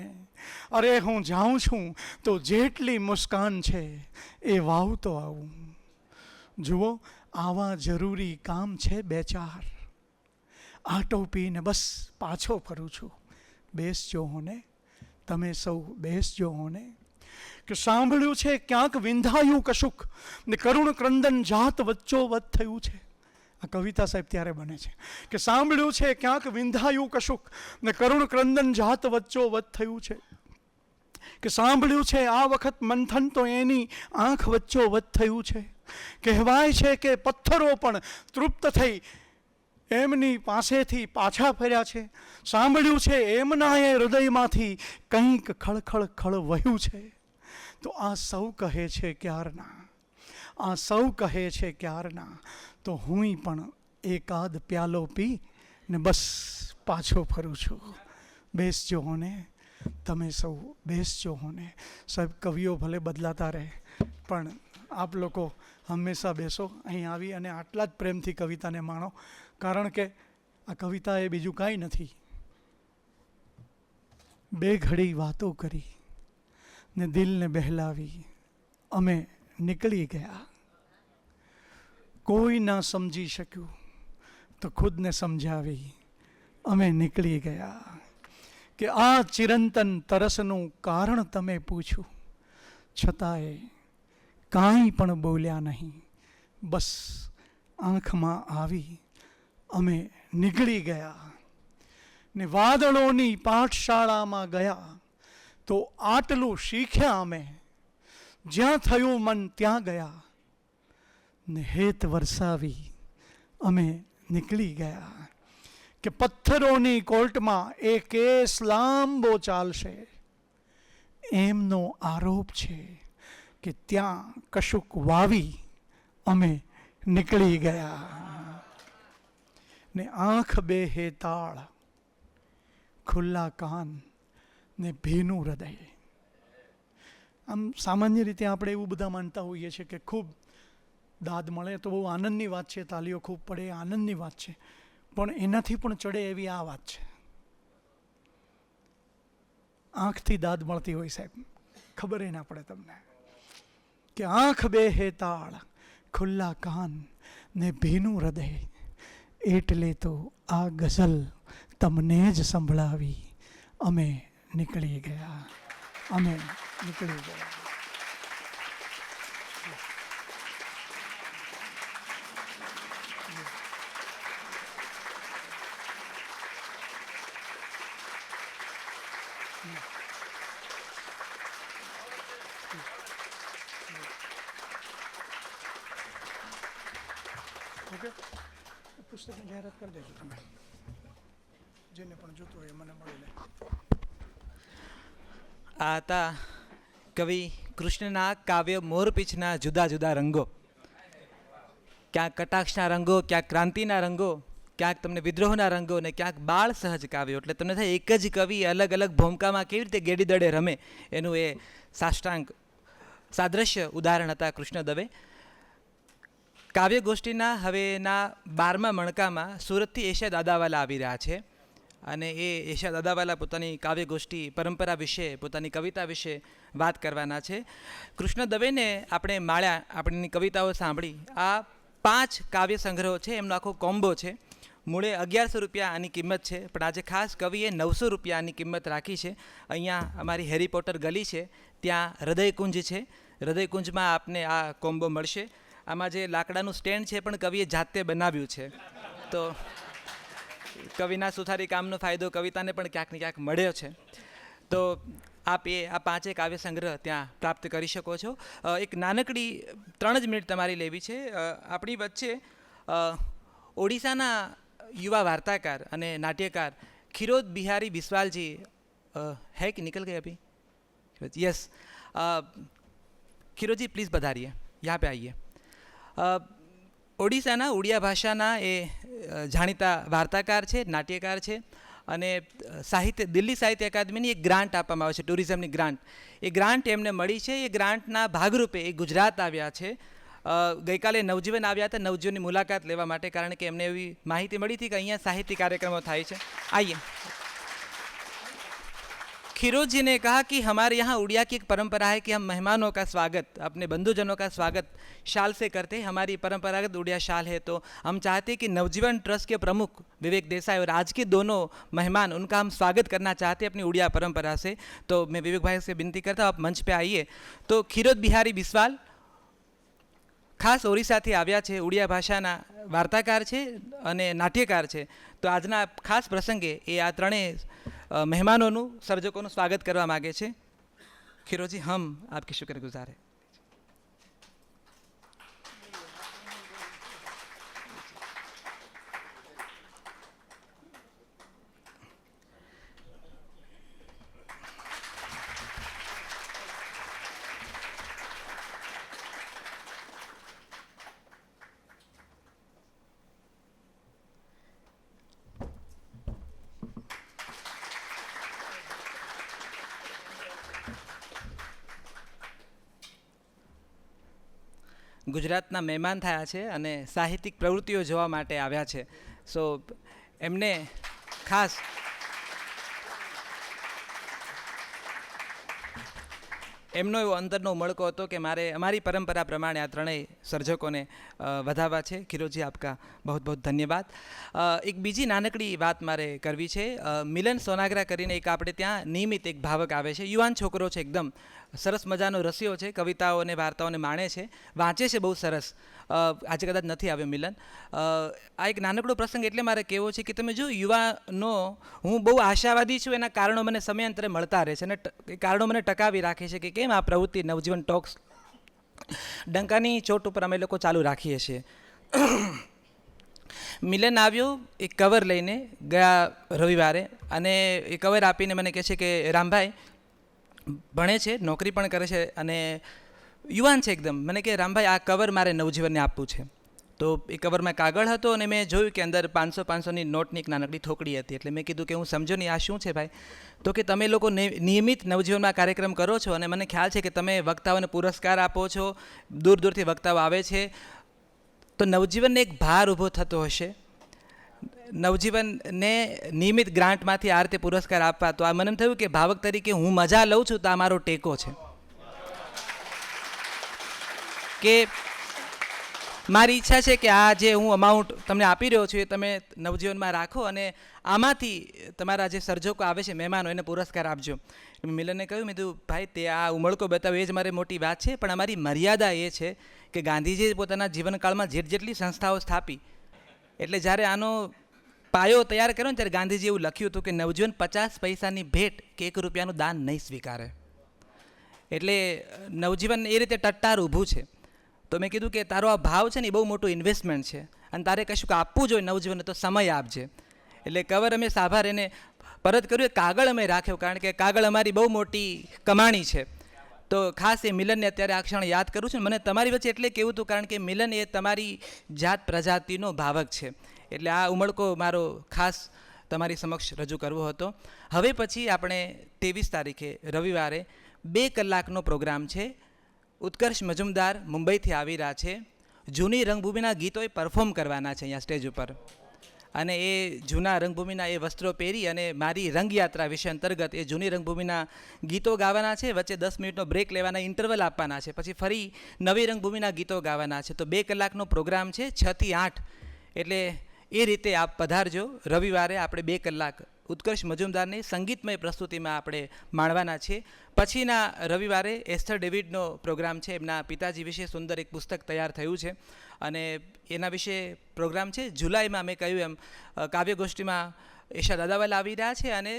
અરે હું જાઉં છું તો જેટલી મુસ્કાન છે એ વાવતો આવું. જુઓ આવા જરૂરી કામ છે 2-4, આટો પીને બસ પાછો ફરું છું. બેસજો હોને, તમે સૌ બેસજો હોને. કે સાંભળ્યું છે ક્યાંક વિંધાયું કશુંક ને કરુણ ક્રંદન જાત વચ્ચોવચ થયું છે. આ કવિતા સાહેબ ત્યારે બને છે કે સાંભળ્યું છે ક્યાંક વિંધાયું કશુંક ને કરુણ ક્રંદન જાત વચ્ચોવચ થયું છે. કે સાંભળ્યું છે આ વખત મંથન તો એની આંખ વચ્ચોવચ થયું છે. કહેવાય છે કે પથ્થરો પણ તૃપ્ત થઈ એમની પાસેથી પાછા ફર્યા છે. સાંભળ્યું છે એમના એ હૃદયમાંથી કંઈક ખળખળ ખળ વહ્યું છે. તો આ સૌ કહે છે ક્યારના, આ સૌ કહે છે ક્યારના, તો હું પણ એકાદ પ્યાલો પી ને બસ પાછો ફરું છું. બેસજો હોને, તમે સૌ બેસજો હોને. સાહેબ કવિઓ ભલે બદલાતા રહે પણ આપ લોકો હંમેશા બેસો અહીં આવી અને આટલા જ પ્રેમથી કવિતાને માણો. કારણ કે આ કવિતા એ બીજું કાંઈ નથી. 2 ઘડી વાતો કરી ને દિલને બહેલાવી અમે નીકળી ગયા. કોઈ ના સમજી શક્યું તો ખુદને સમજાવી અમે નીકળી ગયા. કે આ ચિરંતન તરસનું કારણ તમે પૂછ્યું, છતાંય કાંઈ પણ બોલ્યા નહીં. બસ આંખમાં આવી અમે નીકળી ગયા. ને વાદળોની પાઠશાળામાં ગયા તો આટલું શીખ્યા અમે. જ્યાં થયું મન ત્યાં ગયા ને હેત વરસાવી અમે નીકળી ગયા. કે પથ્થરોની કોર્ટમાં એ કેસ લાંબો ચાલશે એમનો આરોપ છે કે ત્યાં કશુંક વાવી અમે નીકળી ગયા. ને આંખ બેહેતાળ, ખુલ્લા કાન ને ભીનું હૃદય. આમ સામાન્ય રીતે આપણે એવું બધા માનતા હોઈએ છીએ કે ખૂબ દાદ મળે તો બહુ આનંદની વાત છે, તાલીઓ ખૂબ પડે આનંદની વાત છે, પણ એનાથી પણ ચડે એવી આ વાત છે. આંખથી દાદ મળતી હોય સાહેબ, ખબર એ ના પડે તમને કે આંખ બે હે તાળ, ખુલ્લા કાન ને ભીનું હૃદય, એટલે તો આ ગઝલ તમને જ સંભળાવી અમે નીકળી ગયા, અમે નીકળી ગયા. ઓકે, પુસ્તકની જાહેરાત કરી દેજો તમે, જેને પણ જોતું હોય મને મળી લે. આ હતા કવિ કૃષ્ણના કાવ્ય મોરપીંછના જુદા જુદા રંગો. ક્યાંક કટાક્ષના રંગો, ક્યાંક ક્રાંતિના રંગો, ક્યાંક તમને વિદ્રોહના રંગો ને ક્યાંક બાળ સહજ કાવ્યો. એટલે તમને થાય એક જ કવિ અલગ અલગ ભૂમિકામાં કેવી રીતે ગેડી દડે રમે, એનું એ સાષ્ટાંગ સાદ્રશ્ય ઉદાહરણ હતા કૃષ્ણ દવે. કાવ્ય ગોષ્ઠીના હવેના 12મા મણકામાં સુરતથી એશિયા દાદાવાલા આવી રહ્યા છે અને એ એશિયા દાદાવાલા પોતાની કાવ્ય ગોષ્ઠી પરંપરા વિશે, પોતાની કવિતા વિશે વાત કરવાના છે. કૃષ્ણ દવેને આપણે માળ્યા, આપણની કવિતાઓ સાંભળી. આ 5 કાવ્ય સંગ્રહો છે, એમનો આખો કોમ્બો છે. મૂળે 1100 રૂપિયા આની કિંમત છે, પણ આજે ખાસ કવિએ 900 રૂપિયાની કિંમત રાખી છે. અહીંયા અમારી હેરી પોટર ગલી છે, ત્યાં હૃદયકુંજ છે. હૃદયકુંજમાં આપને આ કોમ્બો મળશે. આમાં જે લાકડાનું સ્ટેન્ડ છે પણ કવિએ જાતે બનાવ્યું છે, તો કવિના સુથારી કામનો ફાયદો કવિતાને પણ ક્યાંક ને ક્યાંક મળ્યો છે. તો આપ એ આ 5 કાવ્ય સંગ્રહ ત્યાં પ્રાપ્ત કરી શકો છો. એક નાનકડી 3 જ મિનિટ તમારી લેવી છે. આપણી વચ્ચે ઓડિશાના યુવા વાર્તાકાર અને નાટ્યકાર ખીરોદ બિહારી બિસ્વાલજી है कि निकल गए अभी? यस, खीरोजी प्लीज़ पधारिए, यहाँ पे आइए. ઓડિશાના ઉડિયા ભાષાના એ જાણીતા વાર્તાકાર છે, નાટ્યકાર છે અને સાહિત્ય દિલ્હી સાહિત્ય અકાદમીની એક ગ્રાન્ટ આપવામાં આવે છે, ટુરિઝમની ગ્રાન્ટ. એ ગ્રાન્ટ એમને મળી છે. એ ગ્રાન્ટના ભાગરૂપે એ ગુજરાત આવ્યા છે. ગઈકાલે નવજીવન આવ્યા હતા નવજીવનની મુલાકાત લેવા માટે, કારણ કે એમને એવી માહિતી મળી હતી કે અહીંયા સાહિત્ય कार्यक्रमों થાય છે. आइए. खीरोज जी ने कहा कि हमारे यहाँ उड़िया की एक परंपरा है कि हम मेहमानों का स्वागत, अपने बंधुजनों का स्वागत शाल से करते हैं. हमारी परंपरागत उड़िया शाल है. तो हम चाहते हैं कि नवजीवन ट्रस्ट के प्रमुख विवेक देसाई और आज के दोनों मेहमान, उनका हम स्वागत करना चाहते हैं अपनी उड़िया परंपरा से. तो मैं विवेक भाई से विनती करता हूँ, आप मंच पे आइए. तो खीरोद बिहारी बिस्वाल ખાસ ઓરિસ્સાથી આવ્યા છે, ઉડિયા ભાષાના વાર્તાકાર છે અને નાટ્યકાર છે. તો આજના ખાસ પ્રસંગે એ આ ત્રણેય મહેમાનોનું, સર્જકોનું સ્વાગત કરવા માગે છે. ખીરોજી, હમ આપકી શુક્રગુજાર હૈ. ગુજરાતના મહેમાન થયા છે અને સાહિત્યિક પ્રવૃત્તિઓ જોવા માટે આવ્યા છે. સો એમને ખાસ એમનો એવો અંતરનો ઉમળકો હતો કે મારે અમારી પરંપરા પ્રમાણે આ ત્રણેય સર્જકોને વધાવવા છે. ખીરોજી, આપકા બહુ બહુ ધન્યવાદ. એક બીજી નાનકડી વાત મારે કરવી છે. મિલન સોનાગરા કરીને એક આપણે ત્યાં નિયમિત એક ભાવક આવે છે, યુવાન છોકરો છે, એકદમ સરસ મજાનો રસિયો છે, કવિતાઓ અને વાર્તાઓને માણે છે, વાંચે છે બહુ સરસ. આજે કદાચ નથી આવ્યો મિલન. આ એક નાનકડો પ્રસંગ એટલે મારે કહેવો છે કે તમે જો યુવાનો, હું બહુ આશાવાદી છું, એના કારણો મને સમયાંતરે મળતા રહે છે અને એ કારણો મને ટકાવી રાખે છે કે કેમ આ પ્રવૃત્તિ નવજીવન ટોક્સ ડંકાની ચોટ ઉપર અમે લોકો ચાલુ રાખીએ છીએ. મિલન આવ્યો એક કવર લઈને ગયા રવિવારે અને એ કવર આપીને મને કહે છે કે રામભાઈ ભણે છે, નોકરી પણ કરે છે અને યુવાન છે એકદમ. મને કહે રામભાઈ આ કવર મારે નવજીવનને આપવું છે. તો એ કવરમાં કાગળ હતો અને મેં જોયું કે અંદર 500-500ની નોટની એક નાનકડી થોકડી હતી. એટલે મેં કીધું કે હું સમજો નહીં આ શું છે ભાઈ. તો કે તમે લોકો નિયમિત નવજીવનમાં કાર્યક્રમ કરો છો અને મને ખ્યાલ છે કે તમે વક્તાઓને પુરસ્કાર આપો છો, દૂર દૂરથી વક્તાઓ આવે છે, તો નવજીવનને એક ભાર ઊભો થતો હશે. નવજીવનને નિયમિત ગ્રાન્ટમાંથી આ રીતે પુરસ્કાર આપવા, તો આ મને એમ થયું કે ભાવક તરીકે હું મજા લઉં છું તો આ મારો ટેકો છે કે મારી ઈચ્છા છે કે આ જે હું અમાઉન્ટ તમને આપી રહ્યો છું એ તમે નવજીવનમાં રાખો અને આમાંથી તમારા જે સર્જકો આવે છે મહેમાનો એને પુરસ્કાર આપજો. મેં મિલનને કહ્યું, મેં કીધું ભાઈ તે આ ઉમળકો બતાવ્યો એ જ મારી મોટી વાત છે, પણ અમારી મર્યાદા એ છે કે ગાંધીજીએ પોતાના જીવનકાળમાં જેટલી સંસ્થાઓ સ્થાપી, એટલે જ્યારે આનો પાયો તૈયાર કર્યો ને ત્યારે ગાંધીજી એવું લખ્યું હતું કે નવજીવન 50 પૈસાની ભેટ કે 1 રૂપિયાનું દાન નહીં સ્વીકારે. એટલે નવજીવન એ રીતે ટટ્ટાર ઊભું છે. તો મેં કીધું કે તારો આ ભાવ છે ને એ બહુ મોટું ઇન્વેસ્ટમેન્ટ છે અને તારે કશું આપવું જોઈએ નવજીવનને તો સમય આપજે. એટલે કવર અમે આભાર એને પરત કર્યું, કાગળ અમે રાખ્યો, કારણ કે કાગળ અમારી બહુ મોટી કમાણી છે. તો ખાસ એ મિલનને અત્યારે આ ક્ષણ યાદ કરું છું. મને તમારી વચ્ચે એટલે કહેવું હતું કારણ કે મિલન એ તમારી જાત પ્રજાતિનો ભાવક છે. એટલે આ ઉમળકો મારો ખાસ તમારી સમક્ષ રજૂ કરવો હતો. હવે પછી આપણે 23 તારીખે રવિવારે 2 કલાકનો પ્રોગ્રામ છે. ઉત્કર્ષ મજુમદાર મુંબઈથી આવી રહ્યા છે. જૂની રંગભૂમિના ગીતો એ પરફોર્મ કરવાના છે અહીંયા સ્ટેજ ઉપર, અને એ જૂના રંગભૂમિના એ વસ્ત્રો પહેરી અને મારી રંગયાત્રા વિષય અંતર્ગત એ જૂની રંગભૂમિના ગીતો ગાવાના છે. વચ્ચે 10 મિનિટનો બ્રેક લેવાના, ઇન્ટરવલ આપવાના છે, પછી ફરી નવી રંગભૂમિના ગીતો ગાવાના છે. તો 2 કલાકનો પ્રોગ્રામ છે 6 થી 8. એટલે એ રીતે આપ પધારજો. રવિવારે આપણે 2 કલાક ઉત્કર્ષ મજુમદારની સંગીતમય પ્રસ્તુતિમાં આપણે માણવાના છીએ. પછીના રવિવારે એસ્થર ડેવિડનો પ્રોગ્રામ છે. એમના પિતાજી વિશે સુંદર એક પુસ્તક તૈયાર થયું છે અને એના વિશે પ્રોગ્રામ છે. જુલાઈમાં મેં કહ્યું એમ કાવ્યગોષ્ઠીમાં ઈશા દાદાવાલા આવી રહ્યા છે અને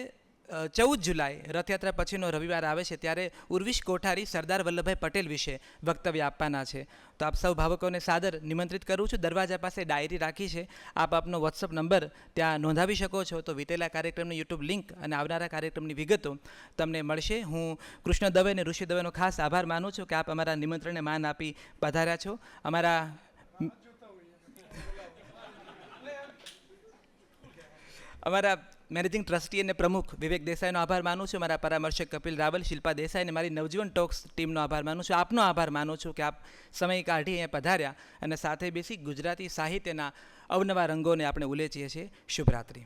14 જુલાઈ રથયાત્રા પછીનો રવિવાર આવે છે ત્યારે ઉર્વિશ કોઠારી સરદાર વલ્લભભાઈ પટેલ વિશે વક્તવ્ય આપવાના છે. તો આપ સૌ ભાવકોને સાદર નિમંત્રિત કરું છું. દરવાજા પાસે ડાયરી રાખી છે, આપ આપનો વોટ્સઅપ નંબર ત્યાં નોંધાવી શકો છો. તો વીતેલા કાર્યક્રમની યુટ્યુબ લિંક અને આવનારા કાર્યક્રમની વિગતો તમને મળશે. હું કૃષ્ણ દવે અને ઋષિ દવેનો ખાસ આભાર માનું છું કે આપ અમારા નિમંત્રણને માન આપી પધાર્યા છો. અમારા મેનેજિંગ ટ્રસ્ટી અને પ્રમુખ વિવેક દેસાઈનો આભાર માનું છું. મારા પરામર્શક કપિલ રાવલ, શિલ્પા દેસાઈ અને મારી નવજીવન ટોક્સ ટીમનો આભાર માનું છું. આપનો આભાર માનું છું કે આપ સમય કાઢી અહીંયા પધાર્યા અને સાથે બેસી ગુજરાતી સાહિત્યના અવનવા રંગોને આપણે ઉલેચીએ છીએ. શુભરાત્રિ.